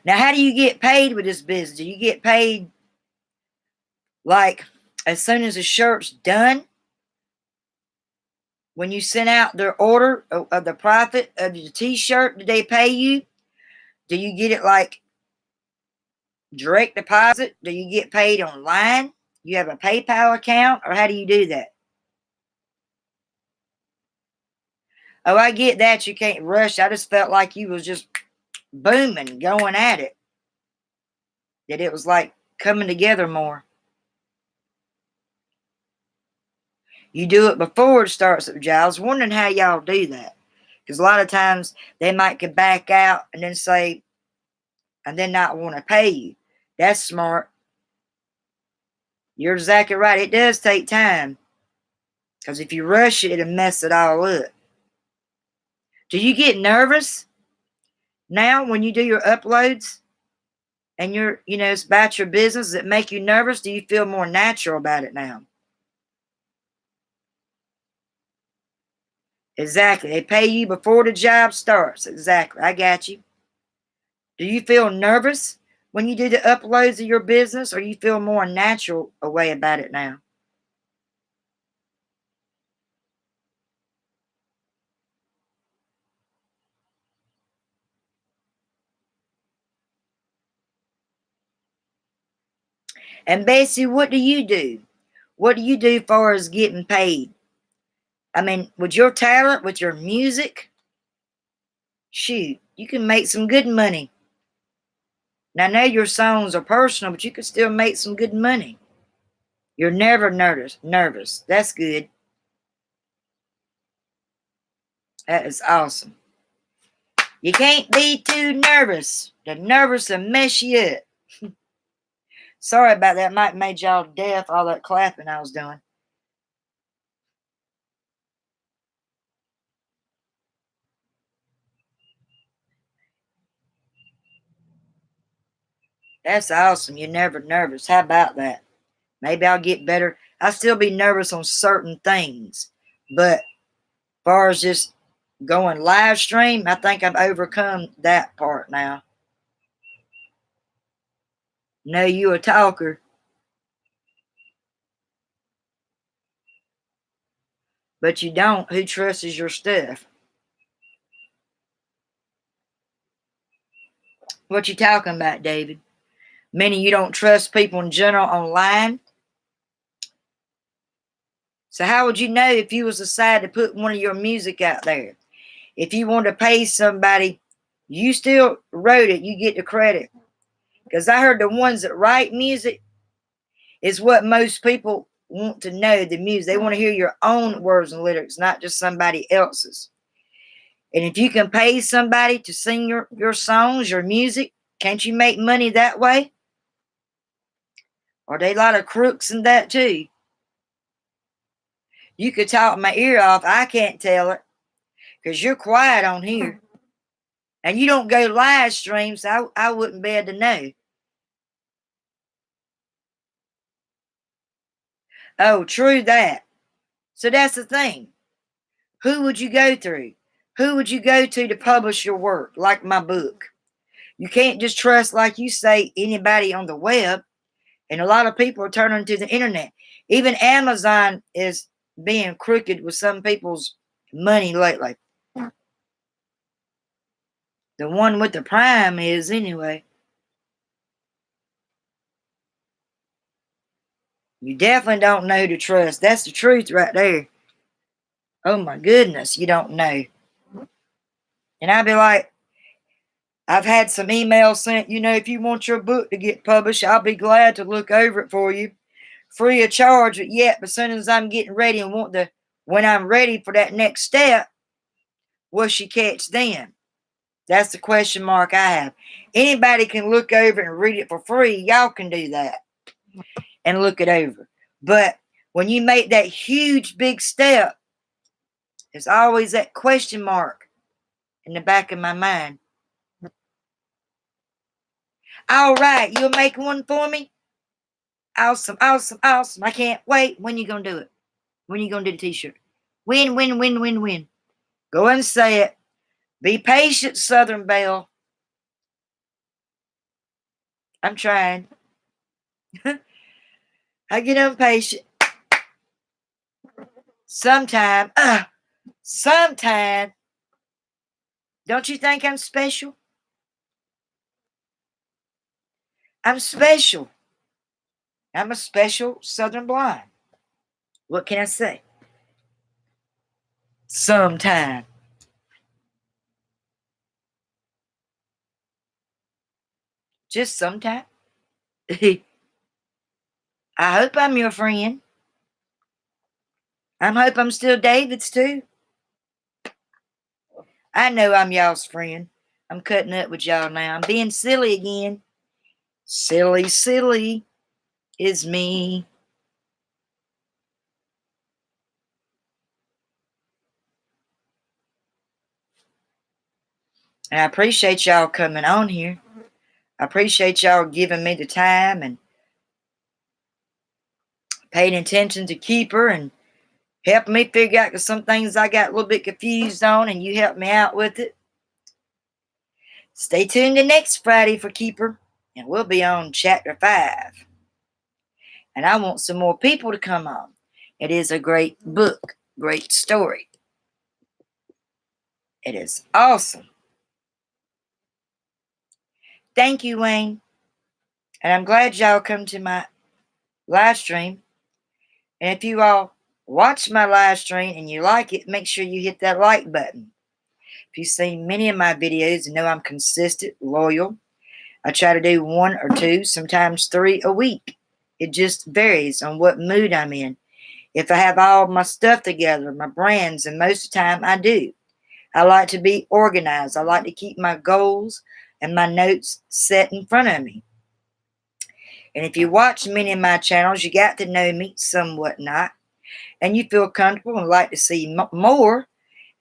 Now, how do you get paid with this business? Do you get paid like as soon as the shirt's done? When you send out their order of the profit of the t-shirt, do they pay you? Do you get it like direct deposit? Do you get paid online? You have a PayPal account, or how do you do that? Oh, I get that. You can't rush. I just felt like you was just booming, going at it. That it was like coming together more. You do it before it starts up, Joe. I was wondering how y'all do that. Because a lot of times they might get back out and then say, and then not want to pay you. That's smart. You're exactly right. It does take time. Because if you rush it, it'll mess it all up. Do you get nervous now when you do your uploads and it's about your business that make you nervous? Do you feel more natural about it now? Exactly. They pay you before the job starts. Exactly. I got you. Do you feel nervous when you do the uploads of your business, or you feel more natural way about it now? And Bessie, what do you do? What do you do as far as getting paid? I mean, with your talent, with your music, shoot, you can make some good money. Now, I know your songs are personal, but you can still make some good money. You're never nervous. Nervous. That's good. That is awesome. You can't be too nervous. The nervous will mess you up. Sorry about that. Might made y'all deaf, all that clapping I was doing. That's awesome. You're never nervous. How about that? Maybe I'll get better. I'll still be nervous on certain things. But as far as just going live stream, I think I've overcome that part now. No, you a talker, but you don't. Who trusts your stuff? What you talking about, David? Meaning you don't trust people in general online? So how would you know if you was decided to put one of your music out there? If you want to pay somebody, you still wrote it, you get the credit. Because I heard the ones that write music is what most people want to know, the music. They want to hear your own words and lyrics, not just somebody else's. And if you can pay somebody to sing your songs, your music, can't you make money that way? Are they a lot of crooks in that too? You could talk my ear off. I can't tell it because you're quiet on here. And you don't go live stream, so I wouldn't be able to know. Oh, true that. So that's the thing. Who would you go through? Who would you go to publish your work, like my book? You can't just trust, like you say, anybody on the web. And a lot of people are turning to the internet. Even Amazon is being crooked with some people's money lately. The one with the Prime is, anyway. You definitely don't know who to trust. That's the truth right there. Oh my goodness, you don't know. And I'd be like, I've had some emails sent, if you want your book to get published, I'll be glad to look over it for you. Free of charge, but yet, as soon as I'm getting ready and when I'm ready for that next step, will she catch then? That's the question mark I have. Anybody can look over and read it for free. Y'all can do that and look it over. But when you make that huge, big step, there's always that question mark in the back of my mind. All right, you'll make one for me? Awesome, awesome, awesome. I can't wait. When you going to do it? When you going to do the t-shirt? Win, win, win, win, win. Go and say it. Be patient, Southern Belle. I'm trying. I get impatient. Sometime. Don't you think I'm special? I'm special. I'm a special Southern blonde. What can I say? Sometime. Just sometime. I hope I'm your friend. I hope I'm still David's too. I know I'm y'all's friend. I'm cutting up with y'all now. I'm being silly again. Silly, silly is me. And I appreciate y'all coming on here. I appreciate y'all giving me the time and paying attention to Keeper and helping me figure out some things I got a little bit confused on, and you helped me out with it. Stay tuned to next Friday for Keeper, and we'll be on Chapter 5. And I want some more people to come on. It is a great book, great story. It is awesome. Thank you, Wayne. And I'm glad y'all come to my live stream. And if you all watch my live stream and you like it, make sure you hit that like button. If you've seen many of my videos and know I'm consistent, loyal, I try to do 1 or 2, sometimes 3 a week. It just varies on what mood I'm in. If I have all my stuff together, my brands, and most of the time I do. I like to be organized. I like to keep my goals and my notes set in front of me. And if you watch many of my channels, you got to know me somewhat not. And you feel comfortable and like to see more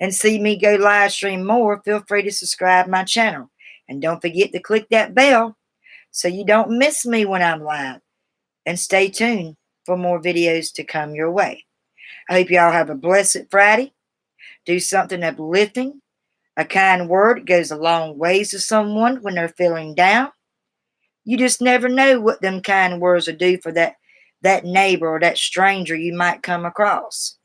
and see me go live stream more, feel free to subscribe my channel. And don't forget to click that bell so you don't miss me when I'm live. And stay tuned for more videos to come your way. I hope y'all have a blessed Friday. Do something uplifting. A kind word goes a long ways to someone when they're feeling down. You just never know what them kind words will do for that neighbor or that stranger you might come across.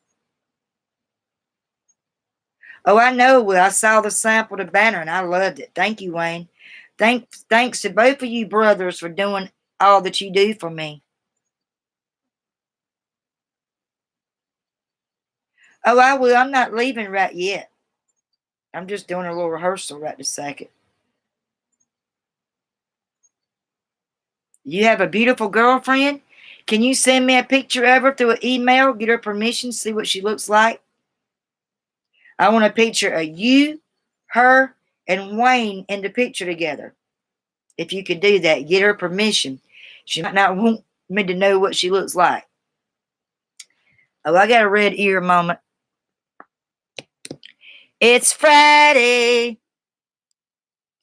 Oh, I know. Well, I saw the sample, the banner, and I loved it. Thank you, Wayne. Thanks to both of you brothers for doing all that you do for me. Oh, I will. I'm not leaving right yet. I'm just doing a little rehearsal right this second. You have a beautiful girlfriend? Can you send me a picture of her through an email? Get her permission, see what she looks like? I want a picture of you, her, and Wayne in the picture together. If you could do that, get her permission. She might not want me to know what she looks like. Oh, I got a red ear moment. It's Friday.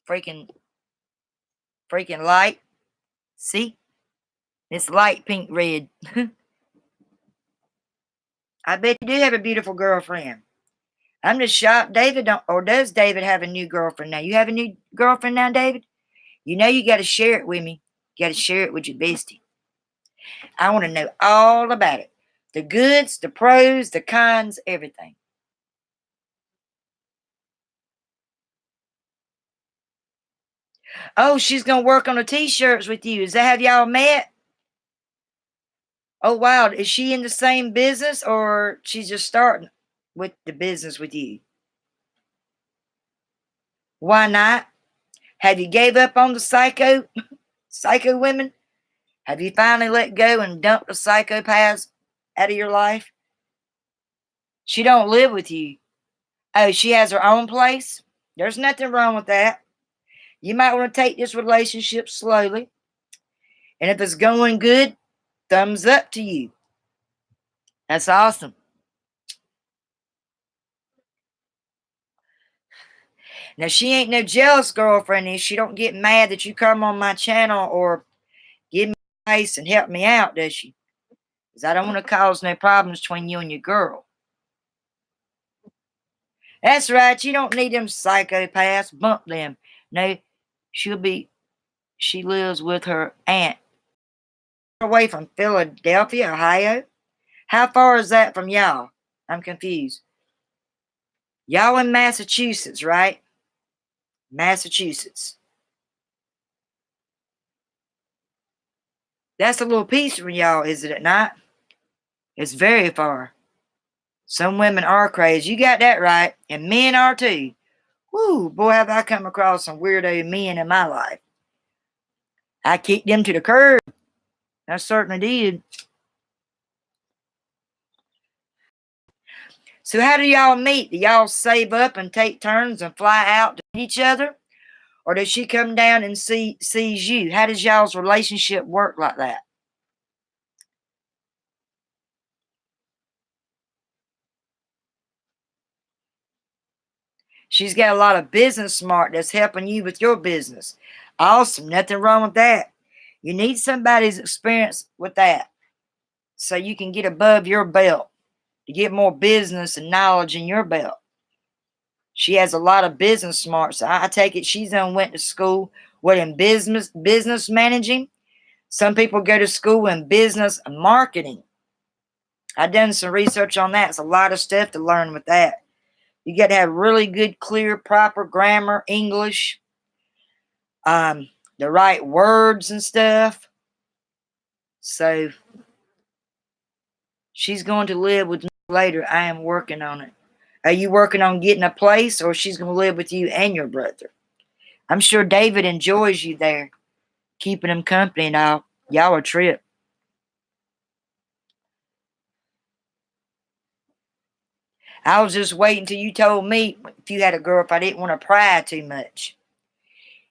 Freaking light. See? It's light pink red. I bet you do have a beautiful girlfriend. I'm just shocked David don't, or does David have a new girlfriend now? You have a new girlfriend now, David? You know you got to share it with me. You got to share it with your bestie. I want to know all about it. The goods, the pros, the cons, everything. Oh, she's going to work on the t-shirts with you. Is that have y'all met? Oh, wow. Is she in the same business or she's just starting with the business with you? Why not? Have you gave up on the psycho women? Have you finally let go and dumped the psychopaths out of your life? She don't live with you. Oh, she has her own place? There's nothing wrong with that. You might want to take this relationship slowly. And if it's going good, thumbs up to you. That's awesome. Now, she ain't no jealous girlfriend, and she don't get mad that you come on my channel or give me advice and help me out, does she? Because I don't want to cause no problems between you and your girl. That's right. You don't need them psychopaths. Bump them. No, she lives with her aunt. Away from Philadelphia, Ohio. How far is that from y'all? I'm confused. Y'all in Massachusetts, right? Massachusetts. That's a little piece from y'all, is it not? It's very far. Some women are crazy. You got that right. And men are too. Whoo, boy, have I come across some weirdo men in my life. I kicked them to the curb. I certainly did. So how do y'all meet? Do y'all save up and take turns and fly out to meet each other? Or does she come down and sees you? How does y'all's relationship work like that? She's got a lot of business smart that's helping you with your business. Awesome. Nothing wrong with that. You need somebody's experience with that so you can get above your belt to get more business and knowledge in your belt. She has a lot of business smarts. So I take it she's done went to school what in business managing. Some people go to school in business marketing. I've done some research on that. It's a lot of stuff to learn with that. You got to have really good, clear, proper grammar, English, the right words and stuff. So she's going to live with me later. I am working on it. Are you working on getting a place, or she's going to live with you and your brother? I'm sure David enjoys you there, keeping him company and all. Y'all a trip. I was just waiting till you told me if you had a girl, if I didn't want to pry too much.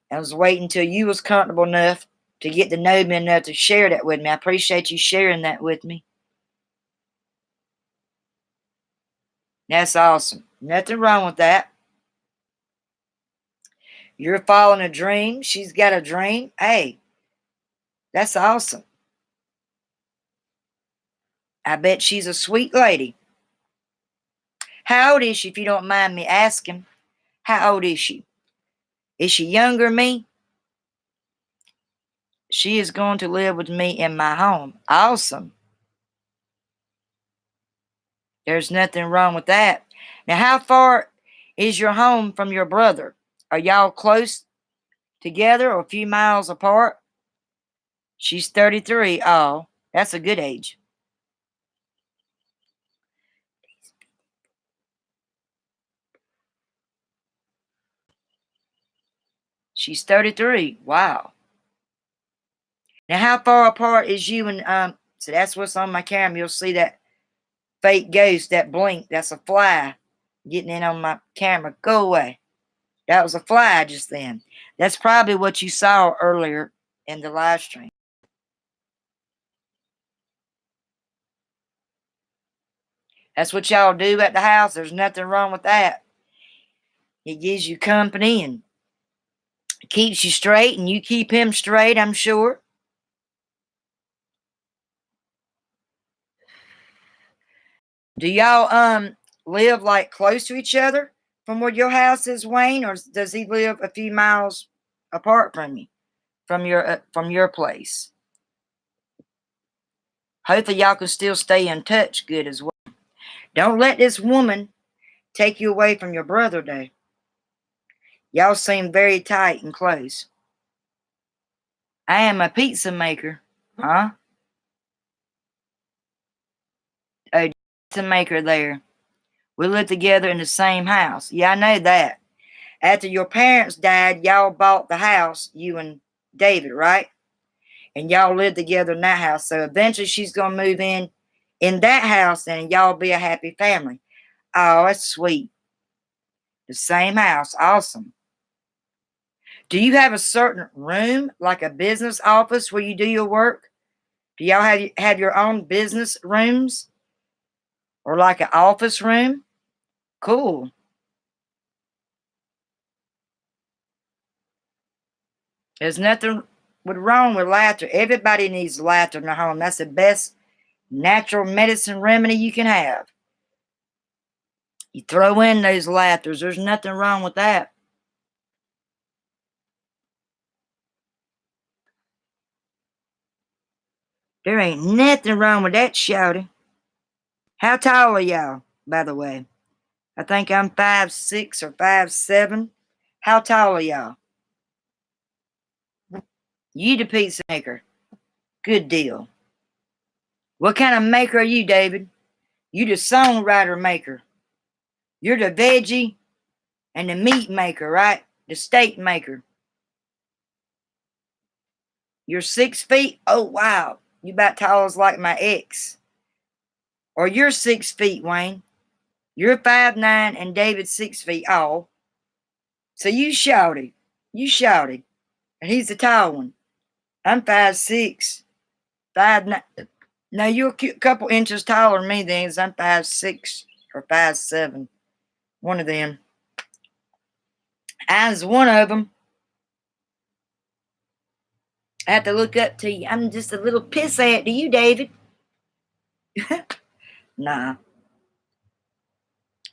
I was waiting till you was comfortable enough to get to know me enough to share that with me. I appreciate you sharing that with me. That's awesome. Nothing wrong with that. You're following a dream. She's got a dream. Hey, that's awesome. I bet she's a sweet lady. How old is she, if you don't mind me asking? How old is she? Is she younger than me? She is going to live with me in my home. Awesome. There's nothing wrong with that. Now, how far is your home from your brother? Are y'all close together or a few miles apart? She's 33. Oh, that's a good age. She's 33. Wow. Now, how far apart is you and so that's what's on my camera. You'll see that fake ghost, that blink. That's a fly getting in on my camera. Go away. That was a fly just then. That's probably what you saw earlier in the live stream. That's what y'all do at the house. There's nothing wrong with that. It gives you company and keeps you straight, and you keep him straight, I'm sure. Do y'all live like close to each other from where your house is, Wayne, or does he live a few miles apart from you, from your place? Hopefully, y'all can still stay in touch good as well. Don't let this woman take you away from your brother, though. Y'all seem very tight and close. I am a pizza maker, huh? maker there. We lived together in the same house. Yeah, I know that. After your parents died, y'all bought the house, you and David, right? And y'all lived together in that house. So eventually she's going to move in that house and y'all be a happy family. Oh, that's sweet. The same house. Awesome. Do you have a certain room, like a business office where you do your work? Do y'all have your own business rooms? Or like an office room? Cool. There's nothing wrong with laughter. Everybody needs laughter in their home. That's the best natural medicine remedy you can have. You throw in those laughters. There's nothing wrong with that. There ain't nothing wrong with that, shouty. How tall are y'all, by the way? I think I'm 5'6" or 5'7". How tall are y'all? You the pizza maker. Good deal. What kind of maker are you, David? You the songwriter maker. You're the veggie and the meat maker, right? The steak maker. You're 6 feet? Oh, wow. You about tall as like my ex. Or you're 6 feet, Wayne. You're 5'9" and David's 6 feet. Oh. So you shouty. You shouty. And he's the tall one. I'm 5'6". 5'9". Now you're a couple inches taller than me then, 'cause I'm 5'6" or 5'7". One of them. I's one of them. I have to look up to you. I'm just a little pissant to you, David. Nah.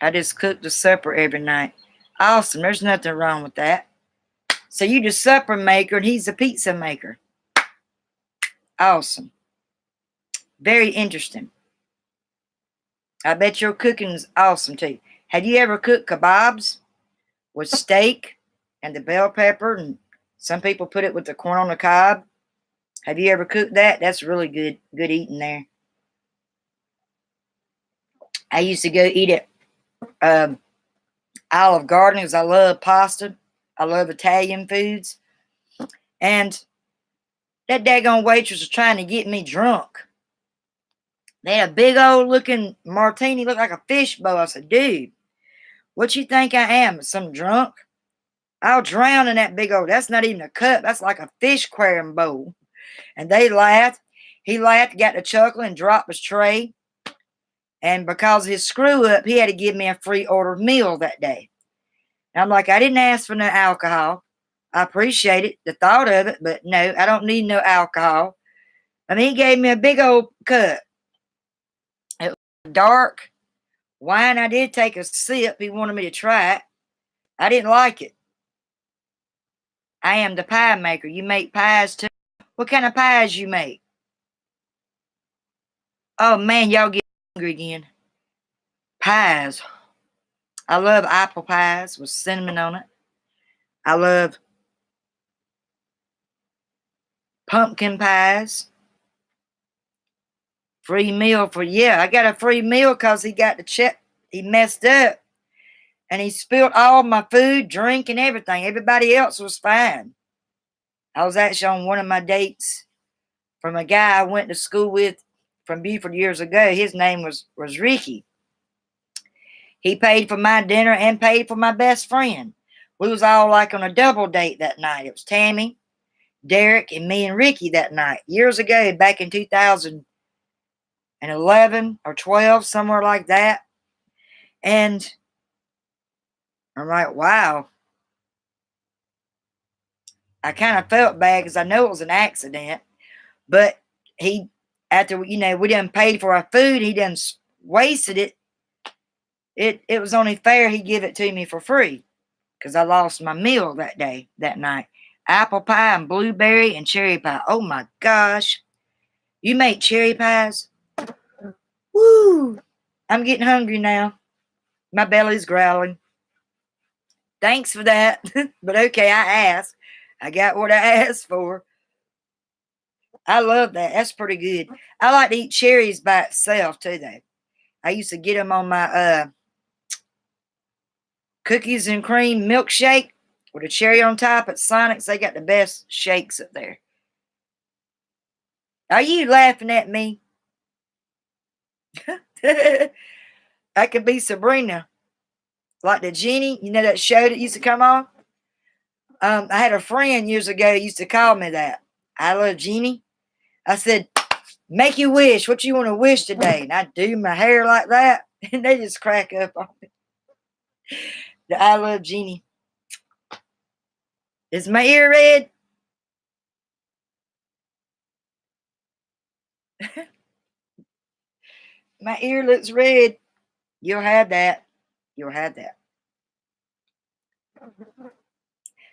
I just cook the supper every night. Awesome. There's nothing wrong with that. So you the supper maker and he's the pizza maker. Awesome. Very interesting. I bet your cooking's awesome too. Have you ever cooked kebabs with steak and the bell pepper, and some people put it with the corn on the cob? Have you ever cooked that? That's really good eating there. I used to go eat at Olive Garden because I love pasta. I love Italian foods. And that daggone waitress was trying to get me drunk. They had a big old looking martini, looked like a fishbowl. I said, dude, what you think I am? Some drunk? I'll drown in that big old, that's not even a cup. That's like a fish aquarium bowl. And they laughed. He laughed, got the chuckle, and dropped his tray. And because of his screw up, he had to give me a free order meal that day. And I'm like, I didn't ask for no alcohol. I appreciate it, the thought of it, but no, I don't need no alcohol. And he gave me a big old cup. It was dark wine. I did take a sip. He wanted me to try it. I didn't like it. I am the pie maker. You make pies too? What kind of pies you make? Oh man, y'all get hungry again. Pies. I love apple pies with cinnamon on it. I love pumpkin pies. Free meal for, yeah, I got a free meal because he got the check. He messed up. And he spilled all my food, drink, and everything. Everybody else was fine. I was actually on one of my dates from a guy I went to school with from Beaufort years ago. His name was Ricky. He paid for my dinner and paid for my best friend. We was all like on a double date that night. It was Tammy, Derek, and me and Ricky that night. Years ago, back in 2011 or 12, somewhere like that. And I'm like, wow. I kind of felt bad because I know it was an accident. But he, after, we done paid for our food, he done wasted it. It was only fair he give it to me for free because I lost my meal that night. Apple pie and blueberry and cherry pie. Oh my gosh. You make cherry pies? Woo! I'm getting hungry now. My belly's growling. Thanks for that. But okay, I asked. I got what I asked for. I love that. That's pretty good. I like to eat cherries by itself too, though. I used to get them on my cookies and cream milkshake with a cherry on top at Sonic's. They got the best shakes up there. Are you laughing at me? I could be Sabrina. Like the genie, you know that show that used to come on? I had a friend years ago used to call me that. I love Genie. I said, make you wish. What you want to wish today? And I do my hair like that. And they just crack up on me. The I love Genie. Is my ear red? My ear looks red. You'll have that. You'll have that.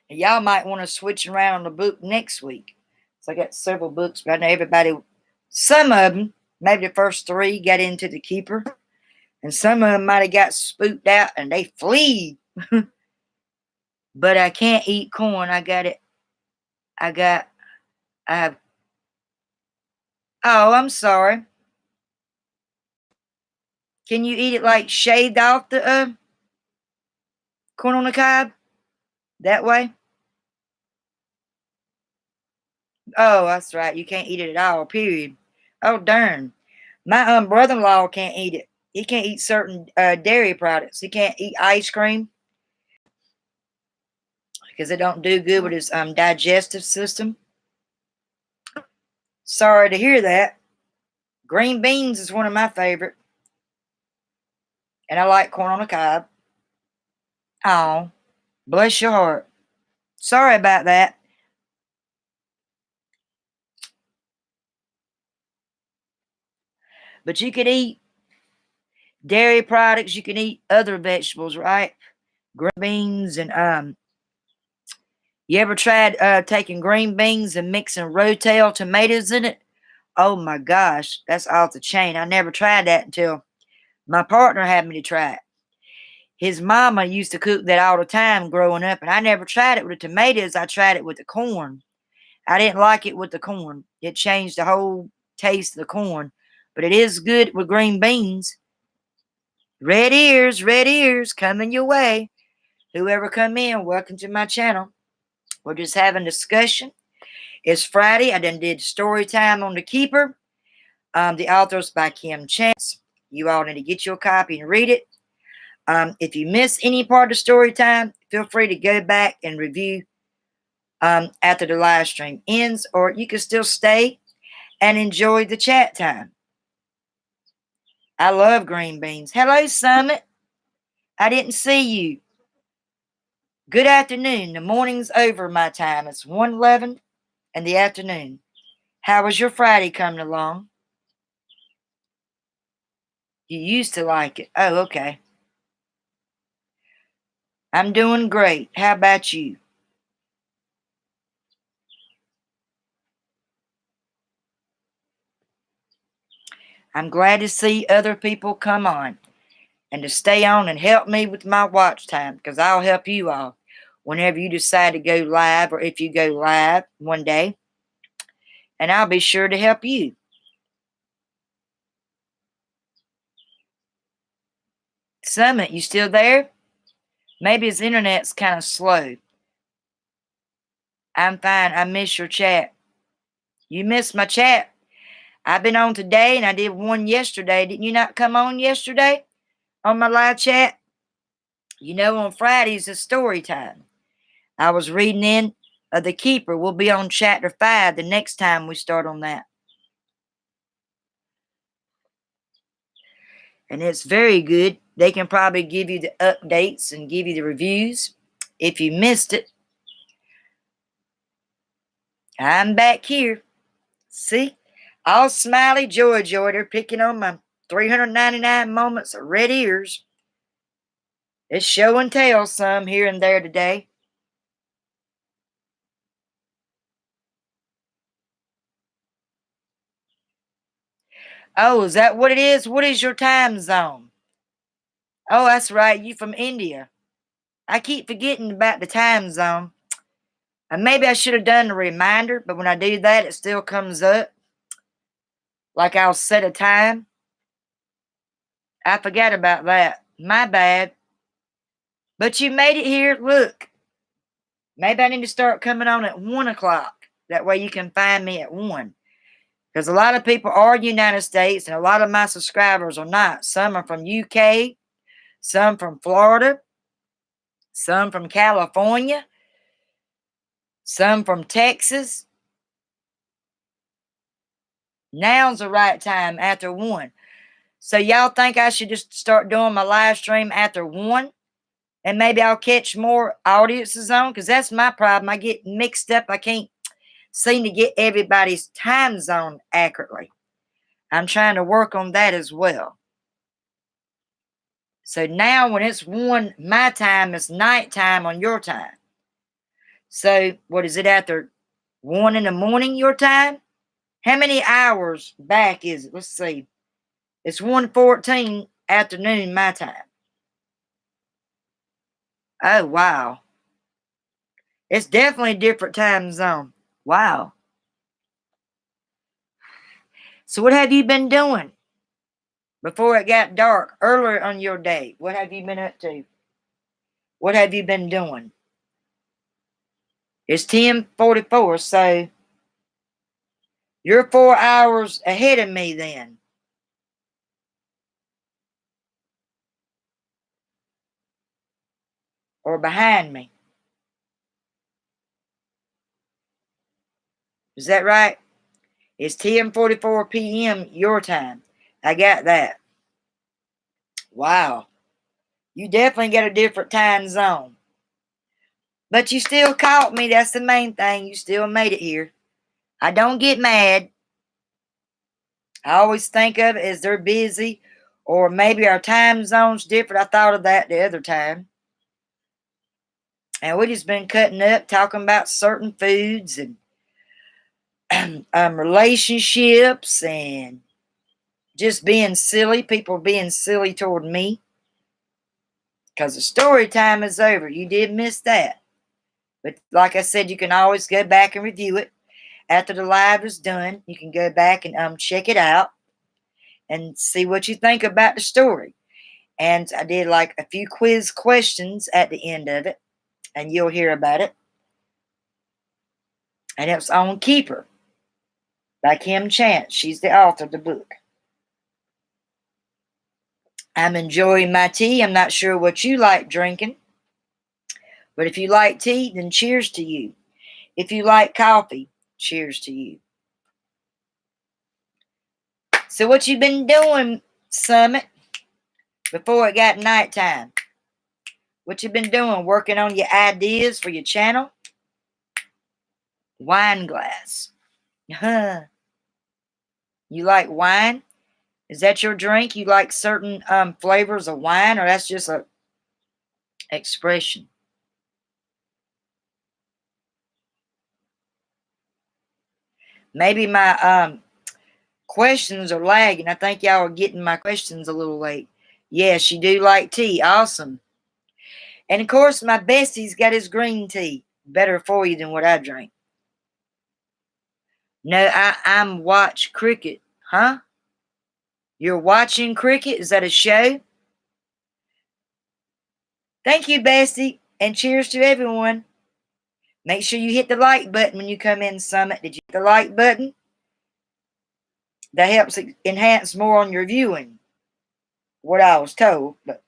And y'all might want to switch around the book next week. So I got several books, but I know everybody, some of them, maybe the first three, got into the keeper. And some of them might have got spooked out and they flee. But I can't eat corn. I have, oh, I'm sorry. Can you eat it like shaved off the corn on the cob? That way? Oh, that's right. You can't eat it at all, period. Oh, darn. My brother-in-law can't eat it. He can't eat certain dairy products. He can't eat ice cream because it don't do good with his digestive system. Sorry to hear that. Green beans is one of my favorite. And I like corn on the cob. Oh, bless your heart. Sorry about that. But you could eat dairy products. You can eat other vegetables, right? Green beans and you ever tried taking green beans and mixing rotel tomatoes in it? Oh my gosh, that's off the chain. I never tried that until my partner had me to try it. His mama used to cook that all the time growing up, and I never tried it with the tomatoes. I tried it with the corn. I didn't like it with the corn. It changed the whole taste of the corn. But it is good with green beans. Red ears coming your way. Whoever come in, welcome to my channel. We're just having discussion. It's Friday. I done did story time on The Keeper. The author's by Kim Chance. You all need to get your copy and read it. If you miss any part of story time, feel free to go back and review after the live stream ends, or you can still stay and enjoy the chat time. I love green beans. Hello, Summit. I didn't see you. Good afternoon. The morning's over my time. It's 1:11 in the afternoon. How was your Friday coming along? You used to like it. Oh, okay. I'm doing great. How about you? I'm glad to see other people come on and to stay on and help me with my watch time, because I'll help you all whenever you decide to go live, or if you go live one day, and I'll be sure to help you. Summit, you still there? Maybe his internet's kind of slow. I'm fine. I miss your chat. You missed my chat. I've been on today and I did one yesterday. Didn't you not come on yesterday on my live chat? You know, on Fridays is story time. I was reading in The Keeper. We'll be on chapter 5 the next time we start on that. And it's very good. They can probably give you the updates and give you the reviews if you missed it. I'm back here. See? All smiley joy. They're picking on my 399 moments of red ears. It's show and tell some here and there today. Oh, is that what it is? What is your time zone? Oh, that's right. You from India. I keep forgetting about the time zone. And maybe I should have done a reminder, but when I do that, it still comes up. Like I'll set a time. I forgot about that. My bad. But you made it here. Look. Maybe I need to start coming on at 1 o'clock. That way you can find me at 1. Because a lot of people are in the United States, and a lot of my subscribers are not. Some are from UK, some from Florida, some from California, some from Texas. Now's the right time, after 1. So y'all think I should just start doing my live stream after 1? And maybe I'll catch more audiences on? Because that's my problem. I get mixed up. I can't seem to get everybody's time zone accurately. I'm trying to work on that as well. So now when it's 1 my time, it's nighttime on your time. So what is it, after 1 in the morning your time? How many hours back is it? Let's see. It's 1:14 afternoon my time. Oh, wow. It's definitely a different time zone. Wow. So what have you been doing before it got dark earlier on your day? What have you been up to? What have you been doing? It's 10:44, so you're 4 hours ahead of me then. Or behind me. Is that right? It's 10:44 p.m. your time. I got that. Wow. You definitely got a different time zone. But you still caught me. That's the main thing. You still made it here. I don't get mad. I always think of it as they're busy, or maybe our time zone's different. I thought of that the other time. And we just been cutting up, talking about certain foods and relationships and just being silly. People being silly toward me. Because the story time is over. You did miss that. But like I said, you can always go back and review it. After the live is done, you can go back and check it out and see what you think about the story. And I did like a few quiz questions at the end of it, and you'll hear about it. And it's on Keeper by Kim Chance. She's the author of the book. I'm enjoying my tea. I'm not sure what you like drinking, but if you like tea, then cheers to you. If you like coffee, cheers to you. So what you been doing, Summit, before it got nighttime? What you been doing? Working on your ideas for your channel? Wine glass. Huh. You like wine? Is that your drink? You like certain flavors of wine, or that's just a expression? Maybe my questions are lagging. I think y'all are getting my questions a little late. Yes, you do like tea. Awesome. And of course, my bestie's got his green tea. Better for you than what I drink. No, I'm watch cricket. Huh? You're watching cricket? Is that a show? Thank you, bestie. And cheers to everyone. Make sure you hit the like button when you come in, Summit. Did you hit the like button? That helps enhance more on your viewing. What I was told. But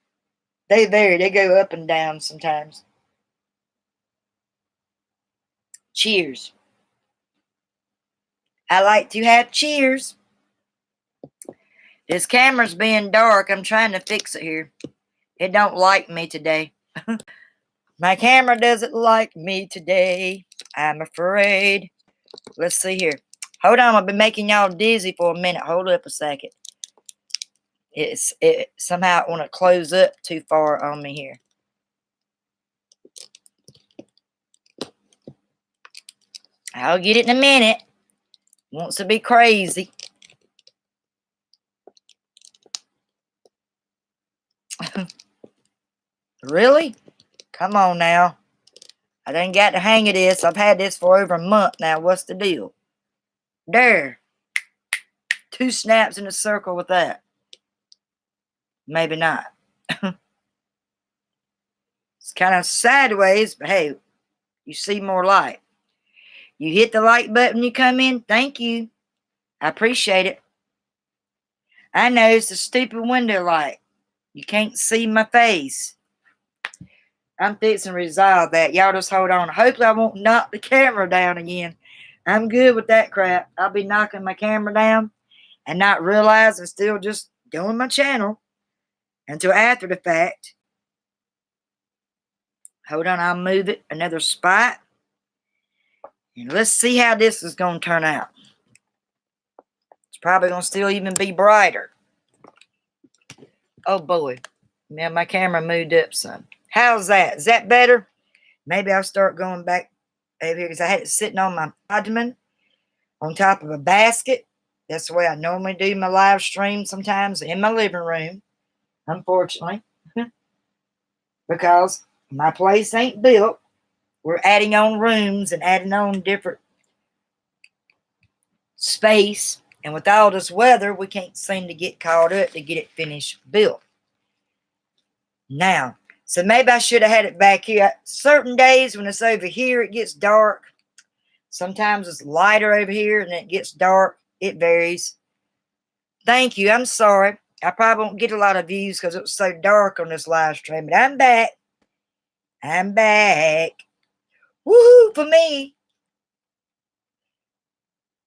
they vary. They go up and down sometimes. Cheers. I like to have cheers. This camera's being dark. I'm trying to fix it here. It don't like me today. My camera doesn't like me today. I'm afraid. Let's see here. Hold on. I've been making y'all dizzy for a minute. Hold up a second. It somehow want to close up too far on me here. I'll get it in a minute. Wants to be crazy. Really? Come on now. I done got the hang of this. I've had this for over a month now. What's the deal? There. 2 snaps in a circle with that. maybe not. It's kind of sideways, but hey, you see more light. You hit the like button, you come in. Thank you. I appreciate it. I know it's a stupid window light. You can't see my face. I'm fixing to resolve that. Y'all just hold on. Hopefully I won't knock the camera down again. I'm good with that crap. I'll be knocking my camera down and not realize I'm still just doing my channel until after the fact. Hold on, I'll move it another spot. And let's see how this is going to turn out. It's probably going to still even be brighter. Oh boy. Now my camera moved up some. How's that? Is that better? Maybe I'll start going back over here because I had it sitting on my ottoman on top of a basket. That's the way I normally do my live stream sometimes in my living room, unfortunately. Because my place ain't built. We're adding on rooms and adding on different space. And with all this weather, we can't seem to get caught up to get it finished built. Now, so maybe I should have had it back here. Certain days when it's over here, it gets dark. Sometimes it's lighter over here and it gets dark. It varies. Thank you. I'm sorry. I probably won't get a lot of views because it was so dark on this live stream. But I'm back. I'm back. Woohoo for me.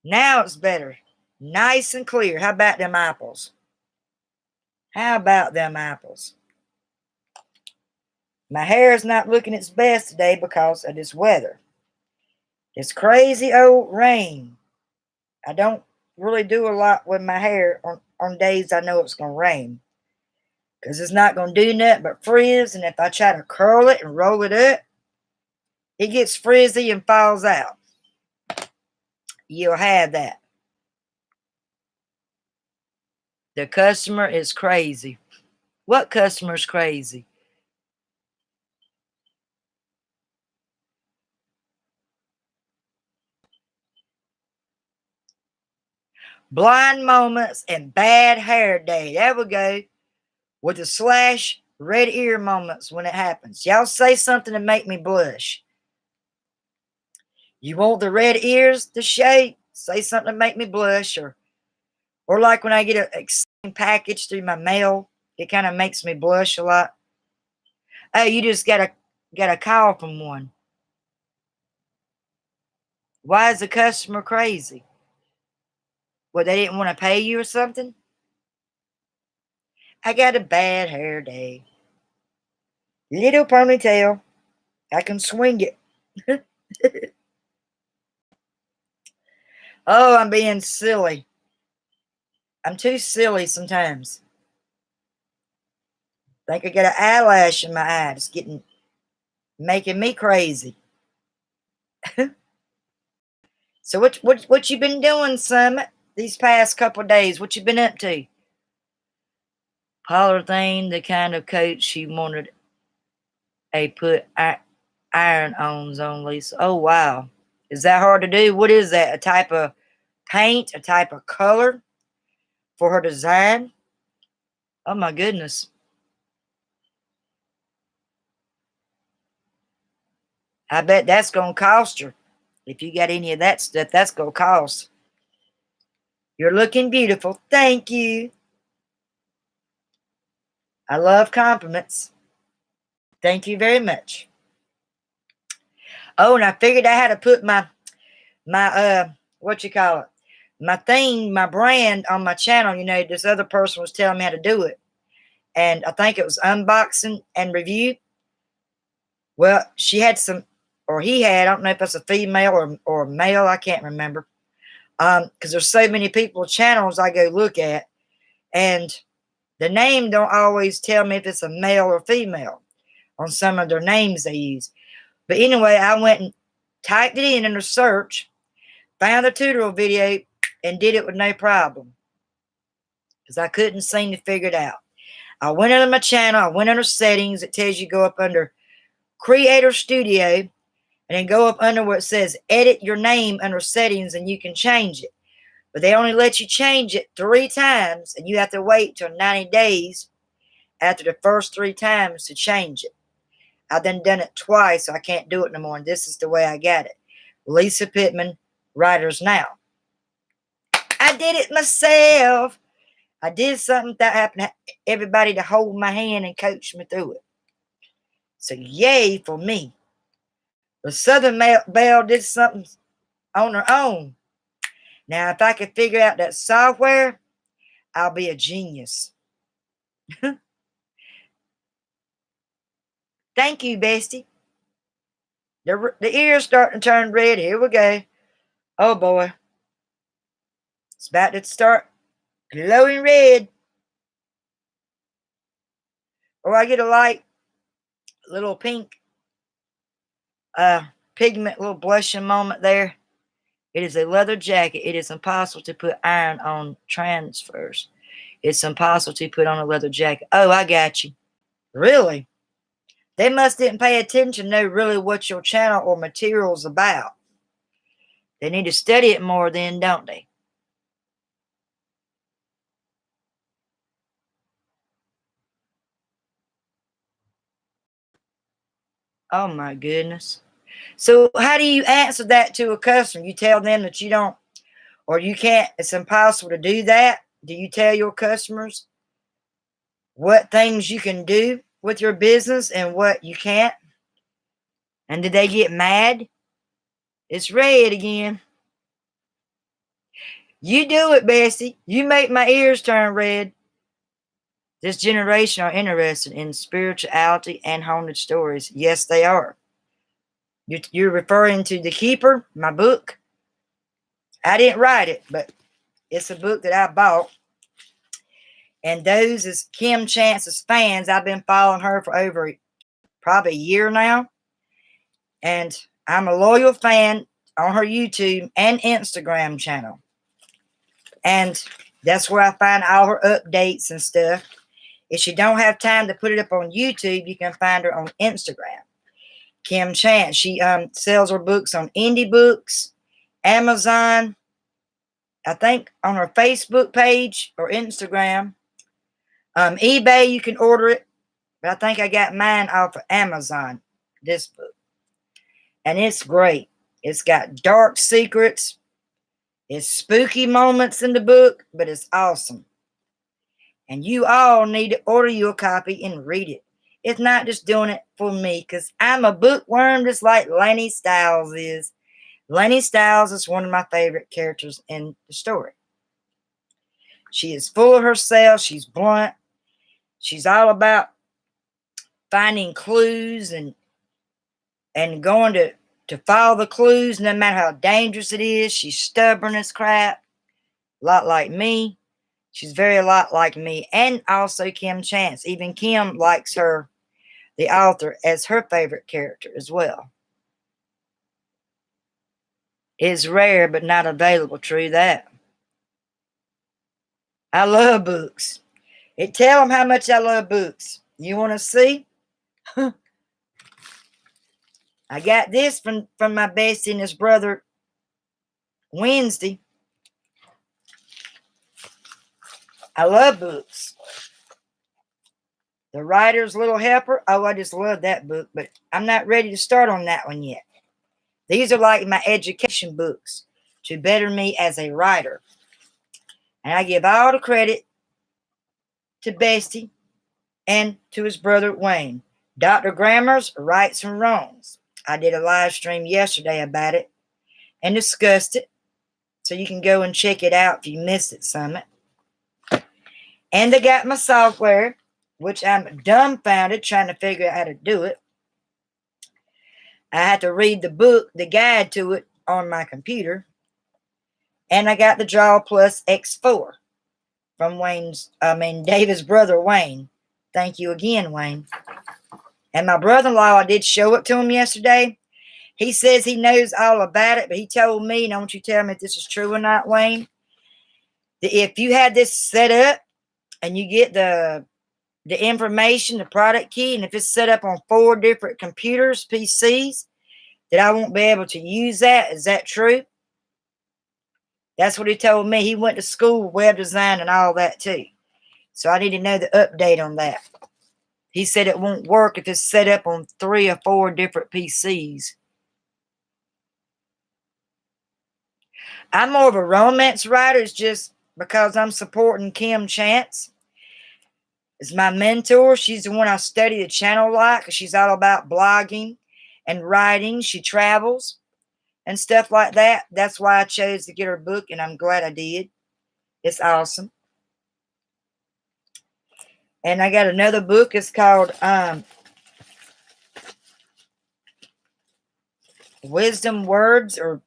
Now it's better. Nice and clear. How about them apples? How about them apples? My hair is not looking its best today because of this weather. This crazy old rain. I don't really do a lot with my hair on days I know it's going to rain. Because it's not going to do nothing but frizz. And if I try to curl it and roll it up, it gets frizzy and falls out. You'll have that. The customer is crazy. What customer's crazy? Blind moments and bad hair day. There we go. With the slash red ear moments when it happens. Y'all say something to make me blush. You want the red ears to shake? Say something to make me blush. Or like when I get a exciting package through my mail, it kind of makes me blush a lot. Oh, you just got a call from one. Why is the customer crazy? What, they didn't want to pay you or something? I got a bad hair day. Little ponytail. I can swing it. Oh, I'm being silly. I'm too silly sometimes. Think I got an eyelash in my eye. It's making me crazy. So what you been doing, Summit, these past couple of days? What you been up to? Polythene, the kind of coat she wanted a put iron-ons on, Lisa. Oh, wow. Is that hard to do? What is that? A type of paint? A type of color for her design? Oh, my goodness. I bet that's going to cost her. If you got any of that stuff, that's going to cost. You're looking beautiful. Thank you. I love compliments. Thank you very much. Oh, and I figured I had to put my what you call it? My thing, my brand on my channel. You know, this other person was telling me how to do it. And I think it was unboxing and review. Well, she had some, or he had, I don't know if that's a female or male, I can't remember. Because there's so many people channels I go look at. And the name don't always tell me if it's a male or female on some of their names they use. But anyway, I went and typed it in a search, found the tutorial video, and did it with no problem. Because I couldn't seem to figure it out. I went under my channel, I went under settings. It tells you go up under Creator Studio, and then go up under where it says edit your name under settings, and you can change it. But they only let you change it 3 times, and you have to wait till 90 days after the first 3 times to change it. I've done it twice, so I can't do it no more. And this is the way I got it. Lisa Pittman, Writers Now. I did it myself. I did something that happened to everybody to hold my hand and coach me through it. So yay for me. The Southern Belle did something on her own. Now, if I could figure out that software, I'll be a genius. Thank you, bestie. The ears starting to turn red. Here we go. Oh, boy. It's about to start glowing red. Or I get a light, little pink pigment, little blushing moment there. It is a leather jacket. It is impossible to put iron on transfers. It's impossible to put on a leather jacket. Oh, I got you. Really? They must didn't pay attention to know really what your channel or material is about. They need to study it more then, don't they? Oh, my goodness. So how do you answer that to a customer? You tell them that you don't, or you can't, it's impossible to do that? Do you tell your customers what things you can do with your business and what you can't? And did they get mad? It's red again. You do it, Bessie. You make my ears turn red. This generation are interested in spirituality and haunted stories. Yes, they are. You're referring to The Keeper, my book. I didn't write it, but it's a book that I bought. And those is Kim Chance's fans. I've been following her for over probably a year now. And I'm a loyal fan on her YouTube and Instagram channel. And that's where I find all her updates and stuff. If she don't have time to put it up on YouTube, you can find her on Instagram. Kim Chance. She sells her books on Indie Books, Amazon, I think on her Facebook page or Instagram. eBay, you can order it. But I think I got mine off of Amazon, this book. And it's great. It's got dark secrets. It's spooky moments in the book, but it's awesome. And you all need to order you a copy and read it. It's not just doing it for me, because I'm a bookworm just like Lainey Styles is. Lainey Styles is one of my favorite characters in the story. She is full of herself. She's blunt. She's all about finding clues and going to follow the clues no matter how dangerous it is. She's stubborn as crap. A lot like me. She's very a lot like me. And also Kim Chance. Even Kim likes her, the author, as her favorite character as well. It's rare but not available. True that. I love books. Tell them how much I love books. You want to see? I got this from my bestie and his brother Wednesday. I love books. The Writer's Little Helper. Oh, I just love that book, but I'm not ready to start on that one yet. These are like my education books to better me as a writer. And I give all the credit to Bestie and to his brother Wayne. Dr. Grammer's Rights and Wrongs. I did a live stream yesterday about it and discussed it. So you can go and check it out if you missed it, Summit. And I got my software, which I'm dumbfounded trying to figure out how to do it. I had to read the book, the guide to it on my computer. And I got the Draw Plus X4 from David's brother, Wayne. Thank you again, Wayne. And my brother-in-law, I did show it to him yesterday. He says he knows all about it, but he told me, and I want you to tell me if this is true or not, Wayne, that if you had this set up and you get the information, the product key, and if it's set up on 4 different computers, PCs, that I won't be able to use that. Is that true? That's what he told me. He went to school, web design, and all that too. So I need to know the update on that. He said it won't work if it's set up on 3 or 4 different PCs. I'm more of a romance writer. It's just because I'm supporting Kim Chance. Is my mentor. She's the one I study the channel like. She's all about blogging and writing. She travels and stuff like that. That's why I chose to get her book, and I'm glad I did. It's awesome. And I got another book. It's called Wisdom Words, or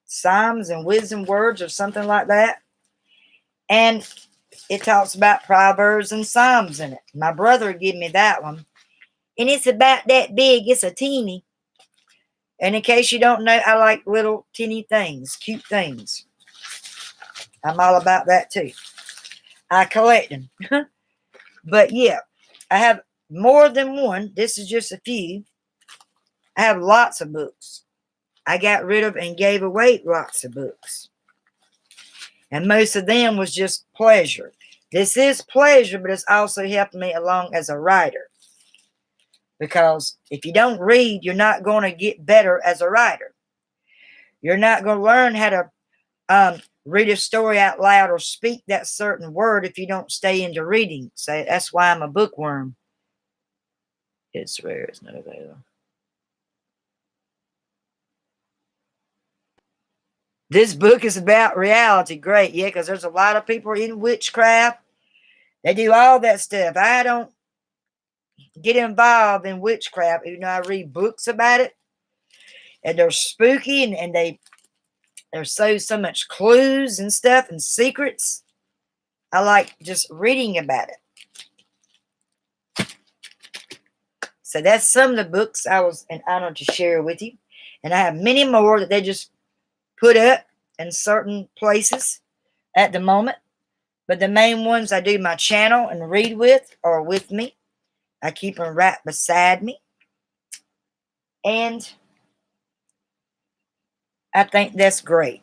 Psalms and Wisdom Words, or something like that. And it talks about Proverbs and Psalms in it. My brother gave me that one. And it's about that big. It's a teeny. And in case you don't know, I like little teeny things, cute things. I'm all about that too. I collect them. But yeah, I have more than one. This is just a few. I have lots of books. I got rid of and gave away lots of books. And most of them was just pleasure. This is pleasure, but it's also helped me along as a writer. Because if you don't read, you're not going to get better as a writer. You're not going to learn how to read a story out loud or speak that certain word if you don't stay into reading. So that's why I'm a bookworm. It's rare. It's not available. This book is about reality. Great, yeah, because there's a lot of people in witchcraft. They do all that stuff. I don't get involved in witchcraft. You know, I read books about it, and they're spooky, and there's so much clues and stuff and secrets. I like just reading about it. So that's some of the books I was an honor to share with you. And I have many more that they just put up in certain places at the moment. But the main ones I do my channel and read with are with me. I keep them right beside me. And I think that's great.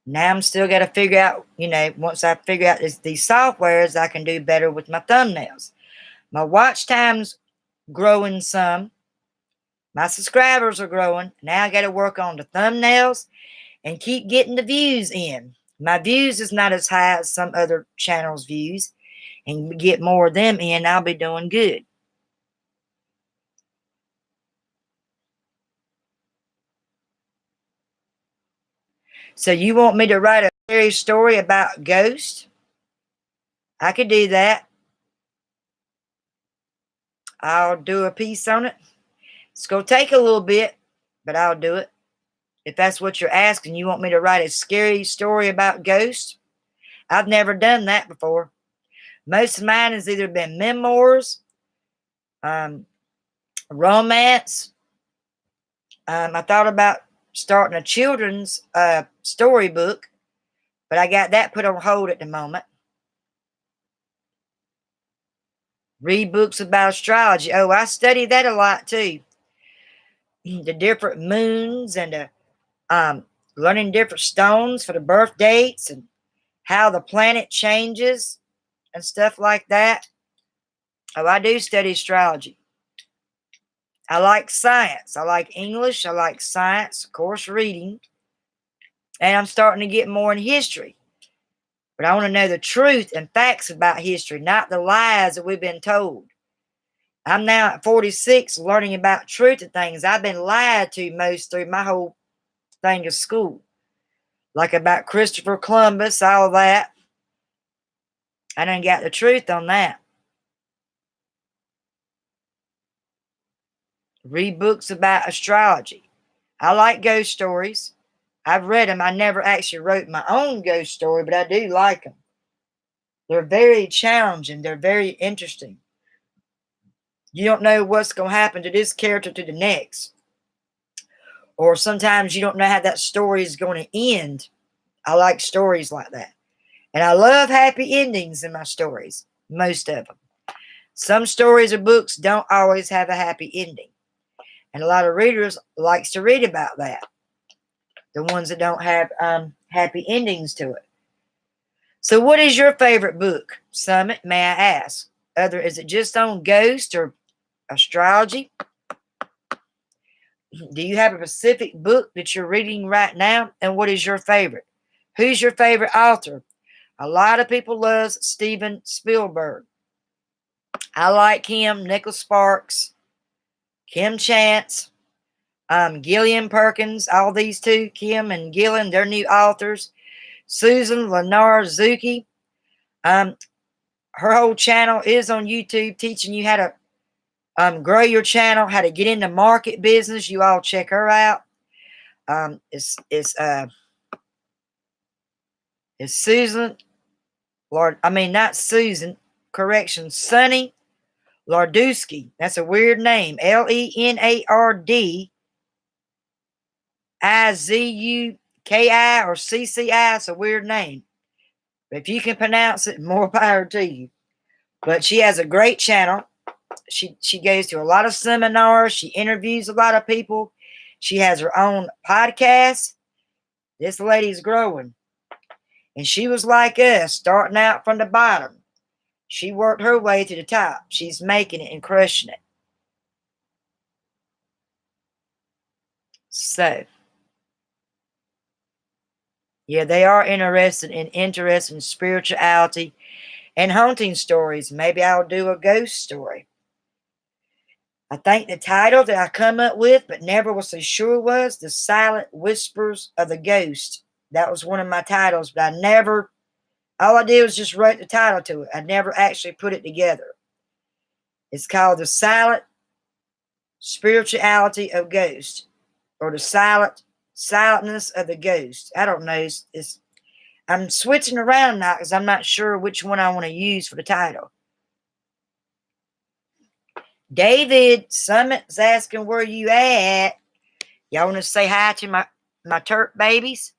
Now I'm still got to figure out, you know, once I figure out these softwares, I can do better with my thumbnails. My watch time's growing some. My subscribers are growing. Now I got to work on the thumbnails and keep getting the views in. My views is not as high as some other channels' views. And get more of them in, I'll be doing good. So you want me to write a scary story about ghosts? I could do that. I'll do a piece on it. It's going to take a little bit, but I'll do it. If that's what you're asking, you want me to write a scary story about ghosts? I've never done that before. Most of mine has either been memoirs, romance. I thought about starting a children's storybook, but I got that put on hold at the moment. Read books about astrology. Oh, I study that a lot too. The different moons and learning different stones for the birth dates and how the planet changes and stuff like that. Oh, I do study astrology. I like science. I like English. I like science, of course, reading. And I'm starting to get more in history. But I want to know the truth and facts about history, not the lies that we've been told. I'm now at 46 learning about truth and things. I've been lied to most through my whole thing of school. Like about Christopher Columbus, all that. I done got the truth on that. Read books about astrology. I like ghost stories. I've read them. I never actually wrote my own ghost story, but I do like them. They're very challenging. They're very interesting. You don't know what's going to happen to this character to the next. Or sometimes you don't know how that story is going to end. I like stories like that. And I love happy endings in my stories. Most of them. Some stories or books don't always have a happy ending. And a lot of readers likes to read about that. The ones that don't have happy endings to it. So what is your favorite book, Summit, may I ask? Is it just on ghost or astrology? Do you have a specific book that you're reading right now? And what is your favorite? Who's your favorite author? A lot of people love Steven Spielberg. I like him, Nicholas Sparks, Kim Chance, Gillian Perkins, all these two, Kim and Gillian, they're new authors. Susan Lenar Zuki. Her whole channel is on YouTube teaching you how to grow your channel, how to get into market business. You all check her out. It's Susan Lord. I mean, not Susan. Correction, Sunny Lardusky. That's a weird name. LenardizUki or CCI. It's a weird name. But if you can pronounce it, more power to you. But she has a great channel. She goes to a lot of seminars. She interviews a lot of people. She has her own podcast. This lady's growing. And she was like us, starting out from the bottom. She worked her way to the top. She's making it and crushing it. So, yeah, they are interested in spirituality and haunting stories. Maybe I'll do a ghost story. I think the title that I come up with, but never was so sure, was The Silent Whispers of the Ghost. That was one of my titles, but all I did was just write the title to it. I never actually put it together. It's called The Silent Spirituality of Ghost, or The Silentness of the Ghost. I don't know. I'm switching around now because I'm not sure which one I want to use for the title. David Summit's asking where you at. Y'all want to say hi to my Turk babies?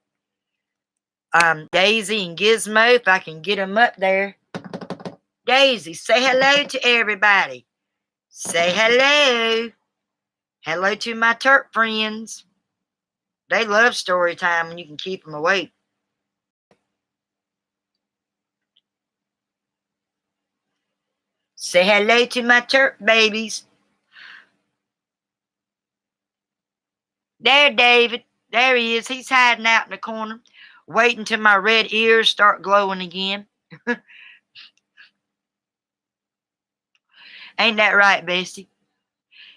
Daisy and Gizmo, if I can get them up there. Daisy, say hello to everybody. Say hello. Hello to my Turk friends. They love story time when you can keep them awake. Say hello to my Turk babies. There, David. There he is. He's hiding out in the corner, waiting till my red ears start glowing again. Ain't that right, Bestie?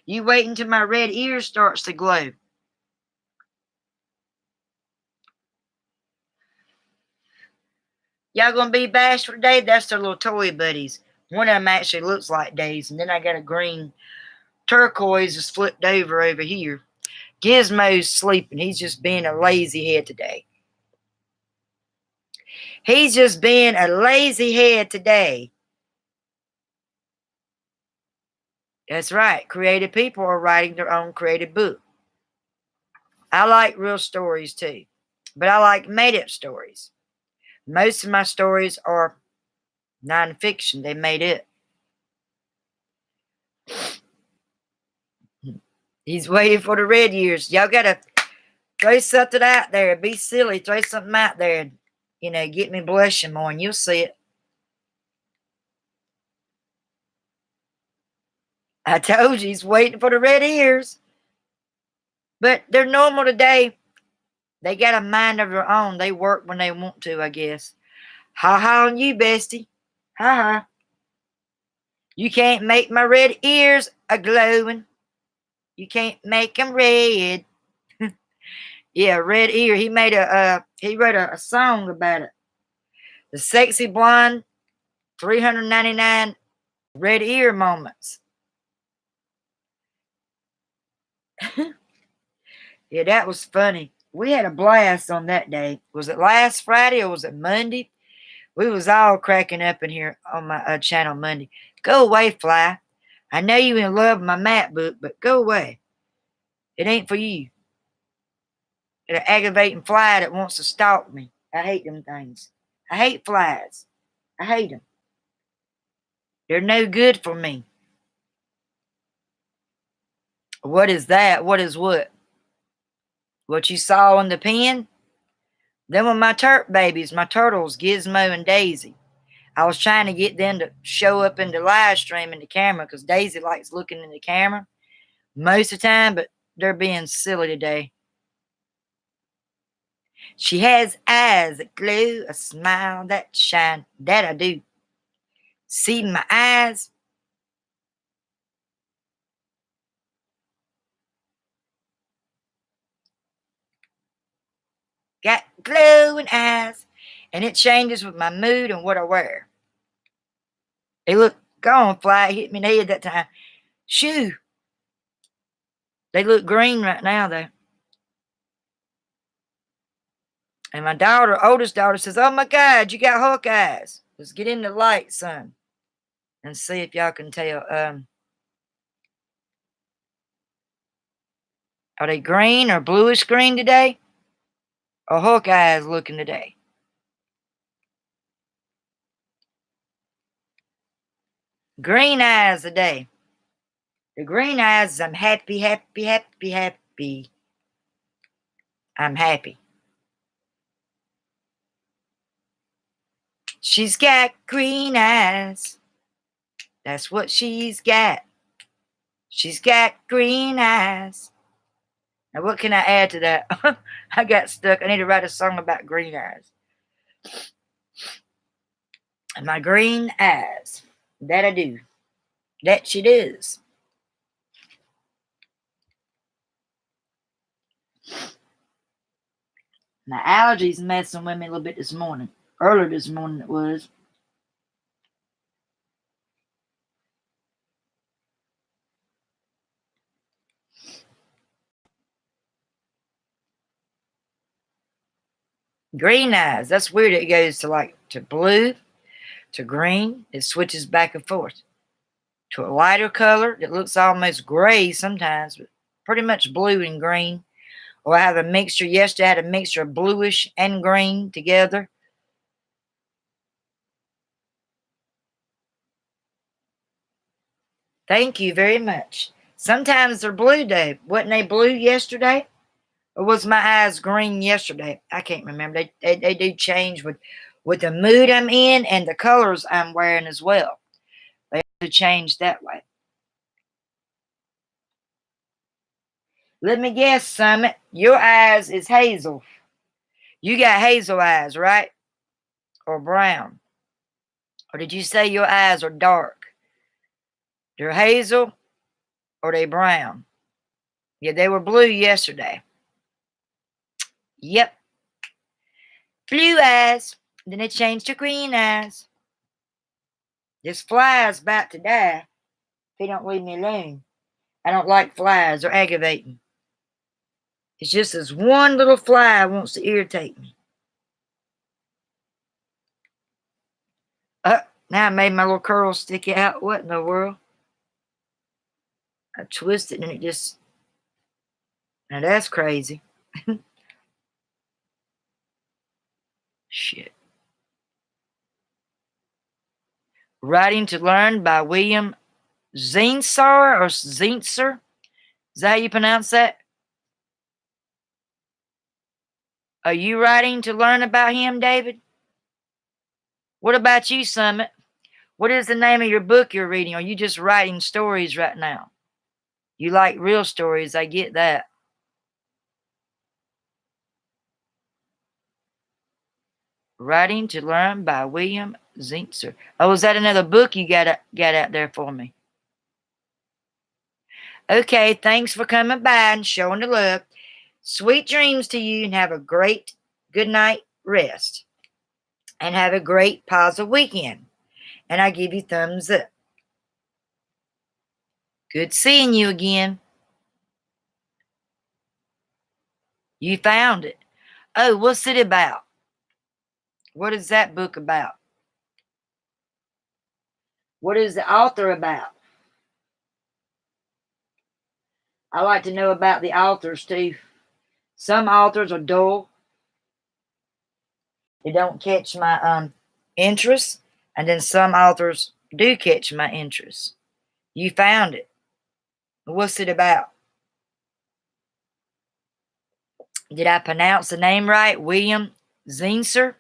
You wait until my red ears starts to glow. Y'all gonna be bashful today? That's their little toy buddies. One of them actually looks like Days, and then I got a green turquoise that's flipped over here. Gizmo's sleeping. He's just being a lazy head today. He's just being a lazy head today. That's right. Creative people are writing their own creative book. I like real stories too, but I like made-up stories. Most of my stories are nonfiction. They made it. He's waiting for the red ears. Y'all got to throw something out there. Be silly. Throw something out there. And, get me blushing more, and you'll see it. I told you he's waiting for the red ears. But they're normal today. They got a mind of their own. They work when they want to, I guess. Ha ha on you, bestie. Ha ha. You can't make my red ears a glowing. You can't make them red. Yeah, red ear. He wrote a song about it. The sexy blonde, 399 red ear moments. Yeah, that was funny. We had a blast on that day. Was it last Friday or was it Monday? We was all cracking up in here on my channel Monday. Go away, Fly. I know you in love with my map book, but go away. It ain't for you. It's an aggravating fly that wants to stalk me. I hate them things. I hate flies. I hate them. They're no good for me. What is that? What is what? What you saw in the pen? Then with my babies, my turtles, Gizmo and Daisy, I was trying to get them to show up in the live stream in the camera because Daisy likes looking in the camera most of the time, but they're being silly today. She has eyes that glow, a smile that shine. That I do. See my eyes? Got glowing eyes. And it changes with my mood and what I wear. Hey, look, go on, fly. It hit me in the head that time. Shoo. They look green right now, though. And my oldest daughter, says, "Oh my God, you got hawk eyes. Let's get in the light, son, and see if y'all can tell. Are they green or bluish green today? Or hawk eyes looking today? Green eyes today. The green eyes, I'm happy, happy, happy, happy. I'm happy. She's got green eyes. That's what she's got. She's got green eyes. Now, what can I add to that? I got stuck. I need to write a song about green eyes. And my green eyes. That I do. That she does. My allergies messing with me a little bit this morning. Earlier this morning it was. Green eyes. That's weird. It goes to blue, to green. It switches back and forth. To a lighter color that looks almost gray sometimes, but pretty much blue and green. Or I have a mixture. Yesterday I had a mixture of bluish and green together. Thank you very much. Sometimes they're blue, though. Wasn't they blue yesterday? Or was my eyes green yesterday? I can't remember. They do change with the mood I'm in and the colors I'm wearing as well. They do change that way. Let me guess, Summit. Your eyes is hazel. You got hazel eyes, right? Or brown? Or did you say your eyes are dark? They're hazel or they brown? Yeah, they were blue yesterday. Yep. Blue eyes. Then it changed to green eyes. This fly's about to die if he don't leave me alone. I don't like flies. They're aggravating. It's just this one little fly wants to irritate me. Now I made my little curls stick out. What in the world? I twisted and it just... Now that's crazy. Shit. Writing to Learn by William Zinsar or Zinsser. Is that how you pronounce that? Are you writing to learn about him, David? What about you, Summit? What is the name of your book you're reading? Are you just writing stories right now? You like real stories, I get that. Writing to Learn by William Zinsser. Oh, is that another book you got out there for me? Okay, thanks for coming by and showing the love. Sweet dreams to you and have a great good night rest. And have a great positive weekend. And I give you thumbs up. Good seeing you again. You found it. Oh, what's it about? What is that book about? What is the author about? I like to know about the authors too. Some authors are dull. They don't catch my interest. And then some authors do catch my interest. You found it. What's it about? Did I pronounce the name right? William Zinser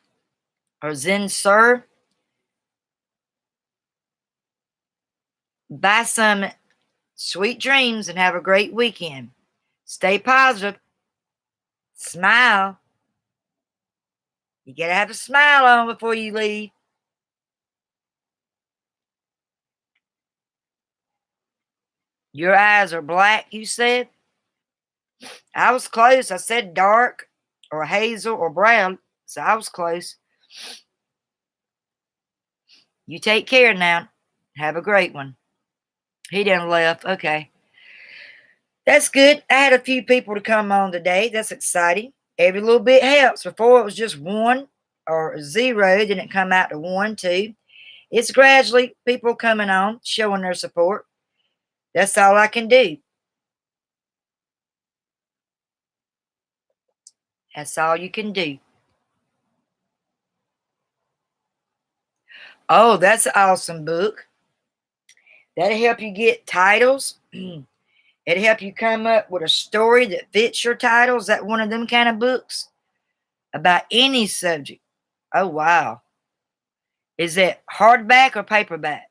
or Zinsir. Buy some sweet dreams and have a great weekend. Stay positive. Smile. You gotta have a smile on before you leave. Your eyes are black, you said? I was close. I said dark or hazel or brown, so I was close. You take care now. Have a great one. He done left. Okay. That's good. I had a few people to come on today. That's exciting. Every little bit helps. Before it was just 1 or 0. Then it come out to 1, 2. It's gradually people coming on, showing their support. That's all I can do. That's all you can do. Oh, that's an awesome book. That'll help you get titles. It'll help you come up with a story that fits your title. Is that one of them kind of books? About any subject. Oh, wow. Is it hardback or paperback?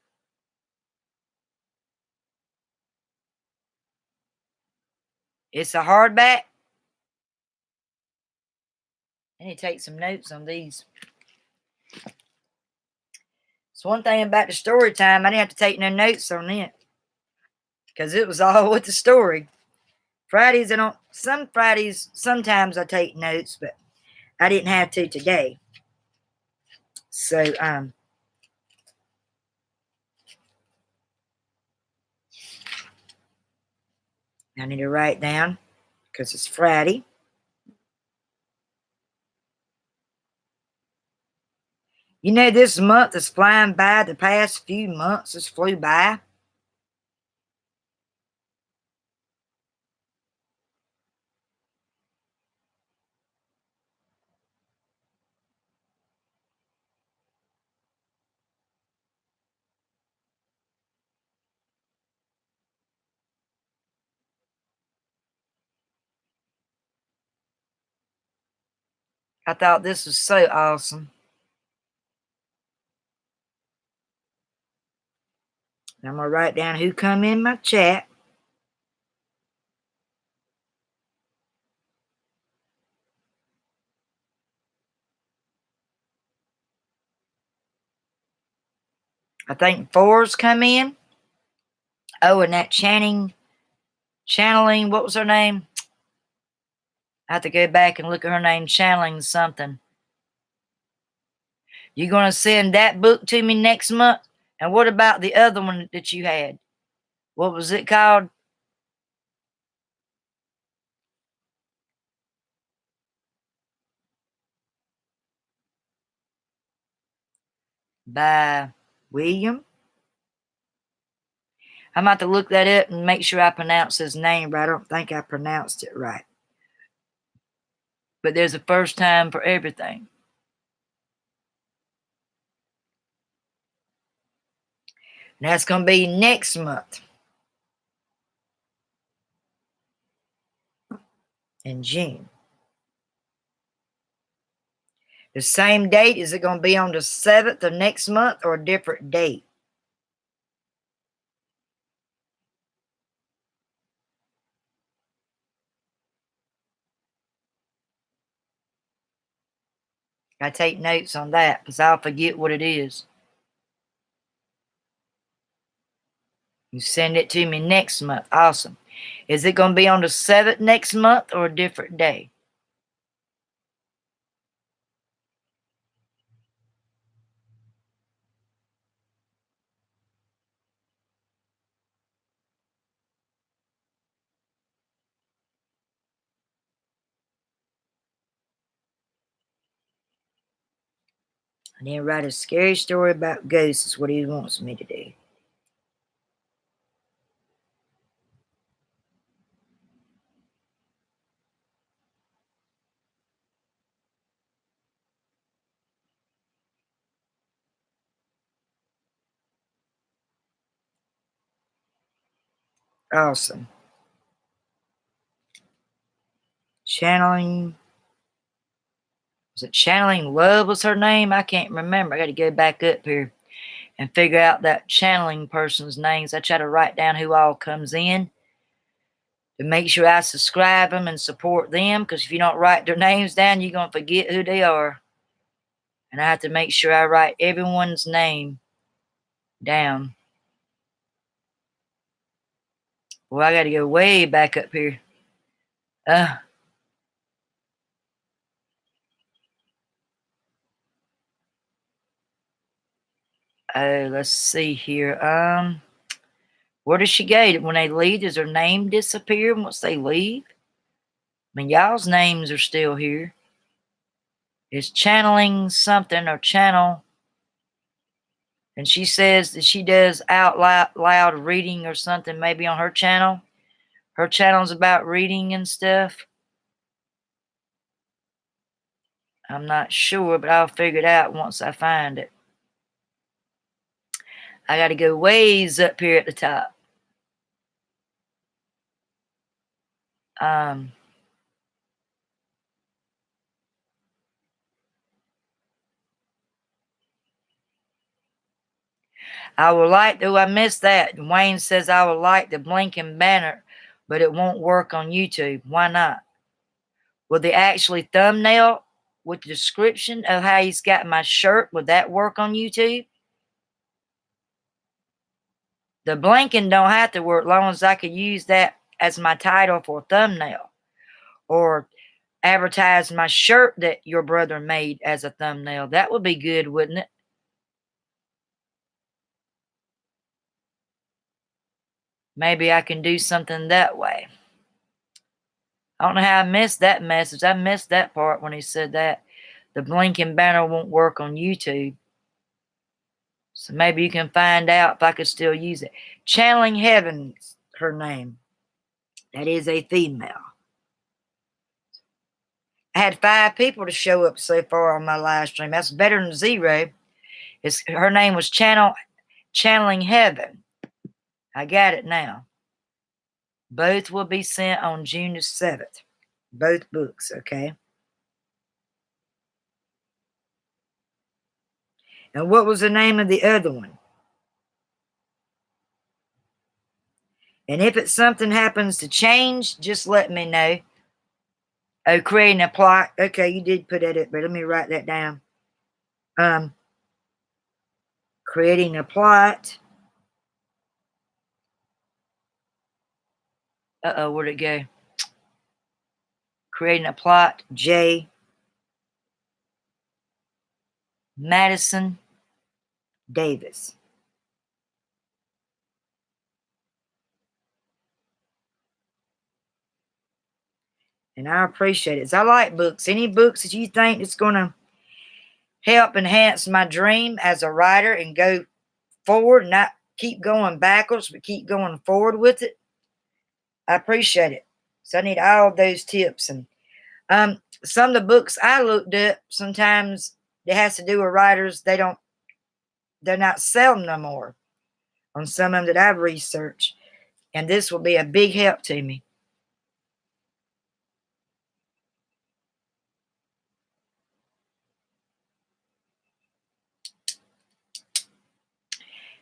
It's a hardback. I need to take some notes on these. It's one thing about the story time. I didn't have to take no notes on it because it was all with the story. Fridays, I don't. Some Fridays, sometimes I take notes, but I didn't have to today. So, I need to write down because it's Friday. You know, this month is flying by. The past few months has flew by. I thought this was so awesome. I'm going to write down who come in my chat. I think 4's come in. Oh, and that channeling, what was her name? I have to go back and look at her name, channeling something. You going to send that book to me next month? And what about the other one that you had? What was it called? By William. I'm about to look that up and make sure I pronounce his name right. I don't think I pronounced it right. But there's a first time for everything. And that's going to be next month. In June. The same date? Is it going to be on the 7th of next month or a different date? I take notes on that because I'll forget what it is. You send it to me next month. Awesome. Is it going to be on the 7th next month or a different day? And then write a scary story about ghosts is what he wants me to do. Awesome. Channeling Was it Channeling Love was her name? I can't remember. I got to go back up here and figure out that channeling person's names. I try to write down who all comes in to make sure I subscribe them and support them, because if you don't write their names down, you're going to forget who they are. And I have to make sure I write everyone's name down. Well, I got to go way back up here. Let's see here. Where does she go? When they leave, does her name disappear once they leave? I mean, y'all's names are still here. It's channeling something or channel. And she says that she does out loud reading or something, maybe on her channel. Her channel's about reading and stuff. I'm not sure, but I'll figure it out once I find it. I got to go ways up here at the top. I would like, I missed that. Wayne says I would like the blinking banner, but it won't work on YouTube. Why not? Will the actually thumbnail with the description of how he's got my shirt, would that work on YouTube? The blinking don't have to work, as long as I could use that as my title for a thumbnail, or advertise my shirt that your brother made as a thumbnail. That would be good, wouldn't it? Maybe I can do something that way. I don't know how I missed that message. I missed that part when he said that. The blinking banner won't work on YouTube. So maybe you can find out if I could still use it. Channeling Heaven's her name. That is a female. I had 5 people to show up so far on my live stream. That's better than 0. Her name was Channeling Heaven. I got it now. Both will be sent on June the 7th. Both books, okay? And what was the name of the other one? And if it's something happens to change, just let me know. Oh, creating a plot. Okay, you did put that up, but let me write that down. Creating a plot. Where'd it go? Creating a plot. J. Madison Davis. And I appreciate it. I like books. Any books that you think is going to help enhance my dream as a writer and go forward, not keep going backwards, but keep going forward with it, I appreciate it. So I need all those tips. And some of the books I looked up, sometimes it has to do with writers. They're not selling no more on some of them that I've researched. And this will be a big help to me.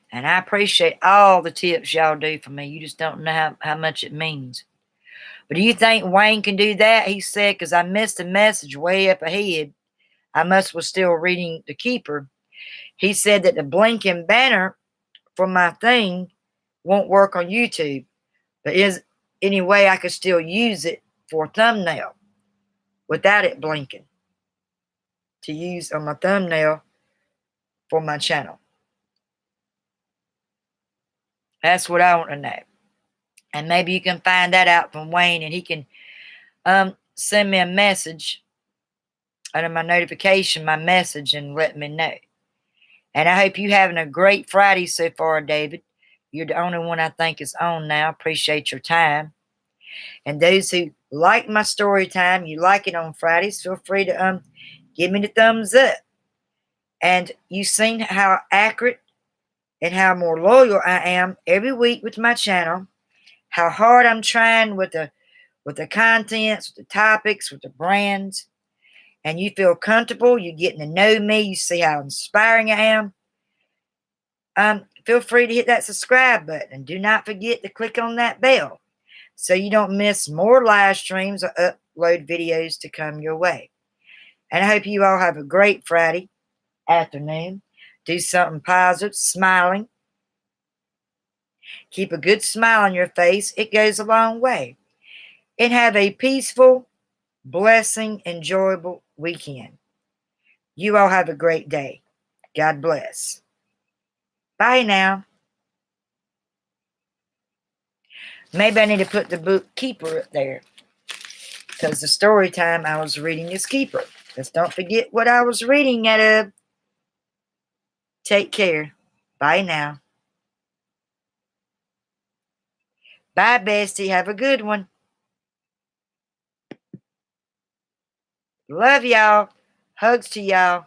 And I appreciate all the tips y'all do for me. You just don't know how much it means. But do you think Wayne can do that? He said, because I missed a message way up ahead. I was still reading The Keeper. He said that the blinking banner for my thing won't work on YouTube. But is any way I could still use it for a thumbnail without it blinking to use on my thumbnail for my channel? That's what I want to know. And maybe you can find that out from Wayne, and he can send me a message under my notification, my message, and let me know. And I hope you're having a great Friday so far, David. You're the only one I think is on now. Appreciate your time. And those who like my story time, you like it on Fridays, feel free to give me the thumbs up. And you've seen how accurate and how more loyal I am every week with my channel. How hard I'm trying with the contents, with the topics, with the brands. and you feel comfortable, you're getting to know me, you see how inspiring I am, feel free to hit that subscribe button. And do not forget to click on that bell so you don't miss more live streams or upload videos to come your way. And I hope you all have a great Friday afternoon. Do something positive, smiling. Keep a good smile on your face. It goes a long way. And have a peaceful, blessing, enjoyable weekend. You all have a great day. God bless. Bye now. Maybe I need to put the book Keeper up there, because the story time I was reading is Keeper. Just don't forget what I was reading out of. Take care. Bye now. Bye, bestie. Have a good one. Love y'all. Hugs to y'all.